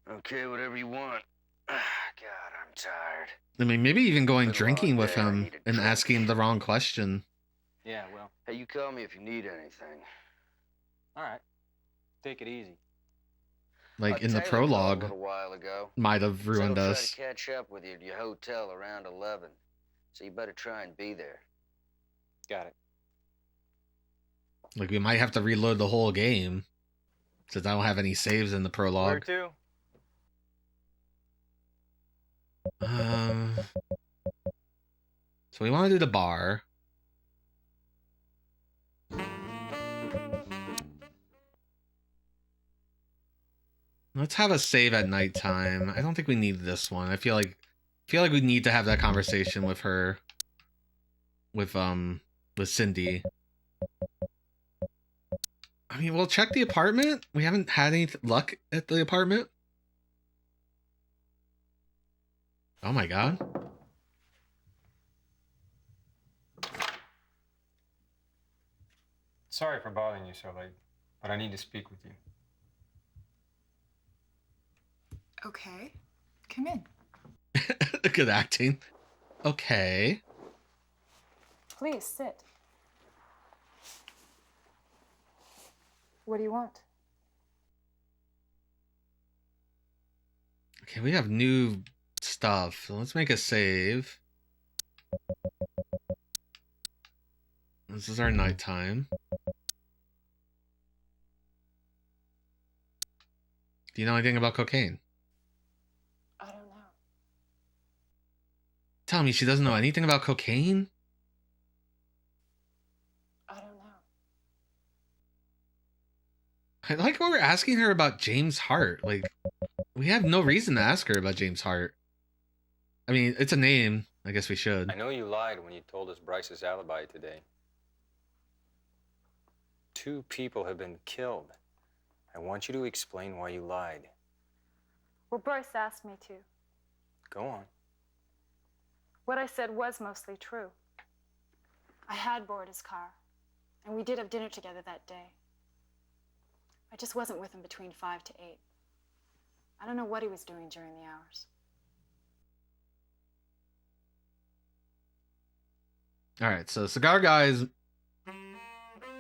Okay, whatever you want. God, I'm tired. I mean, maybe even going Been a drinking long with day, I him need a and drink. asking the wrong question. Yeah, well. Hey, you call me if you need anything. All right. Take it easy. Like in the Taylor called prologue, a little while ago. might have ruined Said he'll us. Try to catch up with you at your hotel around 11. So you better try and be there. Got it. Like we might have to reload the whole game since I don't have any saves in the Where prologue. to? So we want to do the bar. Let's have a save at nighttime. I don't think we need this one. I feel like we need to have that conversation with her. With Cindy. I mean, we'll check the apartment. We haven't had any luck at the apartment. Oh my god. Sorry for bothering you so late, but I need to speak with you. Okay. Come in. Good acting. Okay. Please sit. What do you want? Okay, we have new stuff. So let's make a save. This is our nighttime. Do you know anything about cocaine? I don't know. Tell me she doesn't know anything about cocaine? I don't know. I like what we're asking her about James Hart. Like, we have no reason to ask her about James Hart. I mean, it's a name. I guess we should. I know you lied when you told us Bryce's alibi today. 2 people have been killed. I want you to explain why you lied. Well, Bryce asked me to. Go on. What I said was mostly true. I had borrowed his car, and we did have dinner together that day. I just wasn't with him between 5 to 8. I don't know what he was doing during the hours. All right, so Cigar Guy's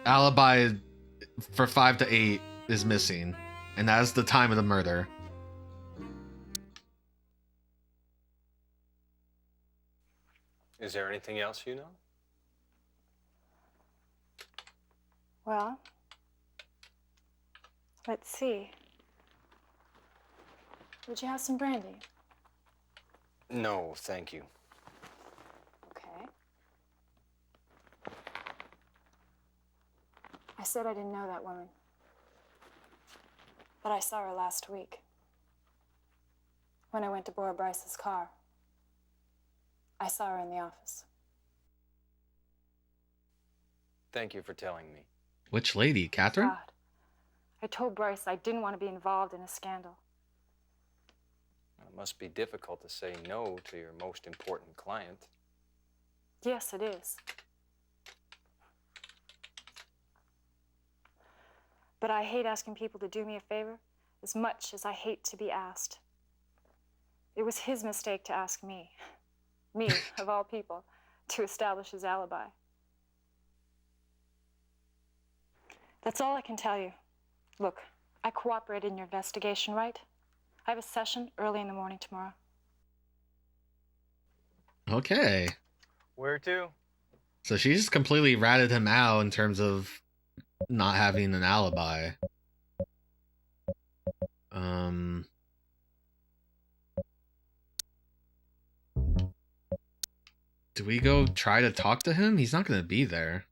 alibi for 5 to 8 is missing, and that's the time of the murder. Is there anything else you know? Well, let's see. Would you have some brandy? No, thank you. Okay. I said I didn't know that woman. But I saw her last week. When I went to borrow Bryce's car. I saw her in the office. Thank you for telling me. Which lady, Catherine? God. I told Bryce I didn't want to be involved in a scandal. It must be difficult to say no to your most important client. Yes, it is. But I hate asking people to do me a favor as much as I hate to be asked. It was his mistake to ask me, of all people, to establish his alibi. That's all I can tell you. Look, I cooperated in your investigation, right? I have a session early in the morning tomorrow. Okay. Where to? So she just completely ratted him out in terms of not having an alibi. Do we go try to talk to him? He's not gonna be there.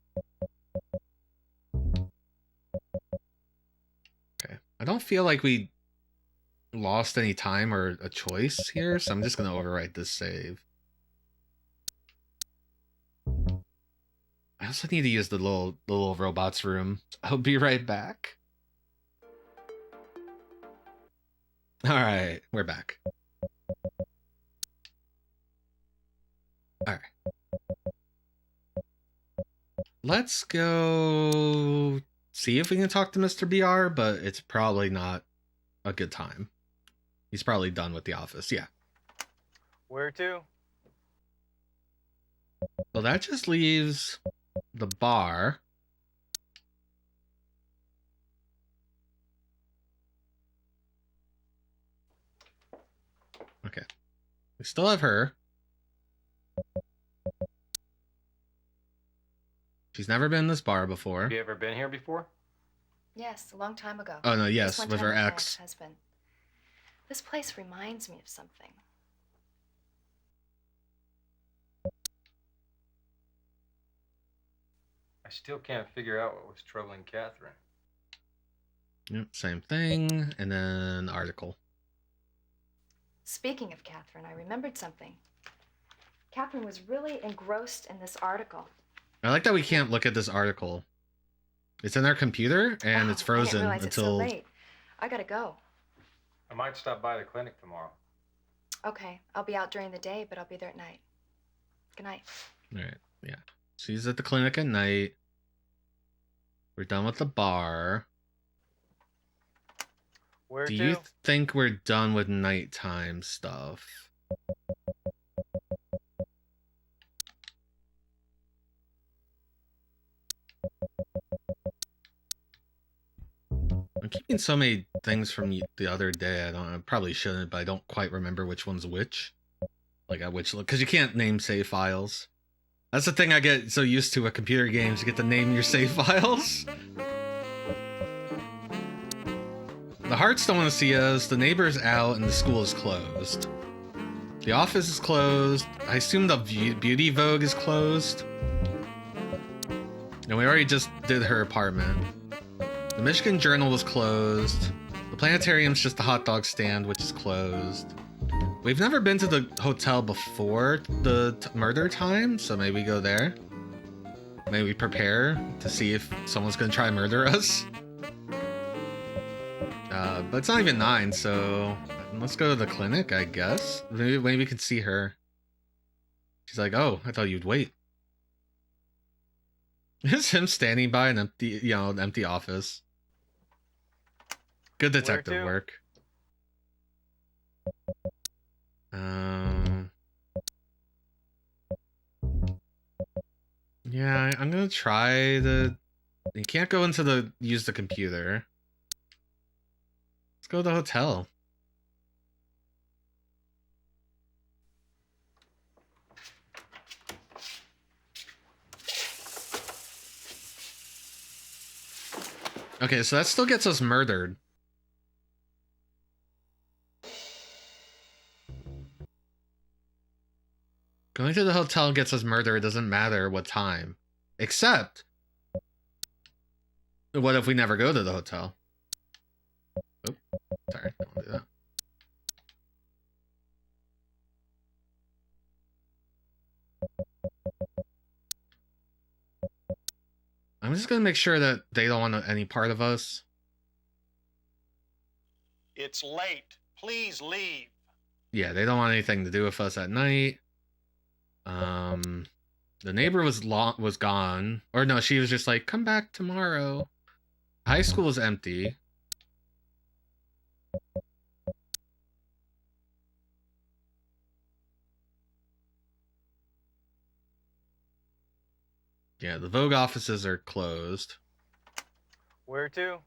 Okay. I don't feel like we lost any time or a choice here, so I'm just gonna overwrite this save. I also need to use the little robots room. I'll be right back. Alright, we're back. Alright. Let's go see if we can talk to Mr. BR, but it's probably not a good time. He's probably done with the office, yeah. Where to? So that just leaves the bar. Okay. We still have her. She's never been in this bar before. Have you ever been here before? Yes, a long time ago. Oh, no, yes, Just one with time her my ex. ex-husband. This place reminds me of something. I still can't figure out what was troubling Catherine. Yep, same thing. And then article. Speaking of Catherine, I remembered something. Catherine was really engrossed in this article. I like that we can't look at this article. It's in our computer and it's I frozen didn't realize until. it's so late. I gotta go. I might stop by the clinic tomorrow. Okay, I'll be out during the day, but I'll be there at night. Good night. All right, yeah. She's at the clinic at night. We're done with the bar. Where Do to? you think we're done with nighttime stuff? I'm keeping so many things from the other day. I probably shouldn't, but I don't quite remember which one's which. Like at which, because you can't name save files. That's the thing I get so used to with computer games. You get to name your save files. The Hearts don't want to see us. The neighbor's out and the school is closed. The office is closed. I assume the beauty vogue is closed. And we already just did her apartment. The Michigan Journal was closed. The planetarium's just a hot dog stand, which is closed. We've never been to the hotel before the murder time, so maybe we go there. Maybe we prepare to see if someone's gonna try and murder us. But it's not even 9, so let's go to the clinic, I guess. Maybe we could see her. She's like, oh, I thought you'd wait. It's him standing by an empty office. Good detective work. Yeah, I'm gonna try the. You can't go into use the computer. Let's go to the hotel. Okay, so that still gets us murdered. Going to the hotel gets us murdered. It doesn't matter what time. Except, what if we never go to the hotel? Oh, sorry, don't do that. I'm just gonna make sure that they don't want any part of us. It's late. Please leave. Yeah, they don't want anything to do with us at night. The neighbor was gone, or no, she was just like, "Come back tomorrow." High school is empty. Yeah, the Vogue offices are closed. Where to?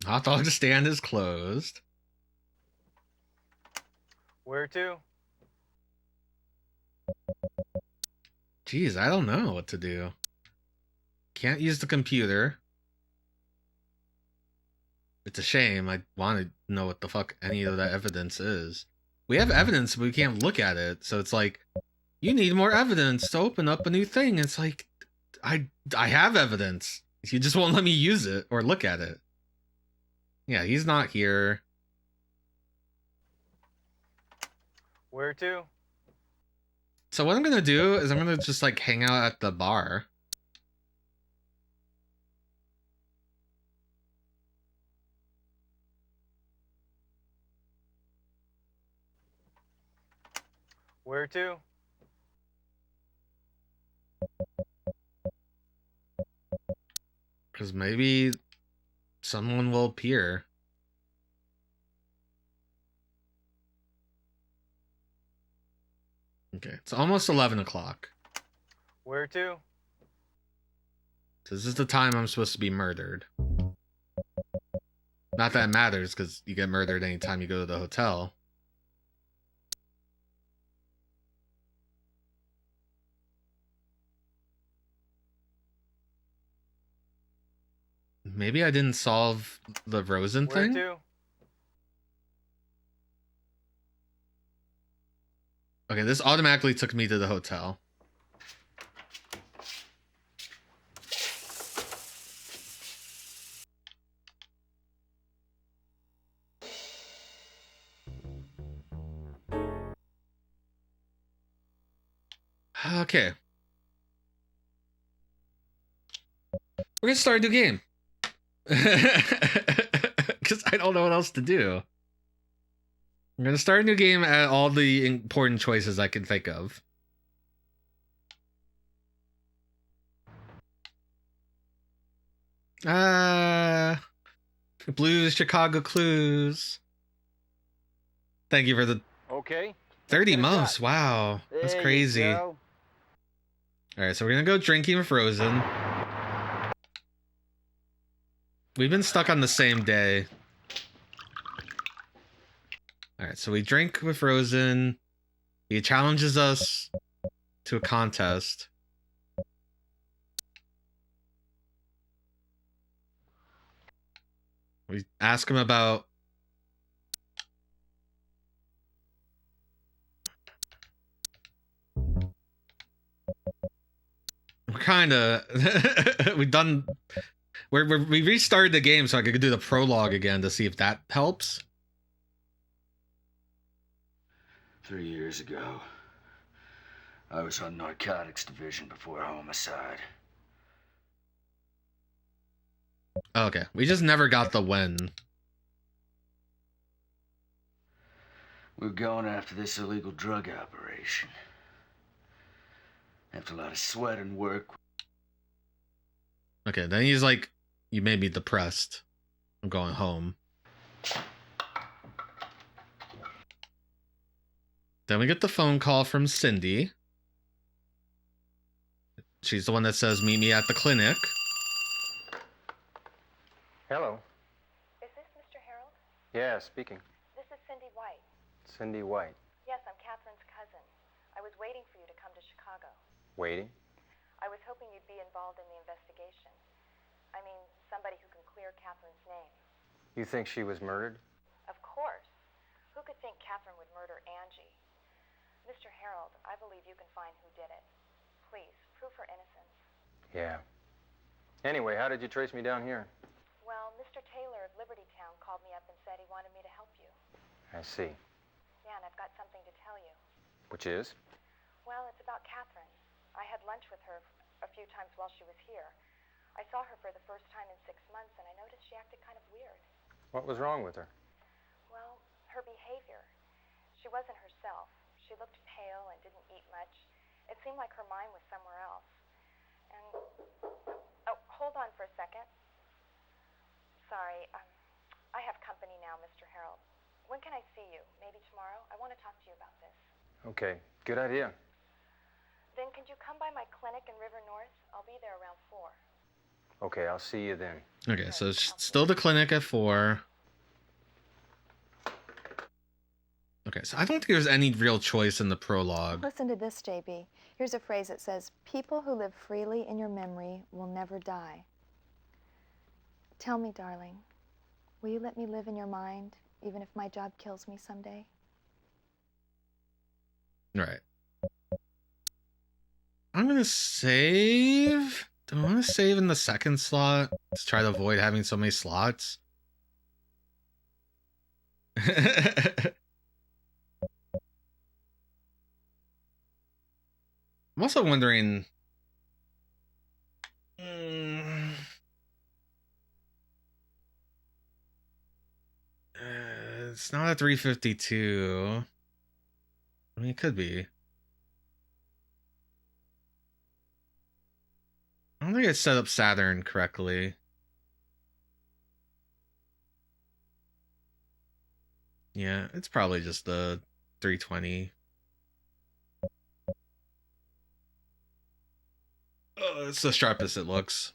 Hot dog stand is closed. Where to? Jeez, I don't know what to do. Can't use the computer. It's a shame. I want to know what the fuck any of that evidence is. We have evidence, but we can't look at it. So it's like, you need more evidence to open up a new thing. It's like, I have evidence. You just won't let me use it or look at it. Yeah, he's not here. Where to? So what I'm gonna do is I'm gonna just like hang out at the bar. Where to? Because maybe someone will appear. Okay, it's almost 11 o'clock. Where to? So this is the time I'm supposed to be murdered. Not that it matters, because you get murdered anytime you go to the hotel. Maybe I didn't solve the Rosen thing? Where to? Okay, this automatically took me to the hotel. Okay. We're gonna start a new game. Because I don't know what else to do. I'm gonna start a new game at all the important choices I can think of. Blues, Chicago Clues. Thank you for the Okay. 30 months. Wow, that's There you crazy. go. All right, so we're gonna go drinking with Frozen. We've been stuck on the same day. All right, so we drink with Frozen. He challenges us to a contest. We ask him about we restarted the game so I could do the prologue again to see if that helps. 3 years ago, I was on narcotics division before homicide. Okay, we just never got the when. We were going after this illegal drug operation. After a lot of sweat and work. Okay, then he's like, you made me depressed. I'm going home. Then we get the phone call from Cindy. She's the one that says, meet me at the clinic. Hello. Is this Mr. Harold? Yeah, speaking. This is Cindy White. Cindy White. Yes, I'm Catherine's cousin. I was waiting for you to come to Chicago. Waiting? I was hoping you'd be involved in the investigation. I mean, somebody who can clear Catherine's name. You think she was murdered? Of course. Who could think Catherine would murder Angie? Mr. Harold, I believe you can find who did it. Please, prove her innocence. Yeah. Anyway, how did you trace me down here? Well, Mr. Taylor of Liberty Town called me up and said he wanted me to help you. I see. Yeah, and I've got something to tell you. Which is? Well, it's about Catherine. I had lunch with her a few times while she was here. I saw her for the first time in 6 months, and I noticed she acted kind of weird. What was wrong with her? Well, her behavior. She wasn't herself. She looked pale and didn't eat much. It seemed like her mind was somewhere else. And, oh, hold on for a second. Sorry, I have company now, Mr. Harold. When can I see you? Maybe tomorrow? I want to talk to you about this. Okay, good idea. Then could you come by my clinic in River North? I'll be there around 4. Okay, I'll see you then. Okay, so it's still the clinic at 4. Okay, so I don't think there's any real choice in the prologue. Listen to this, JB. Here's a phrase that says, "People who live freely in your memory will never die." Tell me, darling, will you let me live in your mind, even if my job kills me someday? Right. I'm gonna save. Do I want to save in the second slot to try to avoid having so many slots? I'm also wondering. It's not a 352. I mean, it could be. I don't think I set up Saturn correctly. Yeah, it's probably just the 320. Oh, it's the sharpest it looks.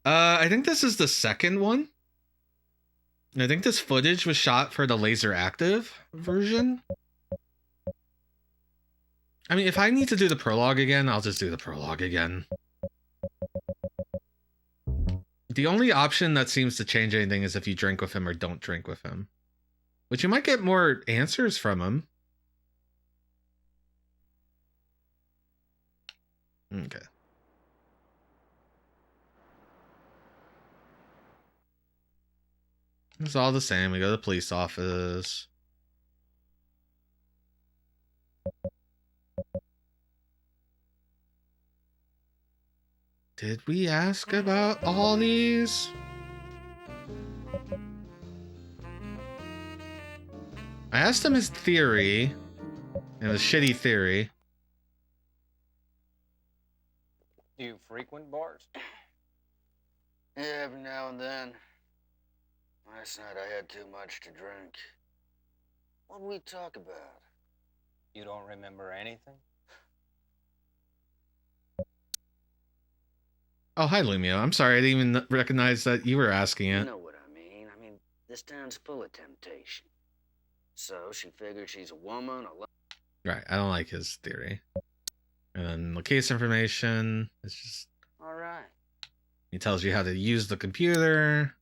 I think this is the second one. I think this footage was shot for the laser active version. I mean, if I need to do the prologue again, I'll just do the prologue again. The only option that seems to change anything is if you drink with him or don't drink with him. Which you might get more answers from him. Okay. It's all the same. We go to the police office. Did we ask about all these? I asked him his theory. It was shitty theory. Do you frequent bars? Yeah, every now and then. Last night I had too much to drink. What did we talk about? You don't remember anything? Oh, hi, Lumio. I'm sorry, I didn't even recognize that you were asking it. You know what I mean. This town's full of temptation. So she figured she's a woman. Right, I don't like his theory. And then the case information, it's just... All right. He tells you how to use the computer.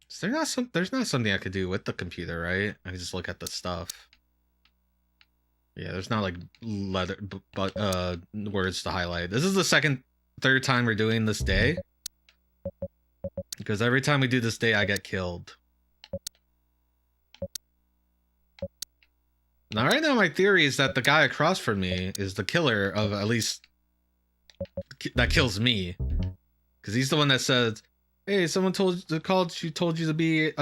So there's not something I could do with the computer, right? I can just look at the stuff. Yeah, there's not like words to highlight. This is the third time we're doing this day. Because every time we do this day, I get killed. Now, right now, my theory is that the guy across from me is the killer of at least that kills me. Because he's the one that said, "Hey, someone told you to be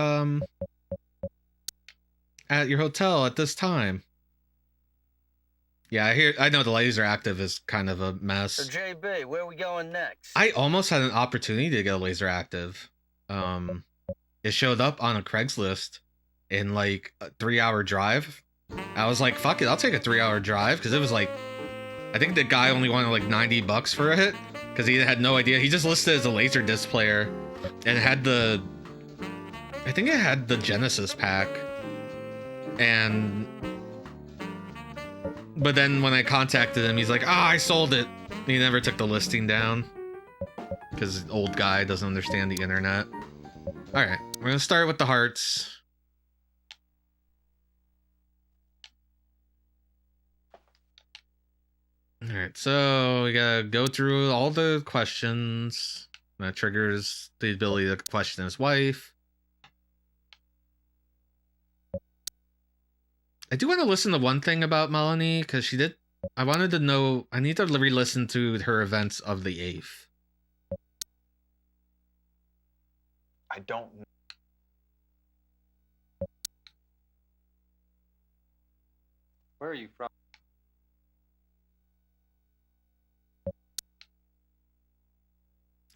at your hotel at this time." Yeah, I know the laser active is kind of a mess. So JB, where are we going next? I almost had an opportunity to get a laser active. It showed up on a Craigslist in like a 3-hour drive. I was like, fuck it, I'll take a 3-hour drive, because it was like, I think the guy only wanted like $90 for it, because he had no idea. He just listed it as a laser disc player, and it had I think it had the Genesis pack, but then when I contacted him, he's like, I sold it. He never took the listing down, because old guy doesn't understand the internet. All right, we're gonna start with the hearts. All right, so we gotta go through all the questions. That triggers the ability to question his wife. I do want to listen to one thing about Melanie, because she did. I wanted to know. I need to re-listen to her events of the 8th. I don't know. Where are you from?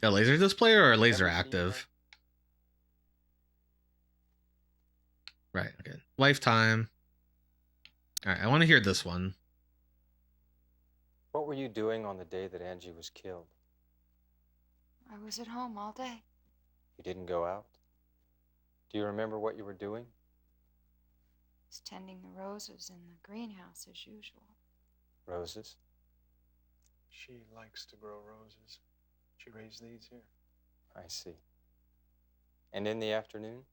A laser display or a laser active? Right, okay. Lifetime. Alright, I want to hear this one. What were you doing on the day that Angie was killed? I was at home all day. You didn't go out? Do you remember what you were doing? I was tending the roses in the greenhouse as usual. Roses? She likes to grow roses. She raised these here. I see. And in the afternoon?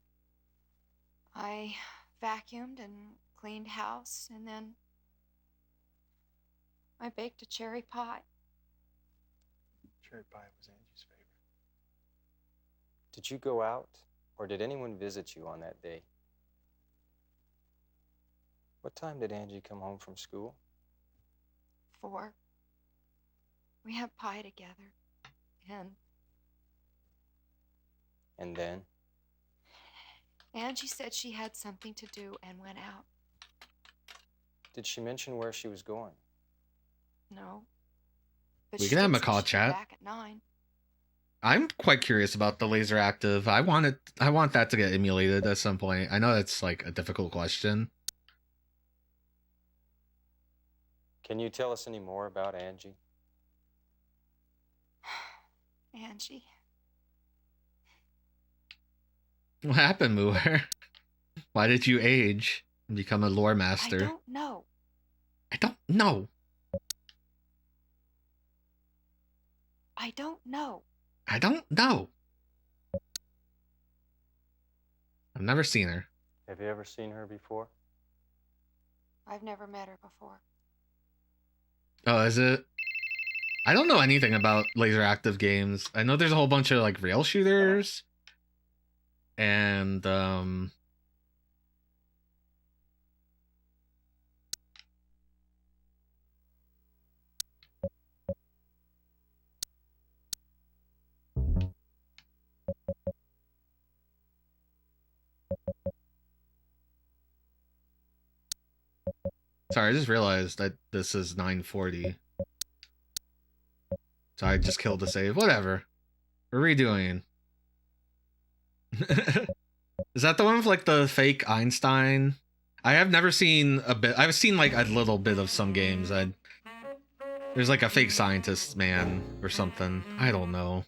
I vacuumed and cleaned house, and then I baked a cherry pie. Cherry pie was Angie's favorite. Did you go out, or did anyone visit you on that day? What time did Angie come home from school? 4. We had pie together, And then? Angie said she had something to do and went out. Did she mention where she was going? No. But We she can have did a say call she'd be chat. back at 9. I'm quite curious about the laser active. I want that to get emulated at some point. I know that's like a difficult question. Can you tell us any more about Angie? Angie. What happened, Moore? Why did you age and become a lore master? I don't know. I don't know. I don't know. I don't know. I've never seen her. Have you ever seen her before? I've never met her before. Oh, is it? I don't know anything about laser active games. I know there's a whole bunch of like rail shooters. And sorry, I just realized that this is 9:40. So I just killed the save. Whatever. We're redoing. Is that the one with like the fake Einstein? I have never seen a bit. I've seen like a little bit of some games. There's like a fake scientist man or something. I don't know.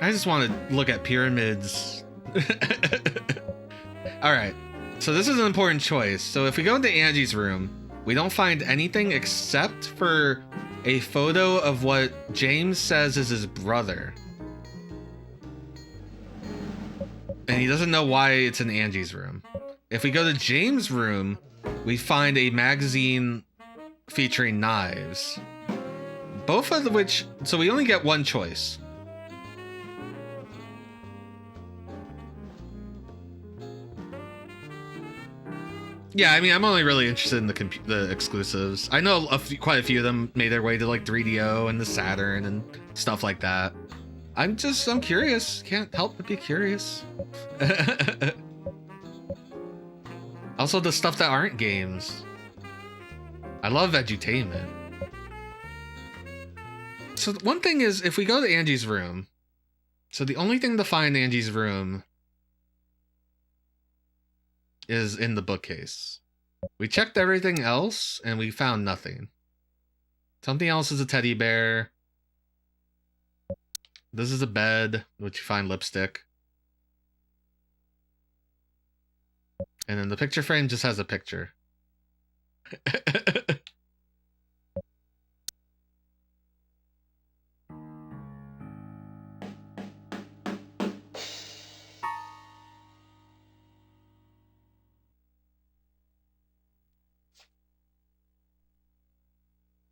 I just want to look at pyramids. All right. So this is an important choice. So if we go into Angie's room, we don't find anything except for a photo of what James says is his brother. And he doesn't know why it's in Angie's room. If we go to James' room, we find a magazine featuring knives. Both of which, so we only get one choice. Yeah, I mean, I'm only really interested in the exclusives. I know quite a few of them made their way to like 3DO and the Saturn and stuff like that. I'm curious. Can't help but be curious. Also, the stuff that aren't games. I love edutainment. So one thing is, if we go to Angie's room, so the only thing to find in Angie's room is in the bookcase. We checked everything else and we found nothing. Something else is a teddy bear. This is a bed, which you find lipstick. And then the picture frame just has a picture.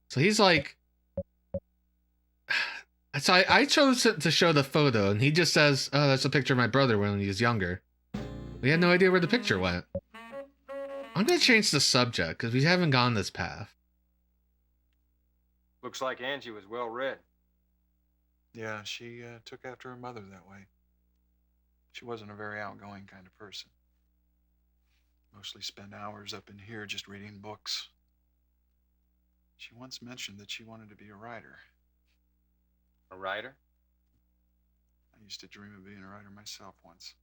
So he's like, so I chose to show the photo, and he just says, oh, that's a picture of my brother when he was younger. We had no idea where the picture went. I'm going to change the subject, because we haven't gone this path. Looks like Angie was well read. Yeah, she took after her mother that way. She wasn't a very outgoing kind of person. Mostly spent hours up in here just reading books. She once mentioned that she wanted to be a writer. A writer? I used to dream of being a writer myself once.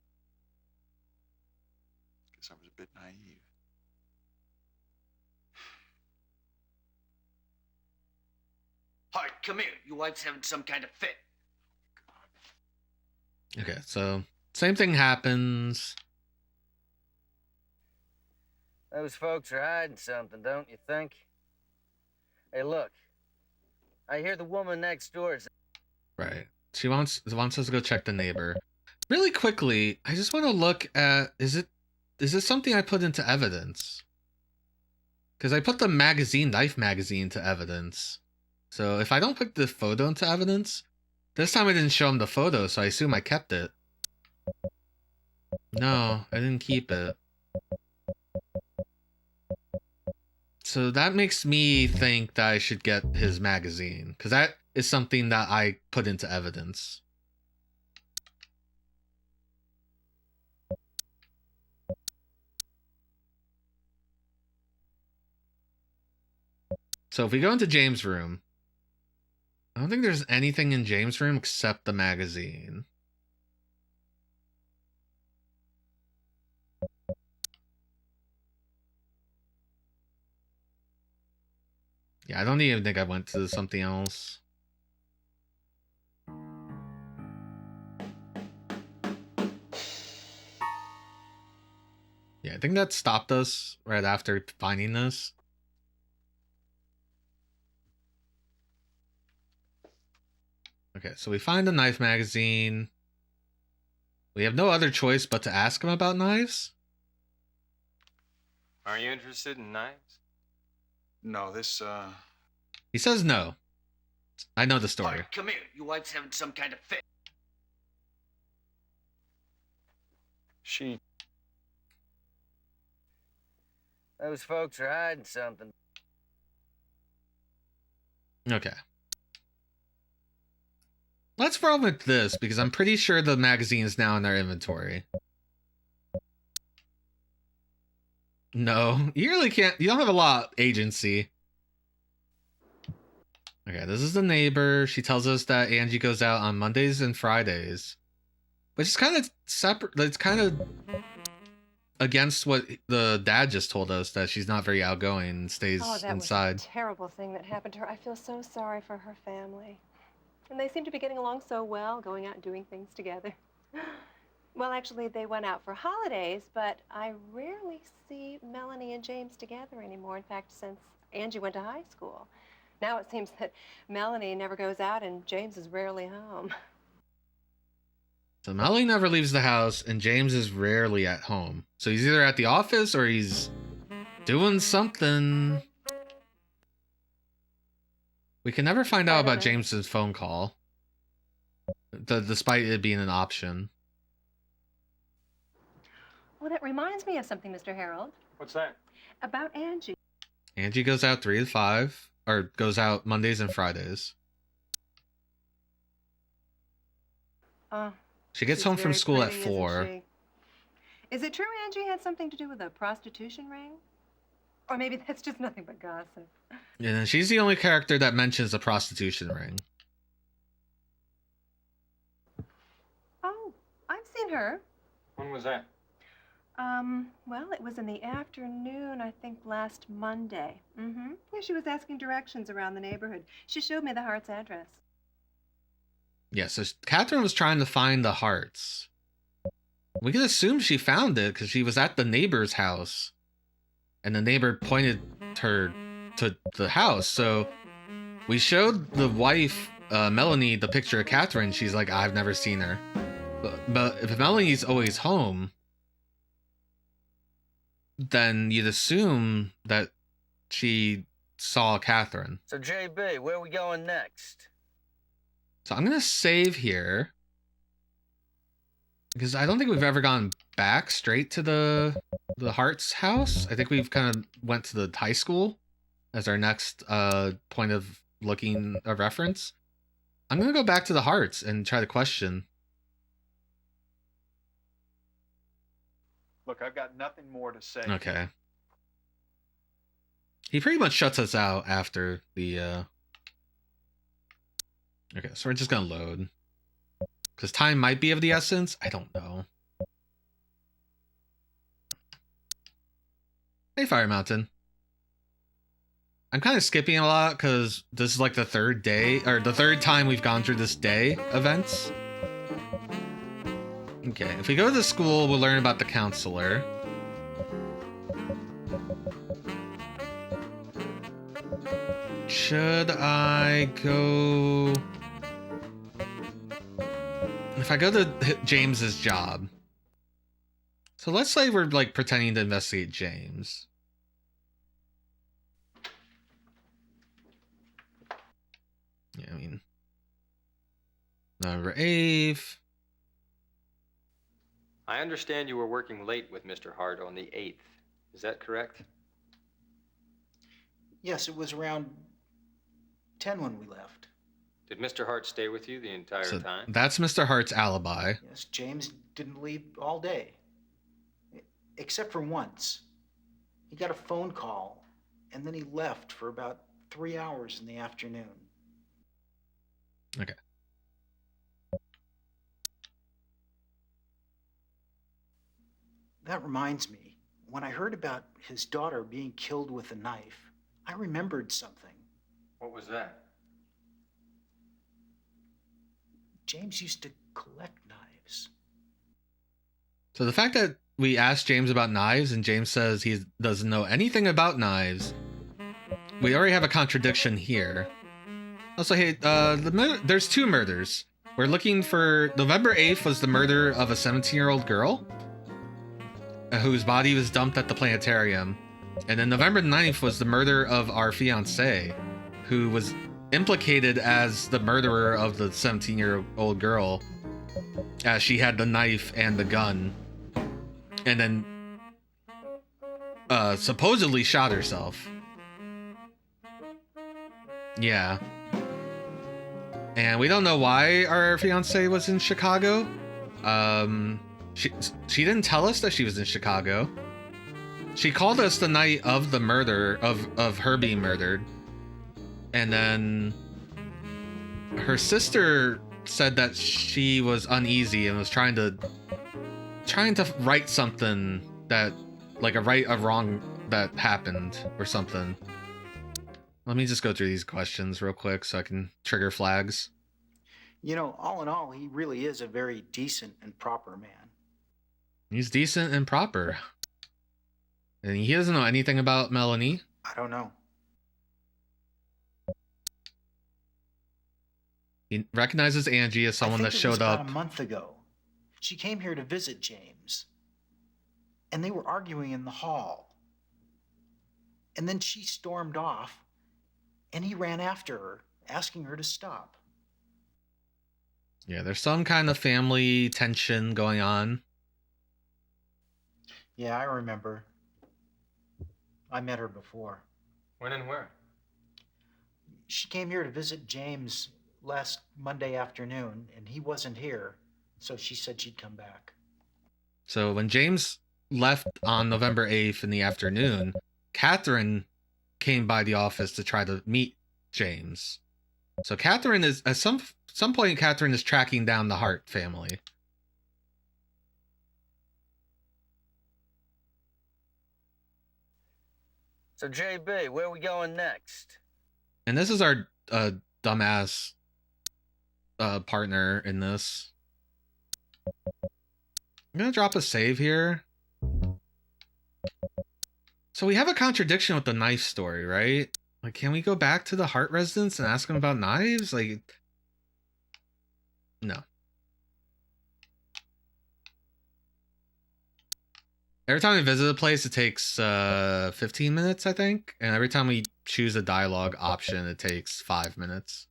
Guess I was a bit naive. Hart, come here. Your wife's having some kind of fit. Okay, so same thing happens. Those folks are hiding something, don't you think? Hey, look. I hear the woman next door is... Right. She wants us to go check the neighbor. Really quickly, I just want to look at, is this something I put into evidence? Because I put the knife magazine to evidence. So if I don't put the photo into evidence, this time I didn't show him the photo, so I assume I kept it. No, I didn't keep it. So that makes me think that I should get his magazine, because that is something that I put into evidence. So if we go into James' room, I don't think there's anything in James' room except the magazine. Yeah, I don't even think I went to something else. Yeah, I think that stopped us right after finding this. Okay, so we find the knife magazine. We have no other choice but to ask him about knives. Are you interested in knives? No, this, He says no. I know the story. Art, come here. Your wife's having some kind of fit. She... Those folks are hiding something. Okay. Let's roll with this, because I'm pretty sure the magazine is now in our inventory. No, you really can't. You don't have a lot of agency. Okay, this is the neighbor. She tells us that Angie goes out on Mondays and Fridays. Which is kind of separate. It's kind of against what the dad just told us, that she's not very outgoing and stays inside. Was a terrible thing that happened to her. I feel so sorry for her family. And they seem to be getting along so well, going out and doing things together. Well, actually, they went out for holidays, but I rarely see Melanie and James together anymore. In fact, since Angie went to high school. Now it seems that Melanie never goes out and James is rarely home. So Melanie never leaves the house and James is rarely at home. So he's either at the office or he's doing something. We can never find out about James's phone call, despite it being an option. Well, that reminds me of something, Mr. Harold. What's that? About Angie. Angie goes out 3 to 5, or goes out Mondays and Fridays. She gets home from school at 4. Is it true Angie had something to do with a prostitution ring? Or maybe that's just nothing but gossip. And she's the only character that mentions a prostitution ring. Oh, I've seen her. When was that? Well, it was in the afternoon, I think last Monday. Yeah, she was asking directions around the neighborhood. She showed me the Hart's address. Yeah, so Catherine was trying to find the Harts. We can assume she found it because she was at the neighbor's house. And the neighbor pointed her to the house. So we showed the wife, Melanie, the picture of Catherine. She's like, I've never seen her. But if Melanie's always home, then you'd assume that she saw Catherine. So, JB, where are we going next? So I'm going to save here. Because I don't think we've ever gone back straight to the Hart's house. I think we've kind of went to the high school as our next point of looking a reference. I'm going to go back to the Hart's and try to question. Look, I've got nothing more to say. Okay. He pretty much shuts us out after the... Okay, so we're just going to load. Because time might be of the essence. I don't know. Hey, Fire Mountain. I'm kind of skipping a lot because this is like the third day, or the third time we've gone through this day events. Okay, if we go to the school, we'll learn about the counselor. Should I go... If I go to James's job... So let's say we're, like, pretending to investigate James. Yeah, I mean... November 8th... I understand you were working late with Mr. Hart on the 8th. Is that correct? Yes, it was around 10 when we left. Did Mr. Hart stay with you the entire time? That's Mr. Hart's alibi. Yes, James didn't leave all day. Except for once. He got a phone call, and then he left for about 3 hours in the afternoon. Okay. That reminds me, when I heard about his daughter being killed with a knife, I remembered something. What was that? James used to collect knives. So the fact that we asked James about knives and James says he doesn't know anything about knives, we already have a contradiction here. Also, hey, there's 2 murders. We're looking for... November 8th was the murder of a 17-year-old girl whose body was dumped at the planetarium. And then November 9th was the murder of our fiancée, who was implicated as the murderer of the 17-year-old girl, as she had the knife and the gun. And then supposedly shot herself. Yeah. And we don't know why our fiancée was in Chicago. She didn't tell us that she was in Chicago. She called us the night of the murder, of her being murdered. And then her sister said that she was uneasy and was trying to write something that, like a right or wrong that happened or something. Let me just go through these questions real quick so I can trigger flags. You know, all in all, he really is a very decent and proper man. He's decent and proper. And he doesn't know anything about Melanie. I don't know. He recognizes Angie as someone that showed up. About a month ago. She came here to visit James. And they were arguing in the hall. And then she stormed off, and he ran after her, asking her to stop. Yeah, there's some kind of family tension going on. Yeah, I remember. I met her before. When and where? She came here to visit James last Monday afternoon, and he wasn't here, so she said she'd come back. So when James left on November 8th in the afternoon, Catherine came by the office to try to meet James. So Catherine is, at some point, Catherine is tracking down the Hart family. So, JB, where are we going next? And this is our dumbass partner in this. I'm gonna drop a save here. So we have a contradiction with the knife story, right? Like, can we go back to the Hart residence and ask him about knives? Like, no. Every time we visit a place, it takes 15 minutes, I think. And every time we choose a dialogue option, it takes 5 minutes.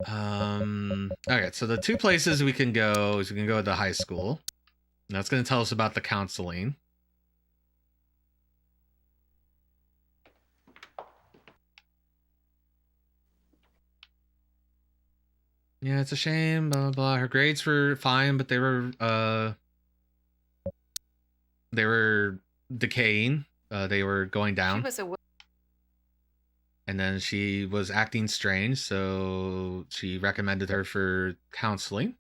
Okay, so the 2 places we can go is we can go to the high school. And that's going to tell us about the counseling. Yeah, it's a shame, blah, blah, blah. Her grades were fine, but they were decaying. They were going down. And then she was acting strange, so she recommended her for counseling.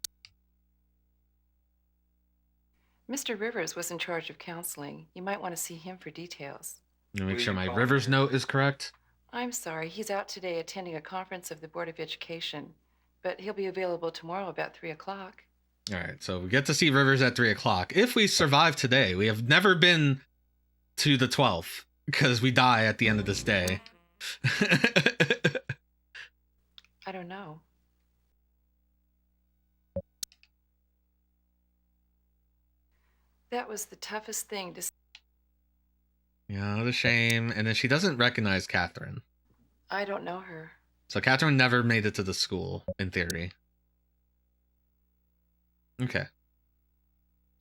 Mr. Rivers was in charge of counseling. You might want to see him for details. Let me make sure my Rivers note is correct. I'm sorry, he's out today attending a conference of the Board of Education. but he'll be available tomorrow about 3 o'clock. All right, so we get to see Rivers at 3 o'clock. If we survive today, we have never been to the 12th because we die at the end of this day. I don't know. That was the toughest thing to... Yeah, what a shame. And then she doesn't recognize Catherine. I don't know her. So Catherine never made it to the school, in theory. Okay.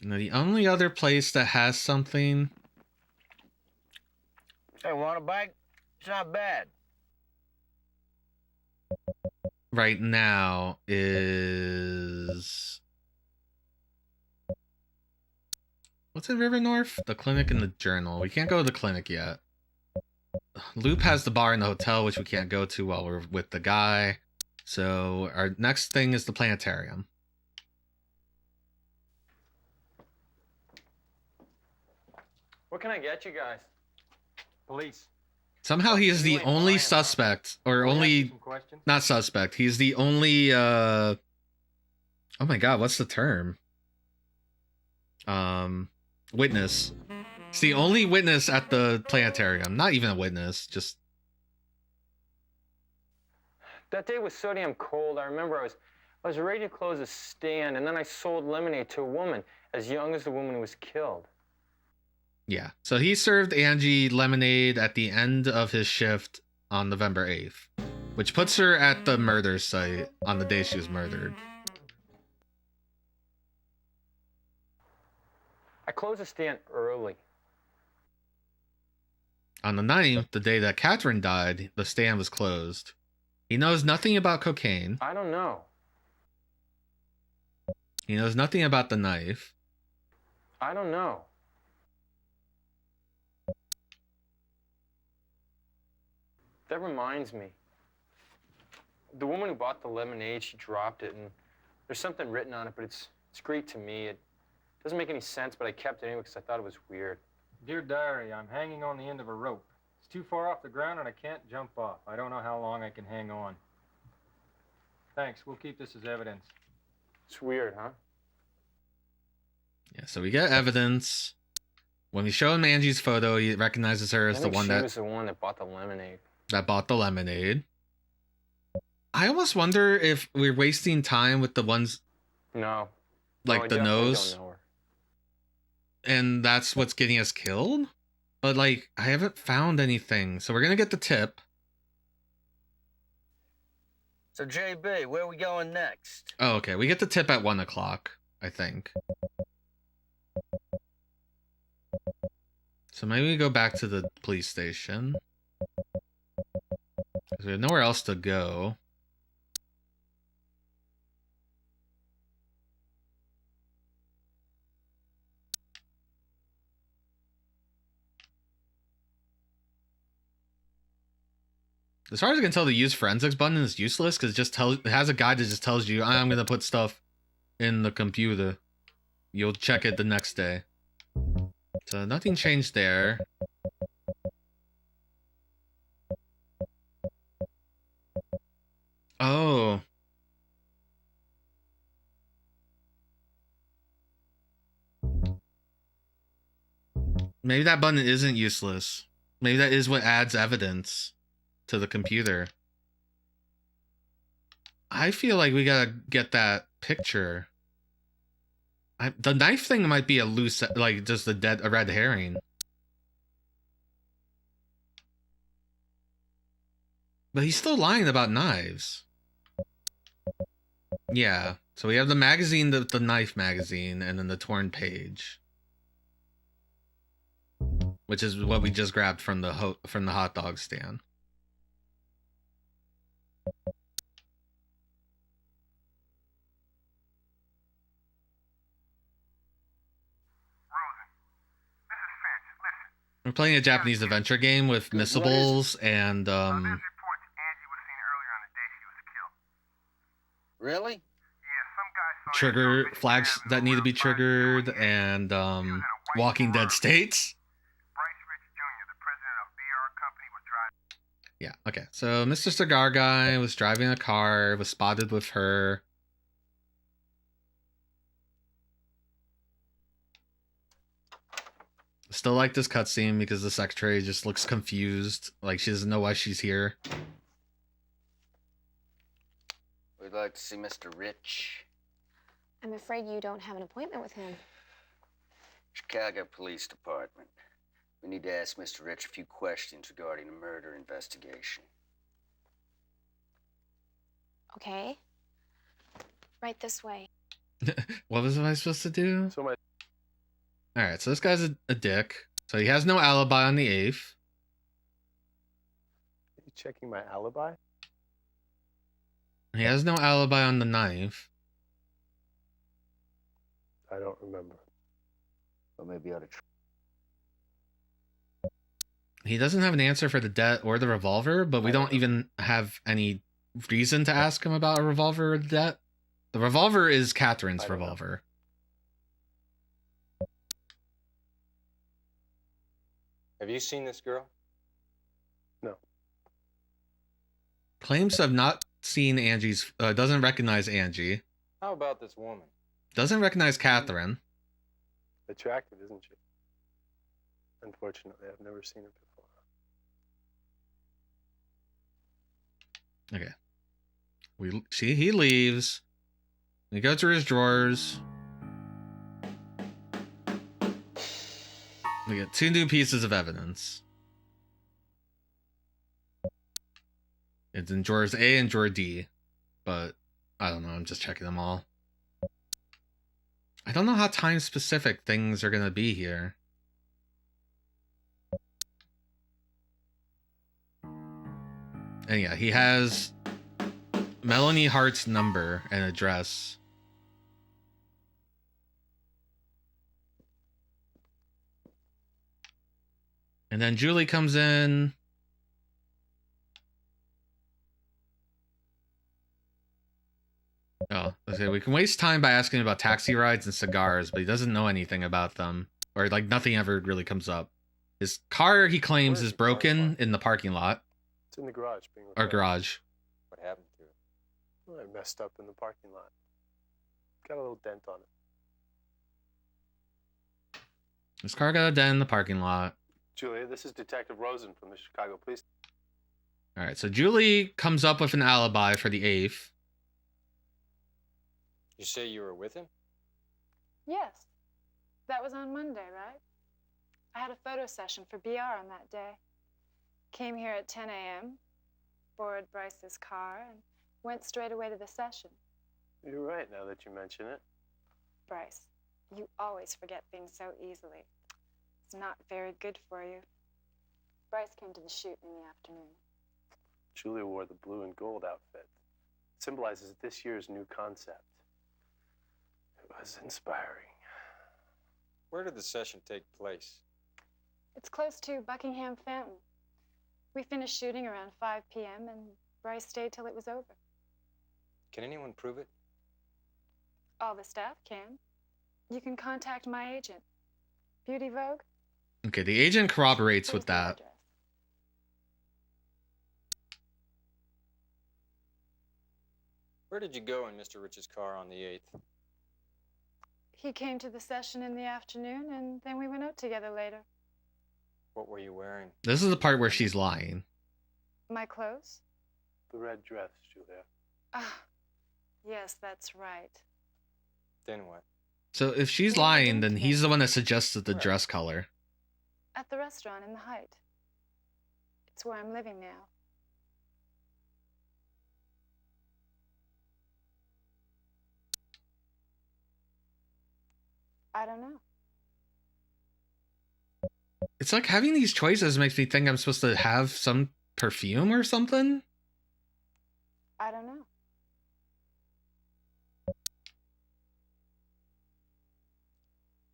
Now, the only other place that has something... Hey, want a bite? It's not bad. right now is... What's in River North? The clinic and the journal. We can't go to the clinic yet. Loop has the bar in the hotel, which we can't go to while we're with the guy. So our next thing is the planetarium. What can I get you guys? Police. Somehow he is the only suspect, or only... Not suspect. He's the only, oh my god, what's the term? Witness. It's the only witness at the planetarium. Not even a witness, just... That day was so damn cold. I remember I was ready to close a stand, and then I sold lemonade to a woman as young as the woman who was killed. Yeah. So he served Angie lemonade at the end of his shift on November 8th, which puts her at the murder site on the day she was murdered. I closed the stand early. On the 9th, the day that Catherine died, the stand was closed. He knows nothing about cocaine. I don't know. He knows nothing about the knife. I don't know. That reminds me. The woman who bought the lemonade, she dropped it, and there's something written on it, but it's Greek to me. It doesn't make any sense, but I kept it anyway because I thought it was weird. Dear Diary, I'm hanging on the end of a rope. It's too far off the ground and I can't jump off. I don't know how long I can hang on. Thanks, we'll keep this as evidence. It's weird, huh? Yeah, so we get evidence. When we show him Angie's photo, he recognizes her as the one she was the one that bought the lemonade. That bought the lemonade. I almost wonder if we're wasting time with the ones... No. Like no, the nose. Don't know her. And that's what's getting us killed? But, like, I haven't found anything. So we're gonna get the tip. So, JB, where are we going next? Oh, okay. We get the tip at 1 o'clock, I think. So maybe we go back to the police station. Because we have nowhere else to go. As far as I can tell, the use forensics button is useless because it has a guide that just tells you, I'm going to put stuff in the computer. You'll check it the next day. So nothing changed there. Oh. Maybe that button isn't useless. Maybe that is what adds evidence to the computer. I feel like we gotta get that picture. The knife thing might be a loose, like just a red herring. But he's still lying about knives. Yeah, so we have the magazine, the knife magazine, and then the torn page, which is what we just grabbed from the hot dog stand. We're playing a Japanese adventure game with missables and Really? trigger flags that need to be triggered and Walking Dead states. Yeah, okay. So Mr. Cigar Guy was driving a car, was spotted with her. Still like this cutscene because the secretary just looks confused, like she doesn't know why she's here. We'd like to see Mr. Rich. I'm afraid you don't have an appointment with him. Chicago Police Department. We need to ask Mr. Rich a few questions regarding a murder investigation. Okay. Right this way. What was I supposed to do? So my Alright, so this guy's a dick. So he has no alibi on the 8th. Are you checking my alibi? He has no alibi on the 9th. I don't remember. Well, maybe I ought to He doesn't have an answer for the debt or the revolver, but we don't even have any reason to ask him about a revolver or the debt. The revolver is Catherine's revolver. Have you seen this girl? No. Claims to have not seen Angie's, doesn't recognize Angie. How about this woman? Doesn't recognize Catherine. Attractive, isn't she? Unfortunately, I've never seen her before. Okay. He leaves. We go through his drawers. We get 2 new pieces of evidence. It's in drawers A and drawer D, but I don't know, I'm just checking them all. I don't know how time-specific things are gonna be here. And yeah, he has Melanie Hart's number and address. And then Julie comes in. Oh, okay. We can waste time by asking about taxi rides and cigars, but he doesn't know anything about them. Or, like, nothing ever really comes up. His car, he claims, is broken in the parking lot. It's in the garage being Or repaired. garage. What happened to it? Well, I messed up in the parking lot. Got a little dent on it. His car got a dent in the parking lot. Julia, this is Detective Rosen from the Chicago Police. Alright, so Julie comes up with an alibi for the 8th. You say you were with him? Yes. That was on Monday, right? I had a photo session for BR on that day. Came here at 10 a.m., borrowed Bryce's car, and went straight away to the session. You're right now that you mention it. Bryce, you always forget things so easily. It's not very good for you. Bryce came to the shoot in the afternoon. Julia wore the blue and gold outfit. It symbolizes this year's new concept. It was inspiring. Where did the session take place? It's close to Buckingham Fountain. We finished shooting around 5 p.m. and Bryce stayed till it was over. Can anyone prove it? All the staff can. You can contact my agent. Beauty Vogue? Okay, the agent corroborates with that. Where did you go in Mr. Rich's car on the 8th? He came to the session in the afternoon, and then we went out together later. What were you wearing? This is the part where she's lying. My clothes? The red dress, Julia. Ah, yes, that's right. Then what? So if she's lying, then he's the one that suggested the dress color. At the restaurant in the Height. It's where I'm living now. I don't know. It's like having these choices makes me think I'm supposed to have some perfume or something. I don't know.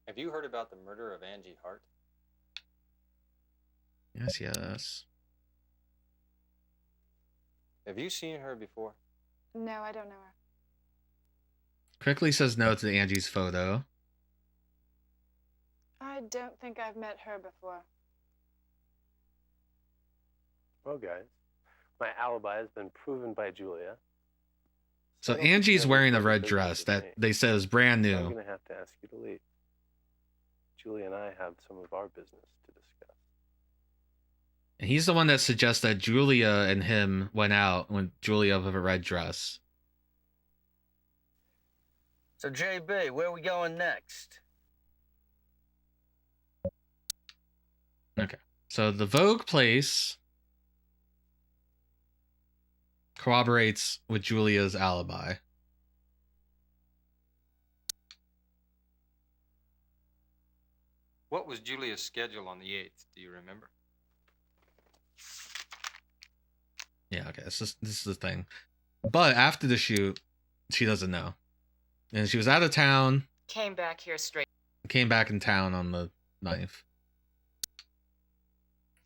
Have you heard about the murder of Angie Hart? Yes, yes. Have you seen her before? No, I don't know her. Quickly says no to Angie's photo. I don't think I've met her before. Well, guys, My alibi has been proven by Julia. So I don't think Angie's you have wearing a any red business dress with that me. they said is brand So I'm new. going to have to ask you to leave. Julia and I have some of our business to discuss. And he's the one that suggests that Julia and him went out when Julia with a red dress. So, JB, where are we going next? Okay. So the Vogue place corroborates with Julia's alibi. What was Julia's schedule on the 8th? Do you remember? Yeah, okay. This is the thing. But after the shoot, she doesn't know. And she was out of town, Came back here straight. came back in town on the 9th.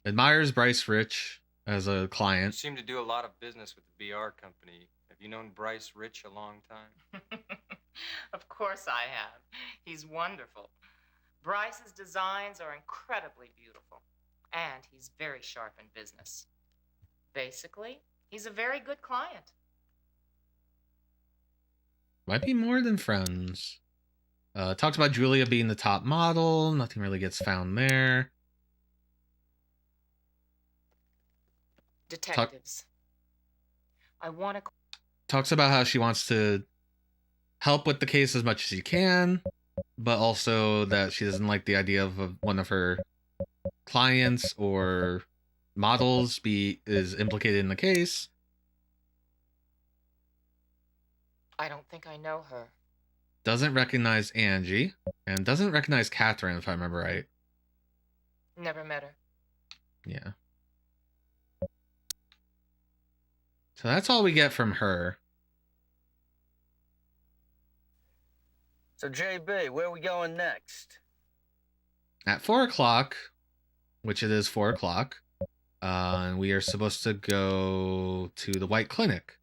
Admires Bryce Rich as a You client. seem to do a lot of business with the BR company. Have you known Bryce Rich a long time? Of course I have. He's wonderful. Bryce's designs are incredibly beautiful. And he's very sharp in business. Basically, he's a very good client. Might be more than friends. Talks about Julia being the top model. Nothing really gets found there. Detectives. I want to... Talks about how she wants to help with the case as much as she can, but also that she doesn't like the idea of one of her clients or models is implicated in the case. I don't think I know her. Doesn't recognize Angie and doesn't recognize Catherine, if I remember right. Never met her. Yeah. So that's all we get from her. So, JB, where are we going next? At 4 o'clock, which it is 4 o'clock, and we are supposed to go to the White Clinic.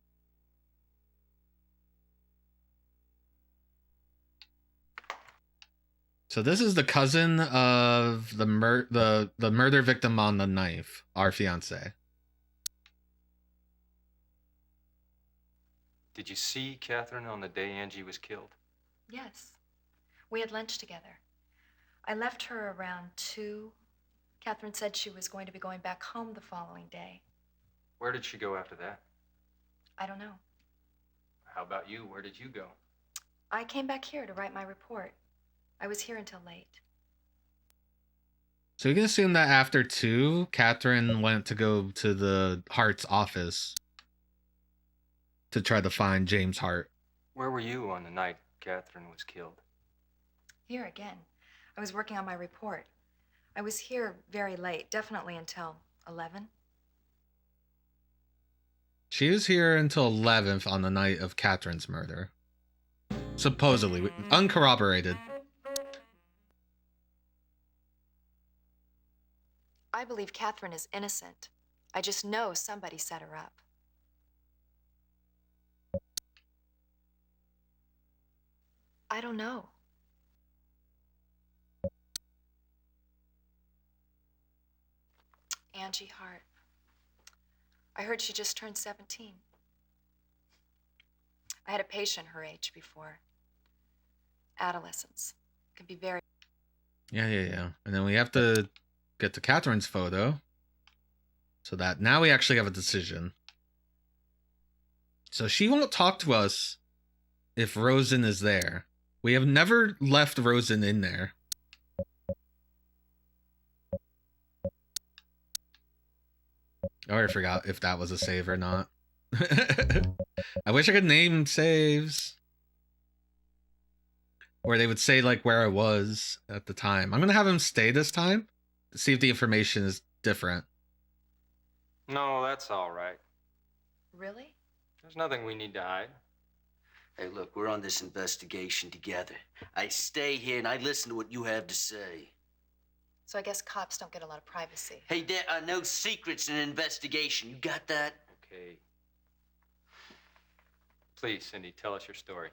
So this is the cousin of the murder victim on the knife, our fiance. Did you see Catherine on the day Angie was killed? Yes. We had lunch together. I left her around 2. Catherine said she was going to be going back home the following day. Where did she go after that? I don't know. How about you? Where did you go? I came back here to write my report. I was here until late. So we can assume that after 2, Catherine went to go to the Hart's office to try to find James Hart. Where were you on the night Catherine was killed? Here again. I was working on my report. I was here very late, definitely until 11. She was here until 11th on the night of Catherine's murder. Supposedly, uncorroborated. I believe Catherine is innocent. I just know somebody set her up. I don't know. Angie Hart. I heard she just turned 17. I had a patient her age before. Adolescence can be very... Yeah. And then we have to get to Catherine's photo. So that now we actually have a decision. So she won't talk to us if Rosen is there. We have never left Rosen in there. Oh, I forgot if that was a save or not. I wish I could name saves. Or they would say like where I was at the time. I'm going to have him stay this time to see if the information is different. No, that's all right. Really? There's nothing we need to hide. Hey, look, we're on this investigation together. I stay here and I listen to what you have to say. So I guess cops don't get a lot of privacy. Hey, there are no secrets in an investigation. You got that? Okay. Please, Cindy, tell us your story.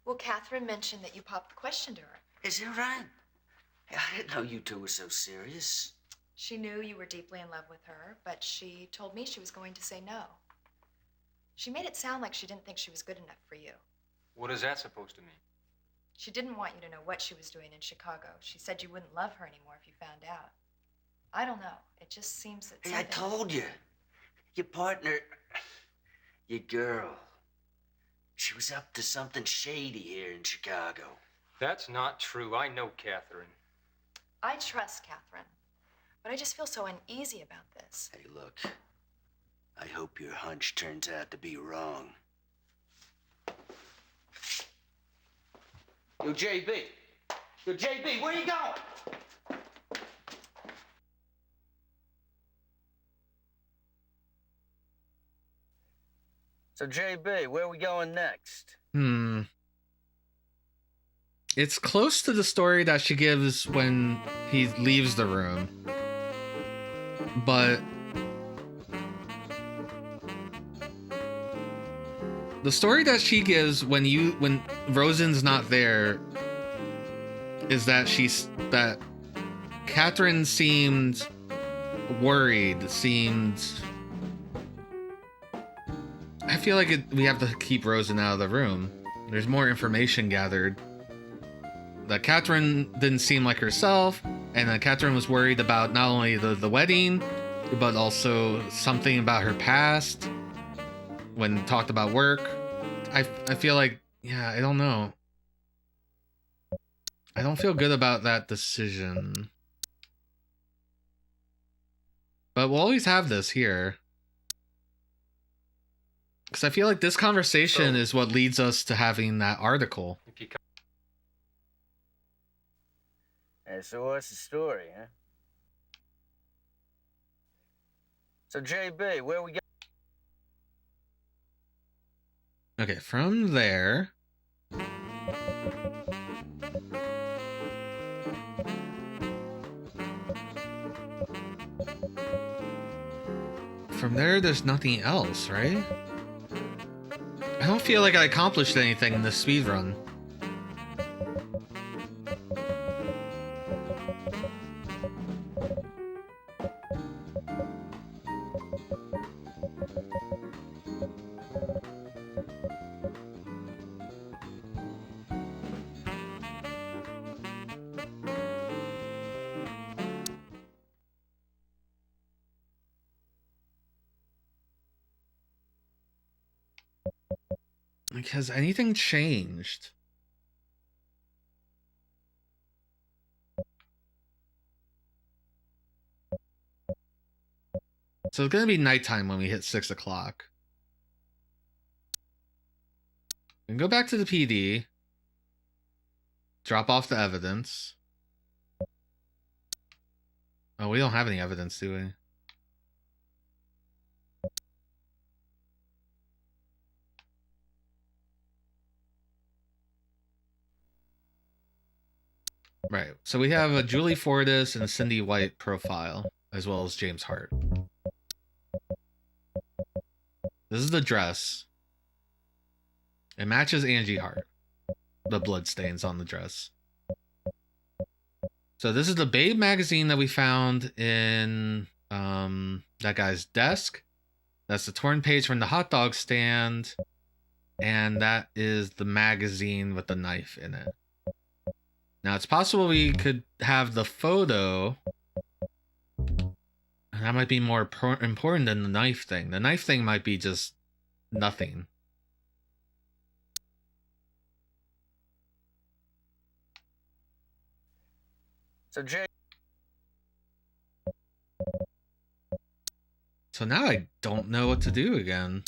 Well, Catherine mentioned that you popped the question to her. Is that right? Hey, I didn't know you two were so serious. She knew you were deeply in love with her, but she told me she was going to say no. She made it sound like she didn't think she was good enough for you. What is that supposed to mean? She didn't want you to know what she was doing in Chicago. She said you wouldn't love her anymore if you found out. I don't know. It just seems that Hey, I something... told you. Your partner, your girl, she was up to something shady here in Chicago. That's not true. I know Catherine. I trust Catherine, but I just feel so uneasy about this. Hey, look. I hope your hunch turns out to be wrong. Yo, JB. Yo, JB, where you going? So, JB, where are we going next? It's close to the story that she gives when he leaves the room. But the story that she gives when Rosen's not there is that that Catherine seemed worried, I feel like we have to keep Rosen out of the room. There's more information gathered. That Catherine didn't seem like herself, and that Catherine was worried about not only the wedding, but also something about her past when talked about work. I feel like, yeah, I don't know. I don't feel good about that decision. But we'll always have this here. Because I feel like this conversation is what leads us to having that article. Hey, so what's the story, huh? So, JB, where we go? Okay, from there... From there, there's nothing else, right? I don't feel like I accomplished anything in this speedrun. Like, has anything changed? So it's gonna be nighttime when we hit 6 o'clock. We can go back to the PD. Drop off the evidence. Oh, we don't have any evidence, do we? Right, so we have a Julie Fortis and a Cindy White profile, as well as James Hart. This is the dress. It matches Angie Hart. The blood stains on the dress. So this is the Babe magazine that we found in that guy's desk. That's the torn page from the hot dog stand. And that is the magazine with the knife in it. Now, it's possible we could have the photo. And that might be more important than the knife thing. The knife thing might be just nothing. So now I don't know what to do again.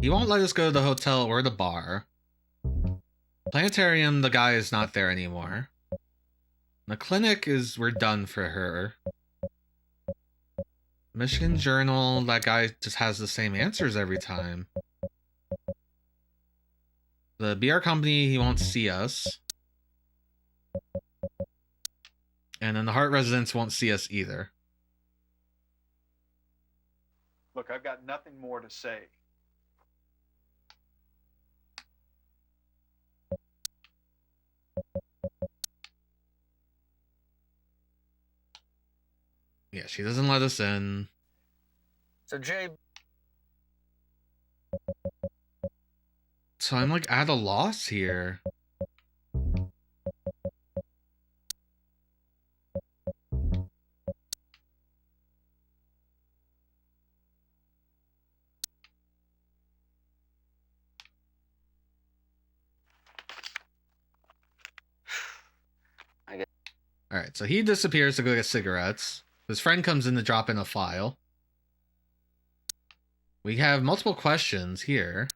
He won't let us go to the hotel or the bar. Planetarium, the guy is not there anymore. The clinic we're done for her. Michigan Journal, that guy just has the same answers every time. The BR company, he won't see us. And then the Hart residents won't see us either. Look, I've got nothing more to say. Yeah, she doesn't let us in. So, Jay... So I'm like at a loss here. All right, so he disappears to go get cigarettes. His friend comes in to drop in a file. We have multiple questions here.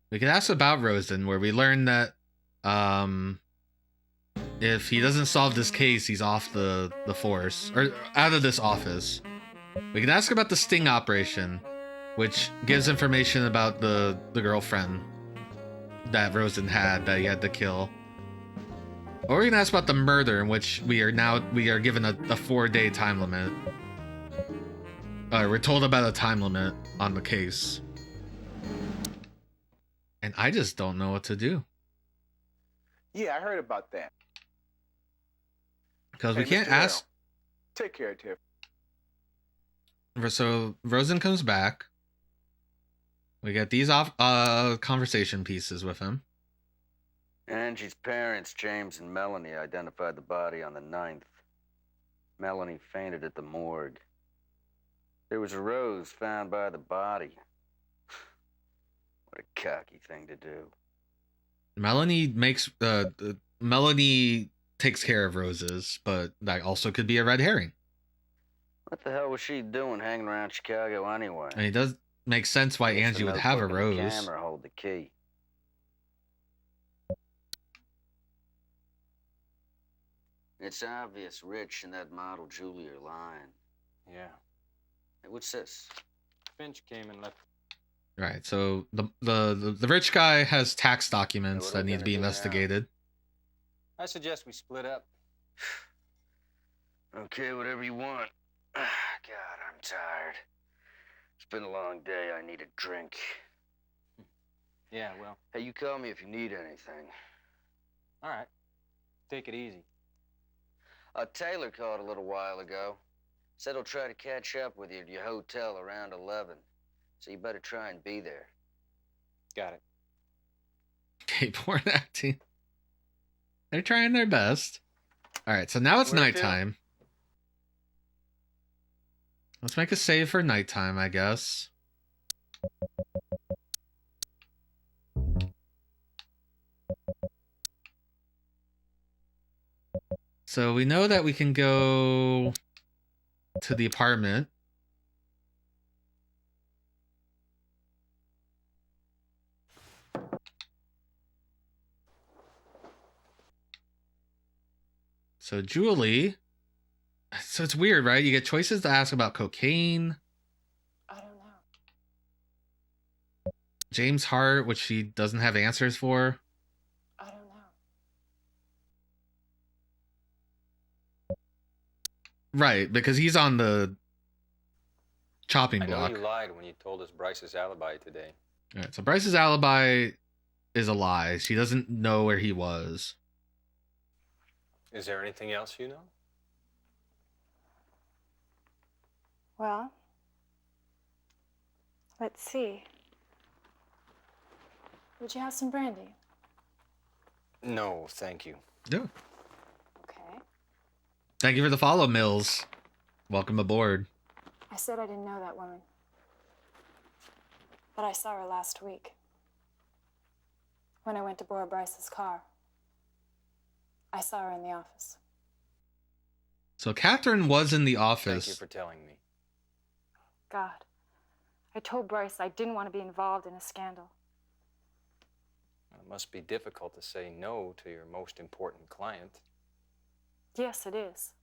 We can ask about Rosen, where we learn that if he doesn't solve this case, he's off the force, or out of this office. We can ask about the sting operation, which gives information about the girlfriend that Rosen had that he had to kill. Or we can ask about the murder, in which we are given a 4-day time limit. We're told about a time limit on the case. And I just don't know what to do. Yeah, I heard about that. Because we can't ask... Take care, Tiff. So Rosen comes back. We get these conversation pieces with him. Angie's parents, James and Melanie, identified the body on the 9th. Melanie fainted at the morgue. There was a rose found by the body. What a cocky thing to do. Melanie takes care of roses, but that also could be a red herring. What the hell was she doing hanging around Chicago anyway? And it does make sense why Angie would have a rose. The camera hold the key. It's obvious Rich and that model Julie are lying. Yeah. Hey, what's this? Finch came and left. Right, so the rich guy has tax documents that need to be investigated. I suggest we split up. Okay, whatever you want. God, I'm tired. It's been a long day. I need a drink. Yeah, well. Hey, you call me if you need anything. All right. Take it easy. Taylor called a little while ago. Said he'll try to catch up with you at your hotel around 11. So you better try and be there. Got it. Okay, porn acting. They're trying their best. All right, so now it's nighttime. Let's make a save for nighttime, I guess. So we know that we can go to the apartment. So Julie, so it's weird, right? You get choices to ask about cocaine. I don't know. James Hart, which she doesn't have answers for. I don't know. Right, because he's on the chopping I know block. you lied when you told us Bryce's alibi today. All right, so Bryce's alibi is a lie. She doesn't know where he was. Is there anything else you know? Well, let's see. Would you have some brandy? No, thank you. Yeah. Okay. Thank you for the follow, Mills. Welcome aboard. I said I didn't know that woman. But I saw her last week. When I went to borrow Bryce's car. I saw her in the office. So Catherine was in the office. Thank you for telling me. God. I told Bryce I didn't want to be involved in a scandal. It must be difficult to say no to your most important client. Yes, it is.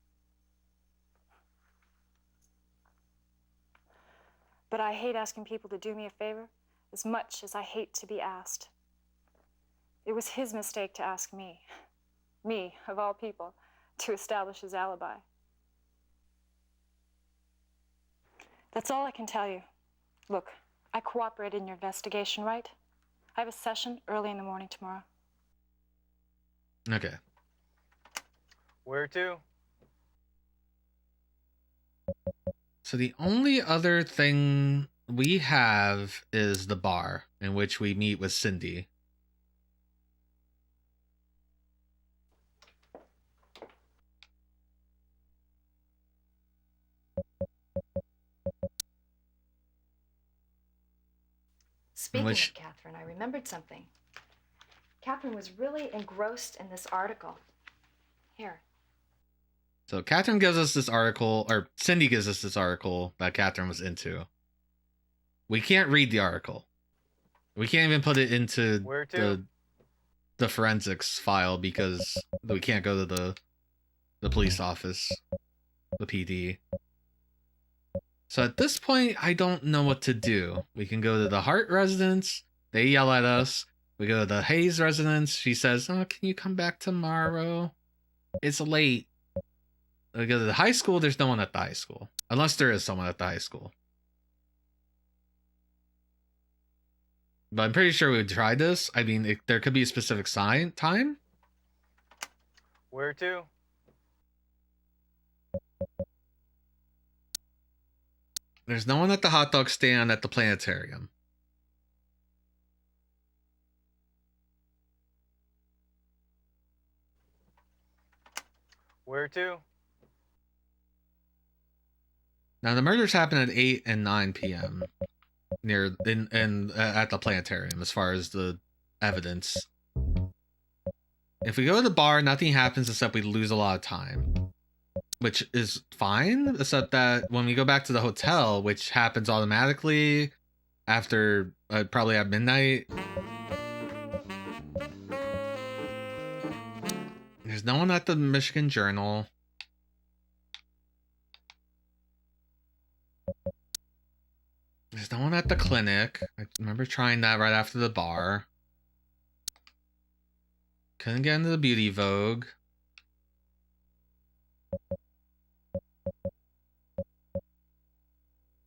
But I hate asking people to do me a favor as much as I hate to be asked. It was his mistake to ask me. Me, of all people, to establish his alibi. That's all I can tell you. Look, I cooperated in your investigation, right? I have a session early in the morning tomorrow. Okay. Where to? So the only other thing we have is the bar in which we meet with Cindy. Speaking of Catherine, I remembered something. Catherine was really engrossed in this article. Here. So Catherine gives us this article, or Cindy gives us this article that Catherine was into. We can't read the article. We can't even put it into the forensics file because we can't go to the police office, the PD. So at this point, I don't know what to do. We can go to the Hart residence. They yell at us. We go to the Hayes residence. She says, "Oh, can you come back tomorrow? It's late." We go to the high school. There's no one at the high school. Unless there is someone at the high school. But I'm pretty sure we would try this. I mean, there could be a specific time. Where to? There's no one at the hot dog stand at the planetarium. Where to? Now, the murders happen at 8 and 9 p.m. near at the planetarium as far as the evidence. If we go to the bar, nothing happens except we lose a lot of time, which is fine, except that when we go back to the hotel, which happens automatically after probably at midnight, there's no one at the Michigan Journal. There's no one at the clinic. I remember trying that right after the bar. Couldn't get into the Beauty Vogue.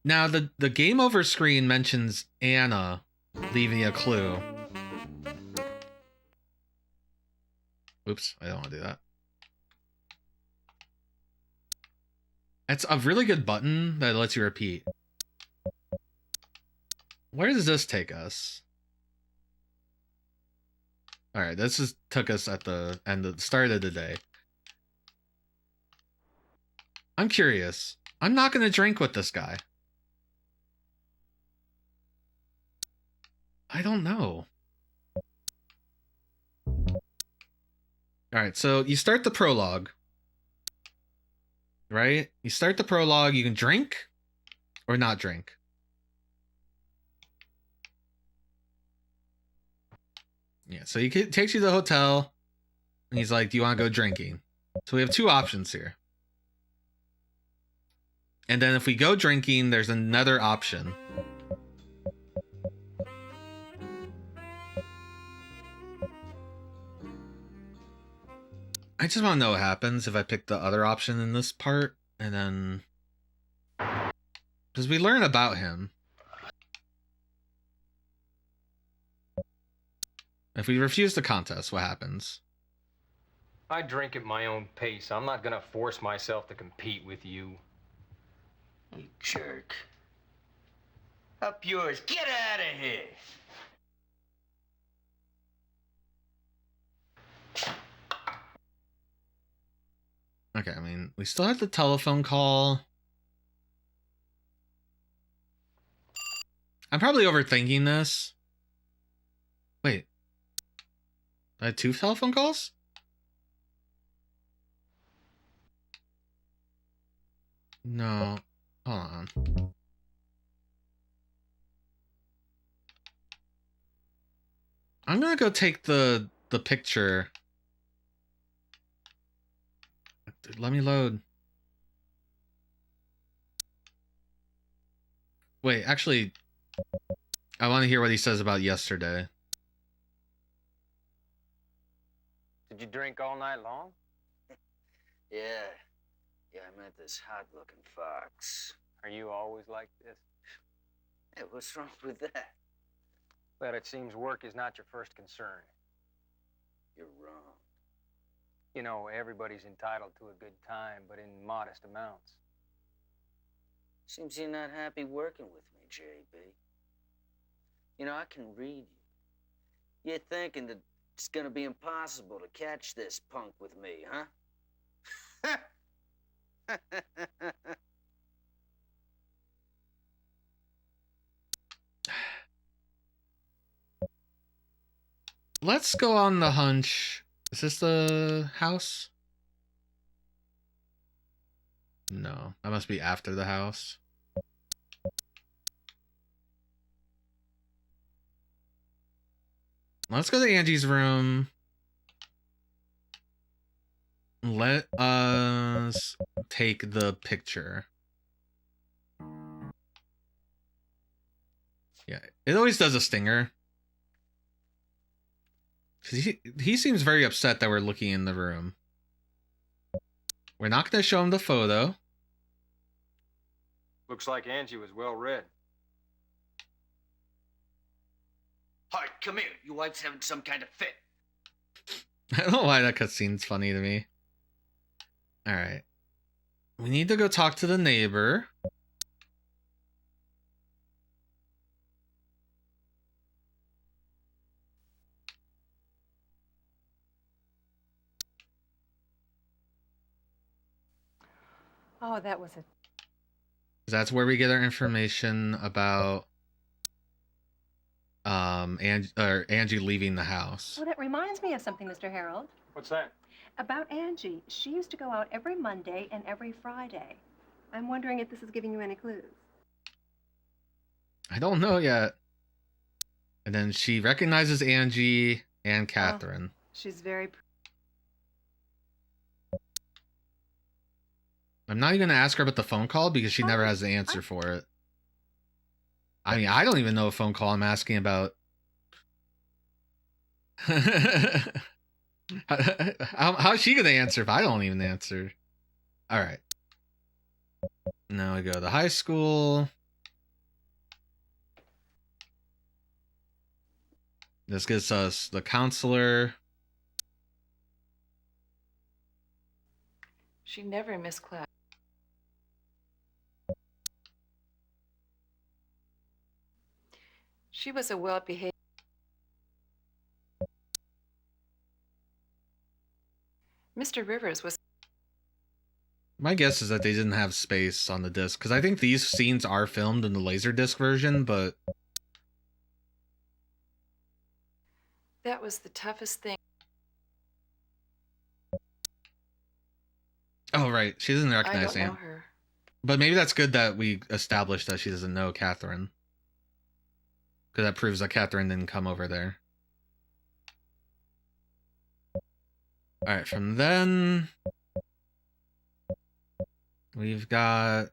Now, the game over screen mentions Anna leaving a clue. Oops, I don't want to do that. It's a really good button that lets you repeat. Where does this take us? All right, this just took us at the end of the start of the day. I'm curious. I'm not going to drink with this guy. I don't know. All right, so you start the prologue. Right? You start the prologue, you can drink or not drink. Yeah, so he takes you to the hotel, and he's like, "Do you want to go drinking?" So we have two options here. And then if we go drinking, there's another option. I just want to know what happens if I pick the other option in this part, and then... because we learn about him. If we refuse the contest, what happens? I drink at my own pace. I'm not gonna force myself to compete with you. You jerk. Up yours. Get out of here. Okay, I mean, we still have the telephone call. I'm probably overthinking this. Wait. I had two telephone calls? No. Hold on. I'm gonna go take the picture. Dude, let me load. Wait, actually, I want to hear what he says about yesterday. Did you drink all night long? Yeah. Yeah, I met this hot-looking fox. Are you always like this? Hey, what's wrong with that? But it seems work is not your first concern. You're wrong. You know, everybody's entitled to a good time, but in modest amounts. Seems you're not happy working with me, JB. You know, I can read you. You're thinking that it's gonna be impossible to catch this punk with me, huh? Let's go on the hunch. Is this the house? No, that must be after the house. Let's go to Angie's room. Let us take the picture. Yeah, it always does a stinger. He seems very upset that we're looking in the room. We're not going to show him the photo. Looks like Angie was well read. Hart, come here. Your wife's having some kind of fit. I don't know why that cutscene's funny to me. Alright. We need to go talk to the neighbor. Oh, that was a... That's where we get our information about Angie leaving the house. Oh, that reminds me of something, Mr. Harold. What's that? About Angie. She used to go out every Monday and every Friday. I'm wondering if this is giving you any clues. I don't know yet. And then she recognizes Angie and Catherine. Oh, she's very... I'm not even going to ask her about the phone call because she never has the answer for it. I mean, I don't even know a phone call I'm asking about. How's she going to answer if I don't even answer? All right. Now we go to the high school. This gets us the counselor. She never missed class. She was a well-behaved... Mr. Rivers was... My guess is that they didn't have space on the disc, because I think these scenes are filmed in the Laserdisc version, but... That was the toughest thing. Oh, right. She doesn't recognize I don't Anne. know her. But maybe that's good that we established that she doesn't know Catherine. Because that proves that Catherine didn't come over there. Alright, from then... we've got...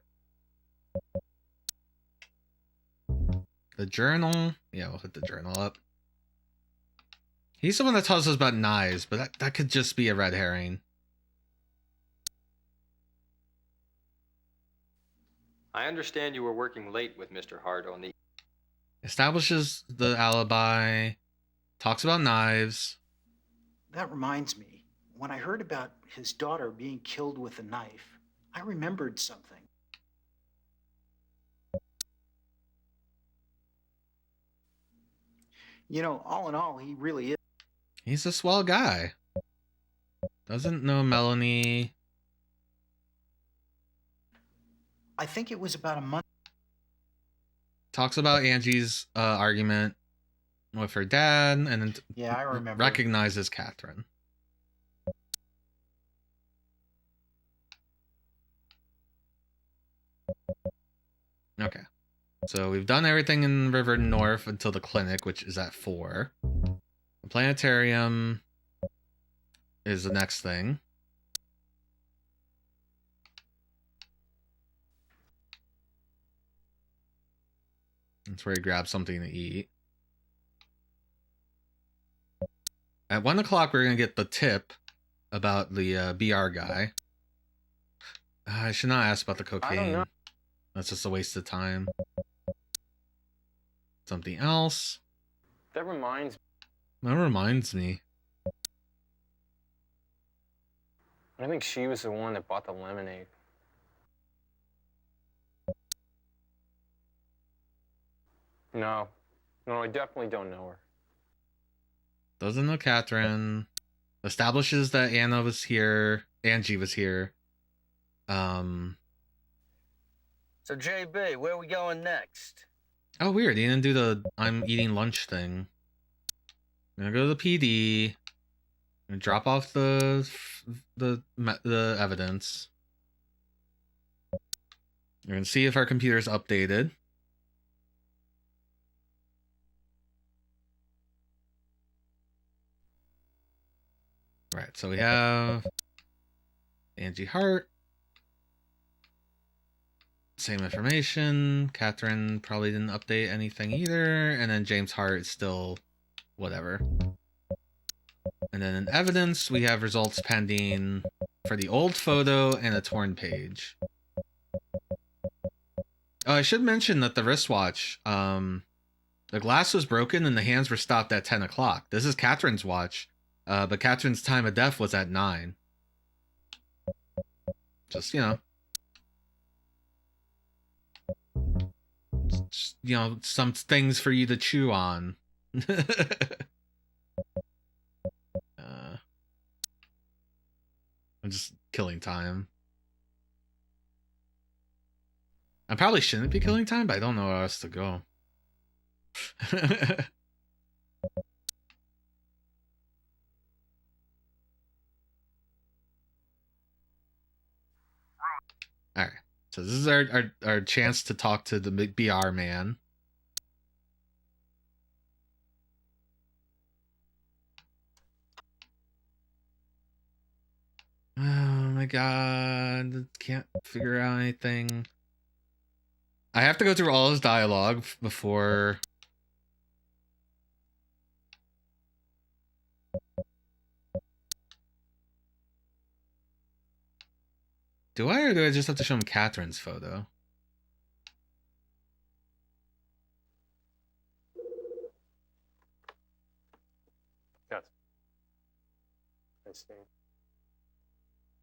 the journal. Yeah, we'll hit the journal up. He's the one that tells us about knives, but that could just be a red herring. I understand you were working late with Mr. Hart on the... Establishes the alibi. Talks about knives. That reminds me, when I heard about his daughter being killed with a knife, I remembered something. You know, all in all, he really is. He's a swell guy. Doesn't know Melanie. I think it was about a month. Talks about Angie's argument with her dad, and then Yeah, I remember. recognizes Catherine. Okay. So we've done everything in River North until the clinic, which is at 4. The planetarium is the next thing. That's where he grabs something to eat. At 1 o'clock, we're going to get the tip about the BR guy. I should not ask about the cocaine. That's just a waste of time. Something else. That reminds me. I think she was the one that bought the lemonade. No, I definitely don't know her. Doesn't know Catherine. Establishes that Angie was here. So, JB, where are we going next? Oh, weird. He didn't do the I'm eating lunch thing. I'm gonna go to the PD. I'm gonna drop off the evidence. We're gonna see if our computer's updated. Right, so we have Angie Hart. Same information. Catherine probably didn't update anything either. And then James Hart is still whatever. And then in evidence, we have results pending for the old photo and a torn page. Oh, I should mention that the wristwatch, the glass was broken and the hands were stopped at 10 o'clock. This is Catherine's watch, but Catherine's time of death was at 9. Just, some things for you to chew on. I'm just killing time. I probably shouldn't be killing time, but I don't know where else to go. Alright. So this is our chance to talk to the BR man. Oh my god. Can't figure out anything. I have to go through all his dialogue before... Do I, or do I just have to show him Catherine's photo? Yes. I see.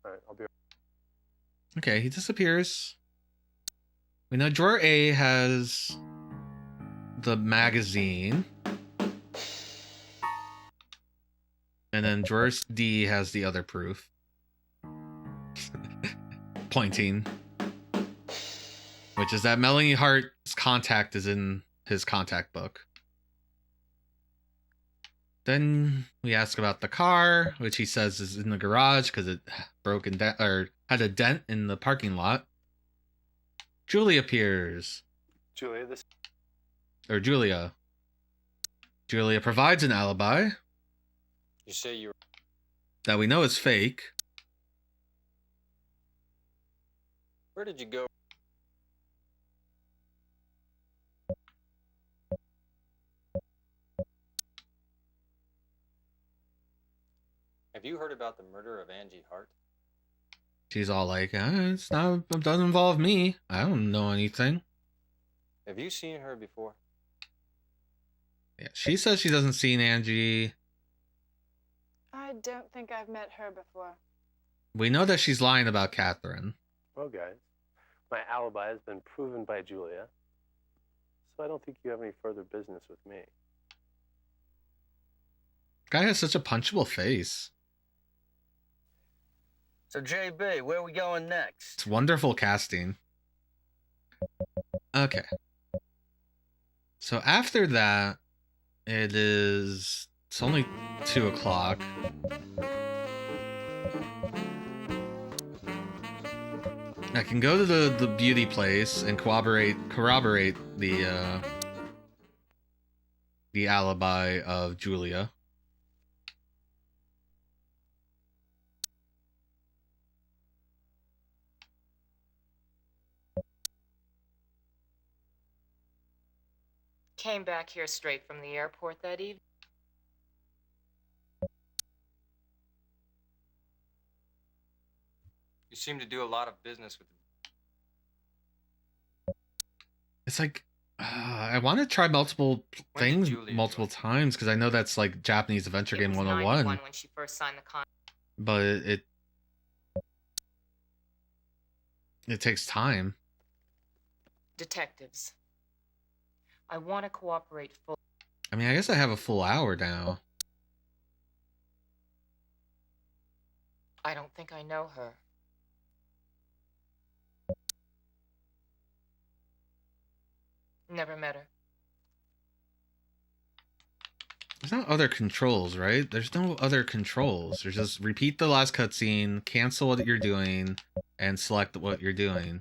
All right, I'll be... Okay, he disappears. We know drawer A has the magazine. And then drawer D has the other proof. Pointing. Which is that Melanie Hart's contact is in his contact book. Then we ask about the car, which he says is in the garage because it broken down or had a dent in the parking lot. Julie appears. Julia, this... Or Julia. Julia provides an alibi. You say you... That we know is fake. Where did you go? Have you heard about the murder of Angie Hart? She's all like, it doesn't involve me. I don't know anything. Have you seen her before? Yeah, she says she doesn't see Angie. I don't think I've met her before. We know that she's lying about Catherine. Well, guys, my alibi has been proven by Julia, so I don't think you have any further business with me. Guy has such a punchable face. So, JB, where are we going next? It's wonderful casting. Okay. So after that, it's only 2 o'clock. I can go to the beauty place and corroborate the alibi of Julia. Came back here straight from the airport that evening. You seem to do a lot of business with... It's like I want to try multiple things multiple times because I know that's like Japanese adventure game 101. When she first signed the contract. But it It takes time. Detectives, I want to cooperate fully. I mean, I guess I have a full hour now. I don't think I know her. Never met her. There's not other controls, right? There's no other controls. There's just repeat the last cutscene, cancel what you're doing, and select what you're doing.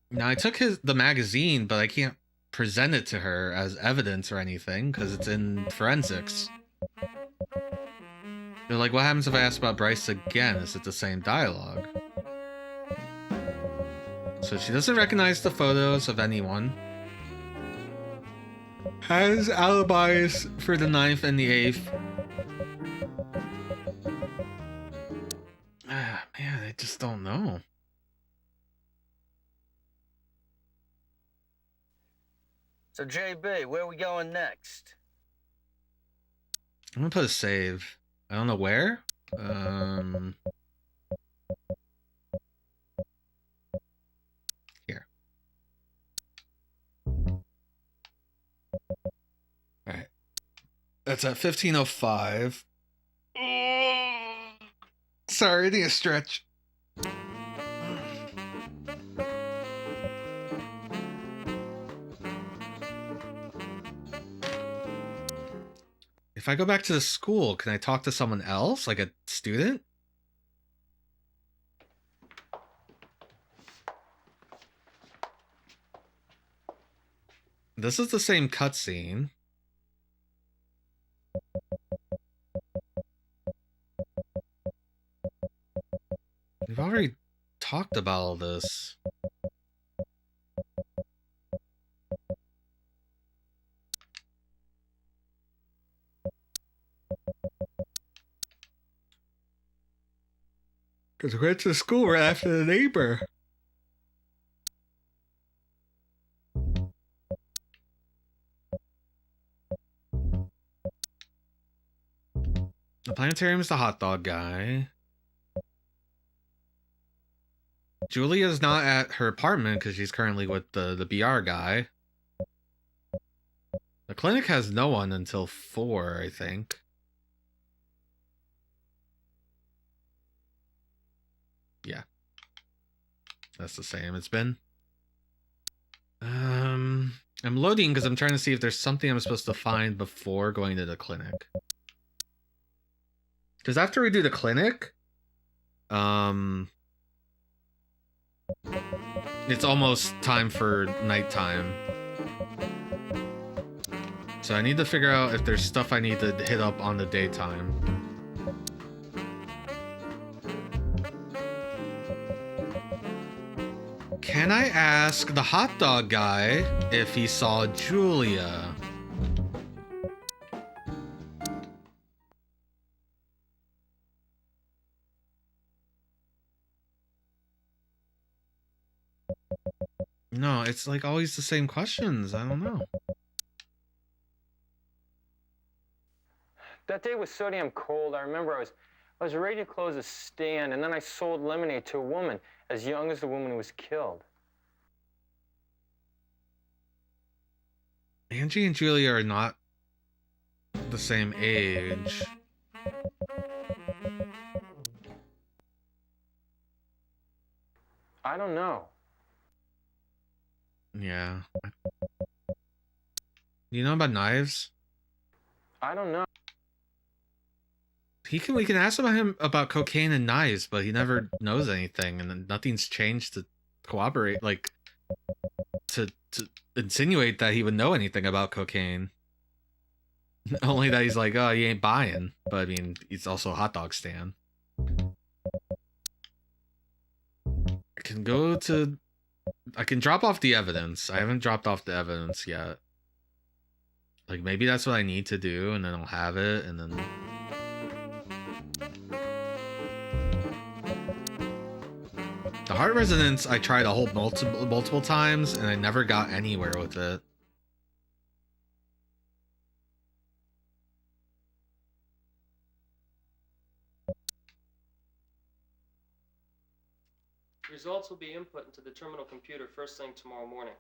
Now, I took the magazine, but I can't present it to her as evidence or anything, because it's in forensics. They're like, what happens if I ask about Bryce again? Is it the same dialogue? So she doesn't recognize the photos of anyone. Has alibis for the 9th and the 8th. Ah, man, I just don't know. So, JB, where are we going next? I'm gonna put a save. I don't know where. Here. Alright. That's at 15:05. Sorry, I need a stretch. If I go back to the school, can I talk to someone else, like a student? This is the same cutscene. We've already talked about all this. Because we went to school right after the neighbor. The planetarium is the hot dog guy. Julia's not at her apartment because she's currently with the BR guy. The clinic has no one until 4, I think. Yeah. That's the same it's been. I'm loading because I'm trying to see if there's something I'm supposed to find before going to the clinic. Because after we do the clinic, it's almost time for nighttime. So I need to figure out if there's stuff I need to hit up on the daytime. Can I ask the hot dog guy if he saw Julia? No, it's like always the same questions. I don't know. That day was so damn cold. I remember I was ready to close a stand, and then I sold lemonade to a woman as young as the woman who was killed. Angie and Julia are not the same age. I don't know. Yeah. You know about knives? I don't know. We can ask him about cocaine and knives, but he never knows anything, and then nothing's changed to cooperate, like to insinuate that he would know anything about cocaine. Only that he's like, oh, he ain't buying. But I mean, he's also a hot dog stand. I can drop off the evidence. I haven't dropped off the evidence yet. Like, maybe that's what I need to do, and then I'll have it, and then... The heart resonance I tried a whole multiple times, and I never got anywhere with it. Results will be input into the terminal computer first thing tomorrow morning.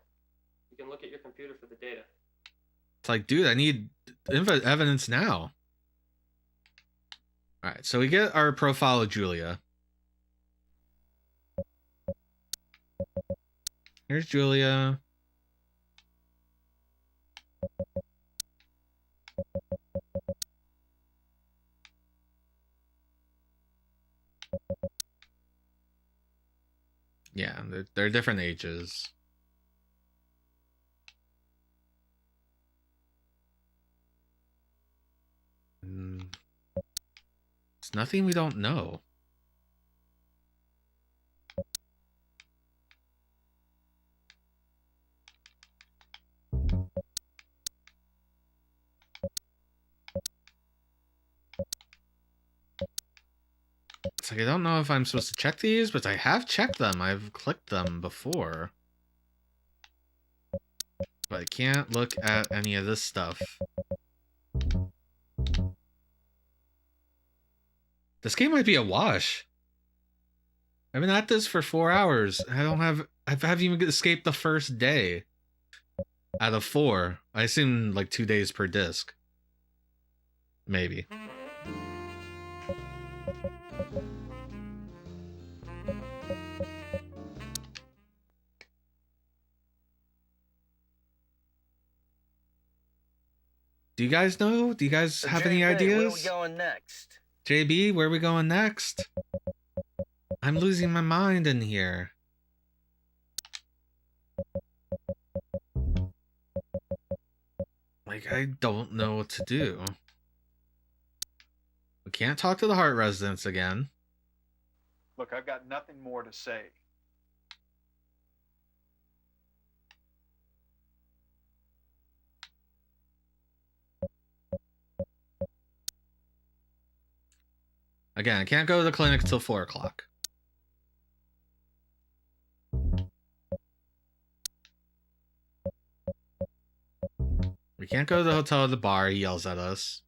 You can look at your computer for the data. It's like, dude, I need evidence now. All right, so we get our profile of Julia. Here's Julia. Yeah, they're different ages. It's nothing we don't know. It's like, I don't know if I'm supposed to check these, but I have checked them. I've clicked them before. But I can't look at any of this stuff. This game might be a wash. I've been at this for 4 hours. I haven't even escaped the first day. Out of 4. I assume like 2 days per disc. Maybe. Do you guys know? Do you guys have any ideas? Where are we going next? JB, where are we going next? I'm losing my mind in here. Like, I don't know what to do. We can't talk to the Hart residents again. Look, I've got nothing more to say. Again, I can't go to the clinic till 4 o'clock. We can't go to the hotel or the bar. He yells at us.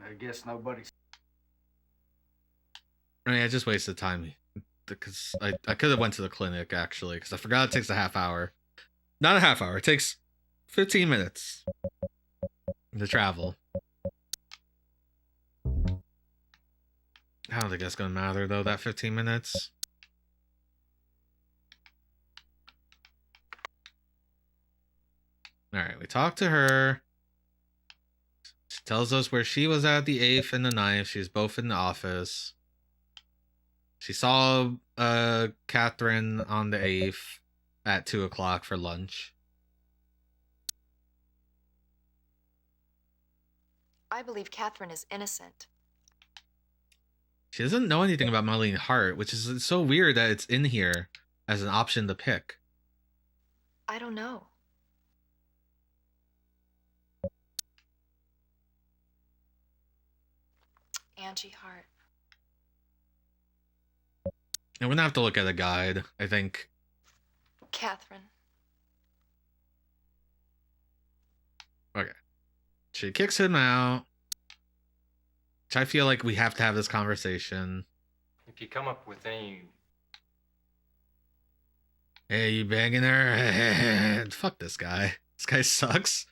I guess nobody's... I mean, I just wasted time. Because I could have went to the clinic, actually. Because I forgot it takes a half hour. Not a half hour. It takes 15 minutes to travel. I don't think that's going to matter, though, that 15 minutes. Alright, we talked to her. She tells us where she was at the 8th and the 9th. She was both in the office. She saw Catherine on the 8th at 2 o'clock for lunch. I believe Catherine is innocent. She doesn't know anything about Marlene Hart, which is so weird that it's in here as an option to pick. I don't know. Angie Hart. And we're gonna have to look at a guide, I think. Catherine. Okay. She kicks him out. Which I feel like we have to have this conversation. If you come up with any... Hey, you banging her? Fuck this guy. This guy sucks.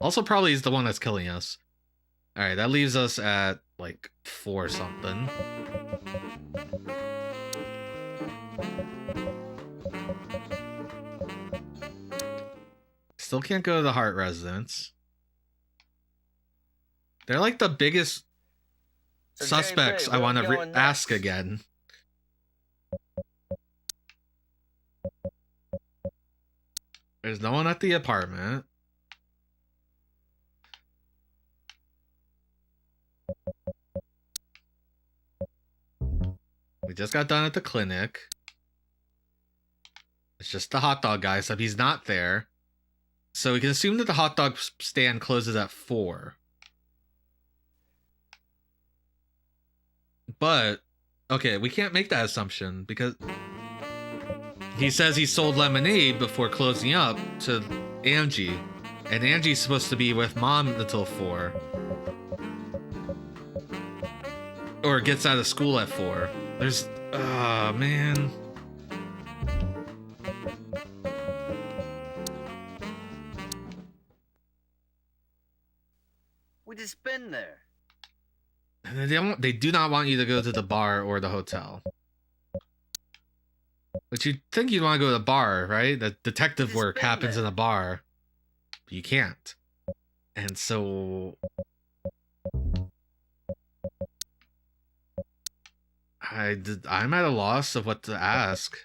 Also, probably he's the one that's killing us. Alright, that leaves us at, like, 4 something. Still can't go to the Hart residence. They're like the biggest suspects I want to ask again. There's no one at the apartment. We just got done at the clinic. It's just the hot dog guy, so he's not there. So we can assume that the hot dog stand closes at 4. But, okay, we can't make that assumption because he says he sold lemonade before closing up to Angie. And Angie's supposed to be with mom until 4. Or gets out of school at 4. There's... Oh, man. We just been there. They do not want you to go to the bar or the hotel. But you'd think you'd want to go to the bar, right? The detective work happens in a bar. But you can't. And so... I'm at a loss of what to ask.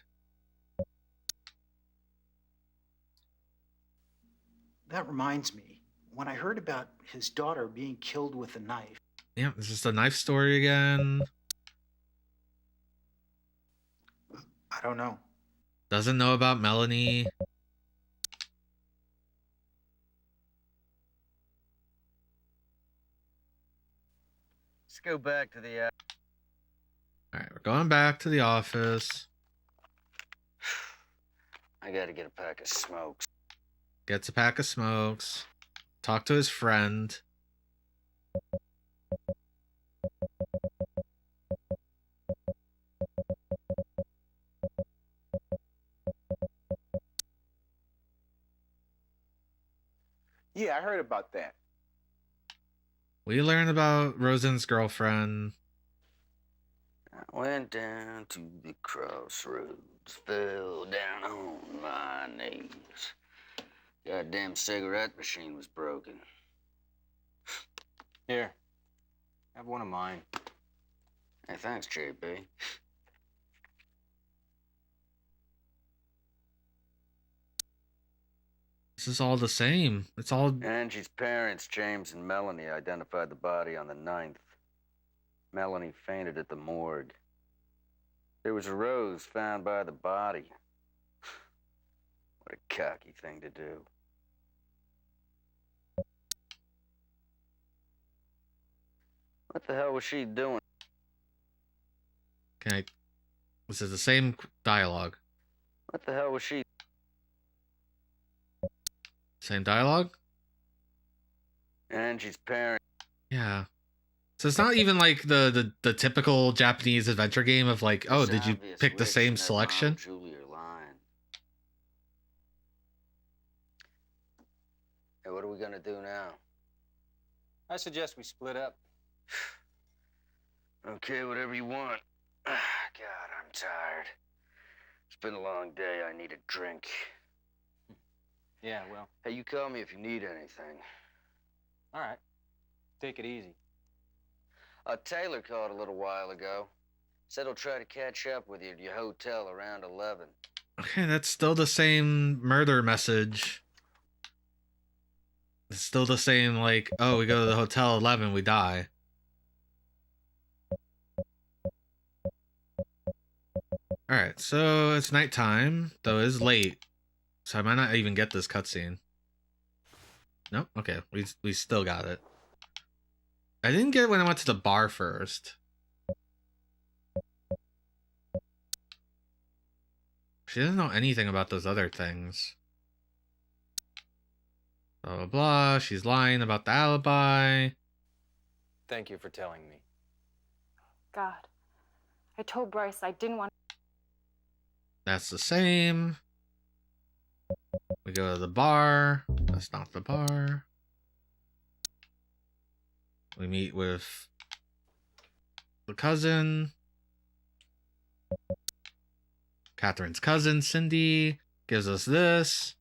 That reminds me, when I heard about his daughter being killed with a knife. Yeah, is this a knife story again? I don't know. Doesn't know about Melanie. Let's go back to the... Alright, we're going back to the office. I gotta get a pack of smokes. Gets a pack of smokes. Talk to his friend. Yeah, I heard about that. We learned about Rosen's girlfriend. I went down to the crossroads, fell down on my knees. Goddamn cigarette machine was broken. Here, have one of mine. Hey, thanks, JB. This is all the same. It's all... Angie's parents, James and Melanie, identified the body on the 9th. Melanie fainted at the morgue. There was a rose found by the body. What a cocky thing to do. What the hell was she doing? Okay. This is the same dialogue. What the hell was she... Same dialogue? Angie's parents. Yeah. So it's not even like the typical Japanese adventure game of like, oh, did you pick the same selection? Julie are lying. Hey, what are we gonna do now? I suggest we split up. Okay, whatever you want. God, I'm tired. It's been a long day. I need a drink. Yeah, well. Hey, you call me if you need anything. All right. Take it easy. Taylor called a little while ago. Said he'll try to catch up with you at your hotel around 11. Okay, that's still the same murder message. It's still the same, like, oh, we go to the hotel 11, we die. Alright, so it's nighttime, though it is late. So I might not even get this cutscene. Nope, okay, we still got it. I didn't get it when I went to the bar first. She doesn't know anything about those other things. Blah, blah, blah. She's lying about the alibi. Thank you for telling me. God, I told Bryce I didn't want... That's the same. We go to the bar. That's not the bar. We meet with the cousin. Catherine's cousin, Cindy, gives us this.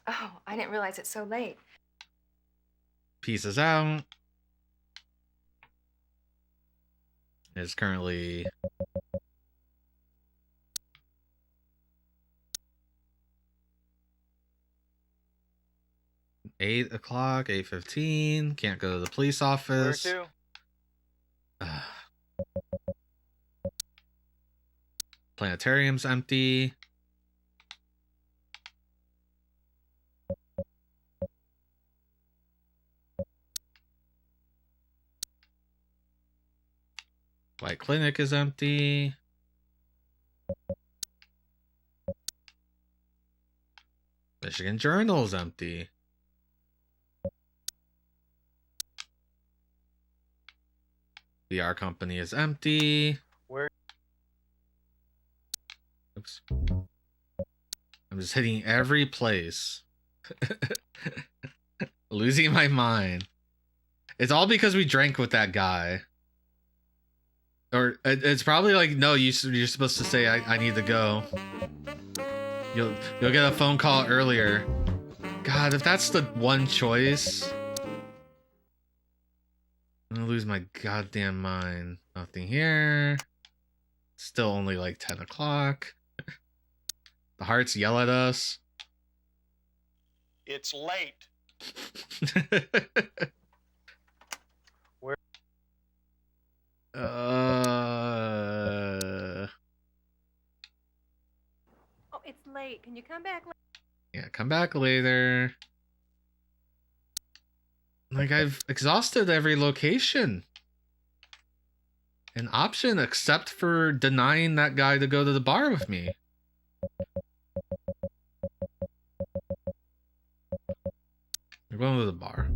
Oh, I didn't realize it's so late. Pieces out. It's currently... $8 o'clock, 8:15. Can't go to the police office. Where to? Planetarium's empty. White Clinic is empty. Michigan Journal is empty. VR company is empty. Where? Oops. I'm just hitting every place. Losing my mind. It's all because we drank with that guy. Or it's probably like, no, you're supposed to say I need to go. You'll get a phone call earlier. God, if that's the one choice, I'm gonna lose my goddamn mind. Nothing here. Still only like 10 o'clock. The hearts yell at us. It's late. Where? Oh, it's late. Can you come back later? Yeah, come back later. Like, I've exhausted every location. An option except for denying that guy to go to the bar with me. We're going to the bar.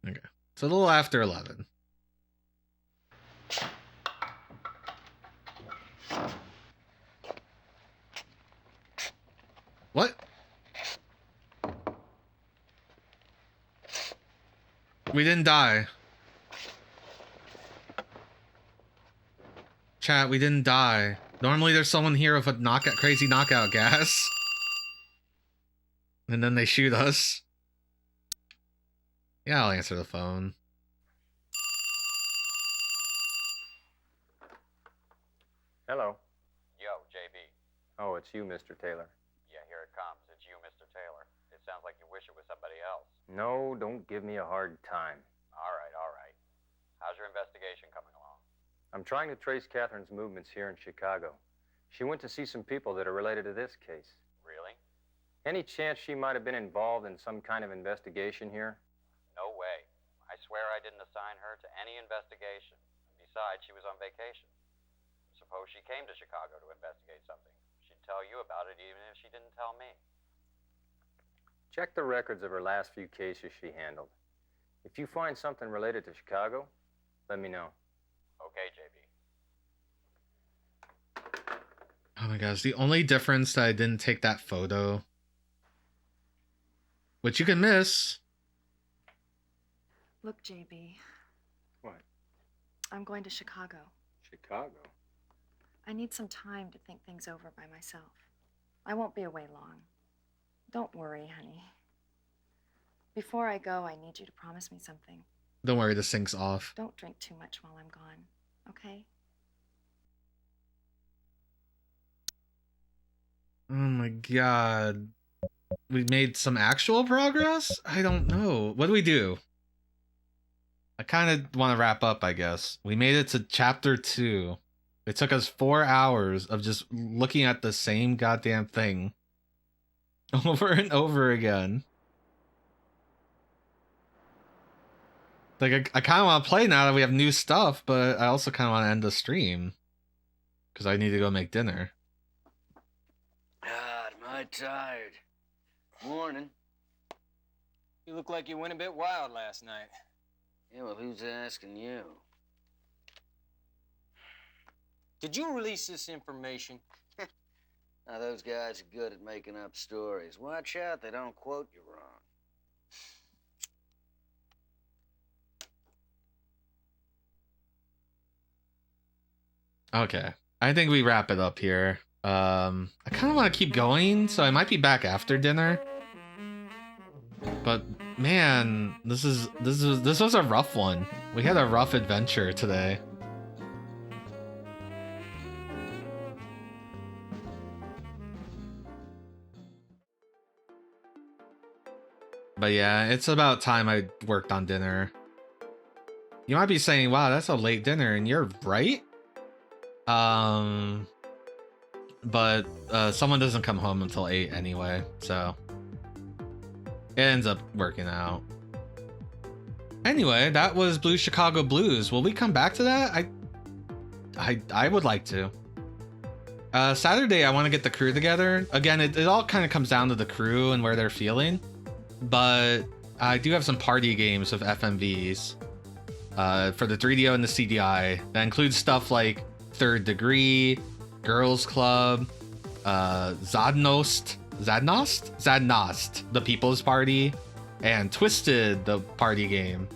Okay. It's a little after 11. What? We didn't die. Chat, we didn't die. Normally there's someone here with a crazy knockout gas. And then they shoot us. Yeah, I'll answer the phone. Hello. Yo, JB. Oh, it's you, Mr. Taylor. Yeah, here it comes. It's you, Mr. Taylor. It sounds like you wish it was somebody else. No, don't give me a hard time. All right, all right. How's your investigation coming along? I'm trying to trace Catherine's movements here in Chicago. She went to see some people that are related to this case. Really? Any chance she might have been involved in some kind of investigation here? No way. I swear I didn't assign her to any investigation. Besides, she was on vacation. Suppose she came to Chicago to investigate something. She'd tell you about it even if she didn't tell me. Check the records of her last few cases she handled. If you find something related to Chicago, let me know. Okay, JB. Oh my gosh, the only difference that I didn't take that photo, which you can miss. Look, JB. What? I'm going to Chicago. Chicago? I need some time to think things over by myself. I won't be away long. Don't worry, honey. Before I go, I need you to promise me something. Don't worry, the sync's off. Don't drink too much while I'm gone, okay? Oh my god. We made some actual progress? I don't know. What do we do? I kind of want to wrap up, I guess. We made it to chapter 2. It took us 4 hours of just looking at the same goddamn thing over and over again. Like, I kind of want to play now that we have new stuff, but I also kind of want to end the stream. Because I need to go make dinner. God, am I tired. Morning. You look like you went a bit wild last night. Yeah, well, who's asking you? Did you release this information? Now, those guys are good at making up stories. Watch out, they don't quote you wrong. Okay. I think we wrap it up here. I kind of want to keep going, so I might be back after dinner. But man, this was a rough one. We had a rough adventure today. But yeah, it's about time I worked on dinner. You might be saying, wow, that's a late dinner, and you're right. But someone doesn't come home until 8 anyway, so it ends up working out. Anyway, that was Blue Chicago Blues. Will we come back to that? I would like to. Saturday, I want to get the crew together. Again, it all kind of comes down to the crew and where they're feeling. But I do have some party games of FMVs for the 3DO and the CDI. That includes stuff like Third Degree, Girls Club, Zadnost, the People's Party, and Twisted, the party game.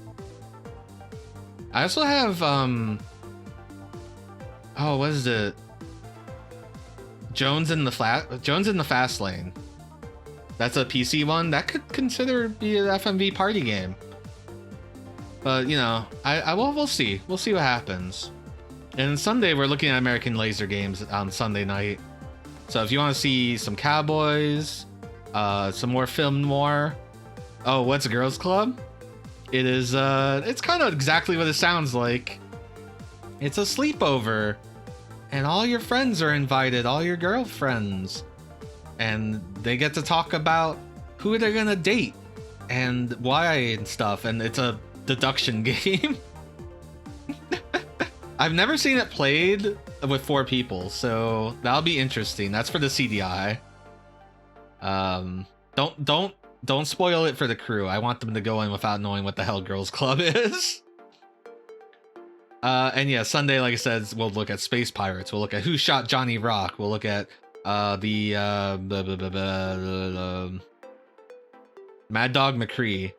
I also have, oh, what is it? Jones in the Fast Lane. That's a PC one. That could consider be an FMV party game. But, you know, we'll see. We'll see what happens. And Sunday, we're looking at American Laser games on Sunday night. So if you want to see some cowboys, some more film noir. Oh, what's a Girls Club? It is, it's kind of exactly what it sounds like. It's a sleepover. And all your friends are invited, all your girlfriends. And they get to talk about who they're gonna date and why and stuff. And it's a deduction game. I've never seen it played with 4 people, so that'll be interesting. That's for the CDI. Don't spoil it for the crew. I want them to go in without knowing what the hell Girls Club is. And yeah, Sunday, like I said, we'll look at Space Pirates. We'll look at Who Shot Johnny Rock. We'll look at Mad Dog McCree.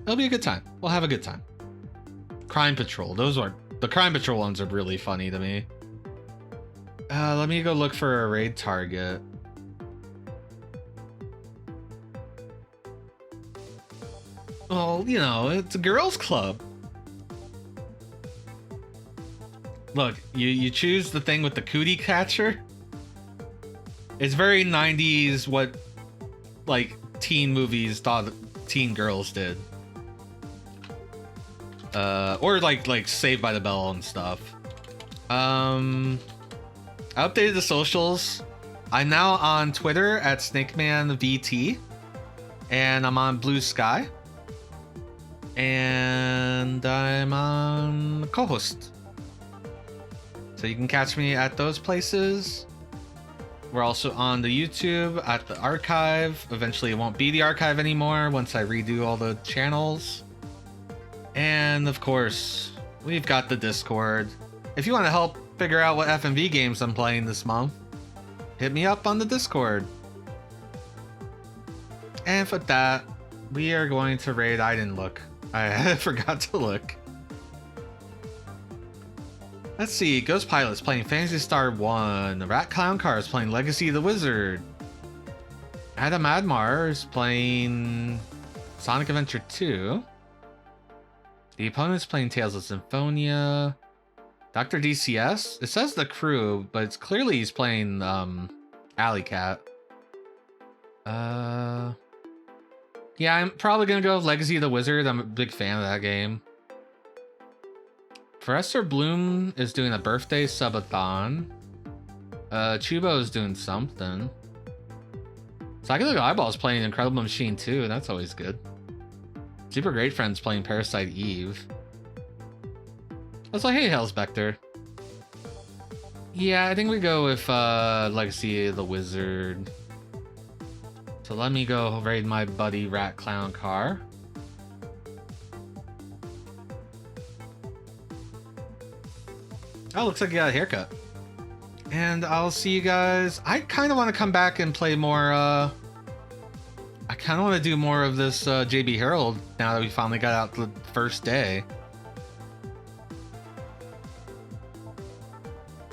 It'll be a good time. We'll have a good time. Crime Patrol. The Crime Patrol ones are really funny to me. Let me go look for a raid target. Well, you know, it's a girls' club. Look, you choose the thing with the cootie catcher. It's very 90s what, like, teen movies thought teen girls did. Or like Saved by the Bell and stuff. I updated the socials. I'm now on Twitter at SnakemanVT. And I'm on Blue Sky. And I'm on co-host. So you can catch me at those places. We're also on the YouTube at the archive. Eventually it won't be the archive anymore once I redo all the channels. And of course, we've got the Discord. If you want to help figure out what FMV games I'm playing this month, hit me up on the Discord. And for that, we are going to raid. I didn't look. I forgot to look. Let's see. Ghost Pilot's playing Phantasy Star 1. Rat Clown Car is playing Legacy of the Wizard. Adam Admar is playing Sonic Adventure 2. The opponent's playing Tales of Symphonia. Dr. DCS? It says the crew, but it's clearly he's playing Alley Cat. Yeah, I'm probably gonna go Legacy of the Wizard. I'm a big fan of that game. Professor Bloom is doing a birthday subathon. Chubo is doing something. Psychedelic Eyeball's playing Incredible Machine 2. That's always good. Super Great Friends playing Parasite Eve. That's like, hey, Hellspectre. Yeah, I think we go with Legacy of the Wizard. So let me go raid my buddy Rat Clown Car. Oh, looks like you got a haircut. And I'll see you guys. I kind of want to come back and play more. I kind of want to do more of this JB Herald now that we finally got out the first day.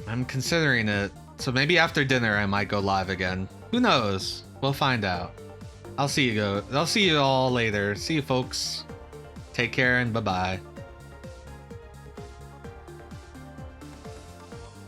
I'm considering it. So maybe after dinner I might go live again. Who knows? We'll find out. I'll see you all later. See you folks. Take care and bye-bye.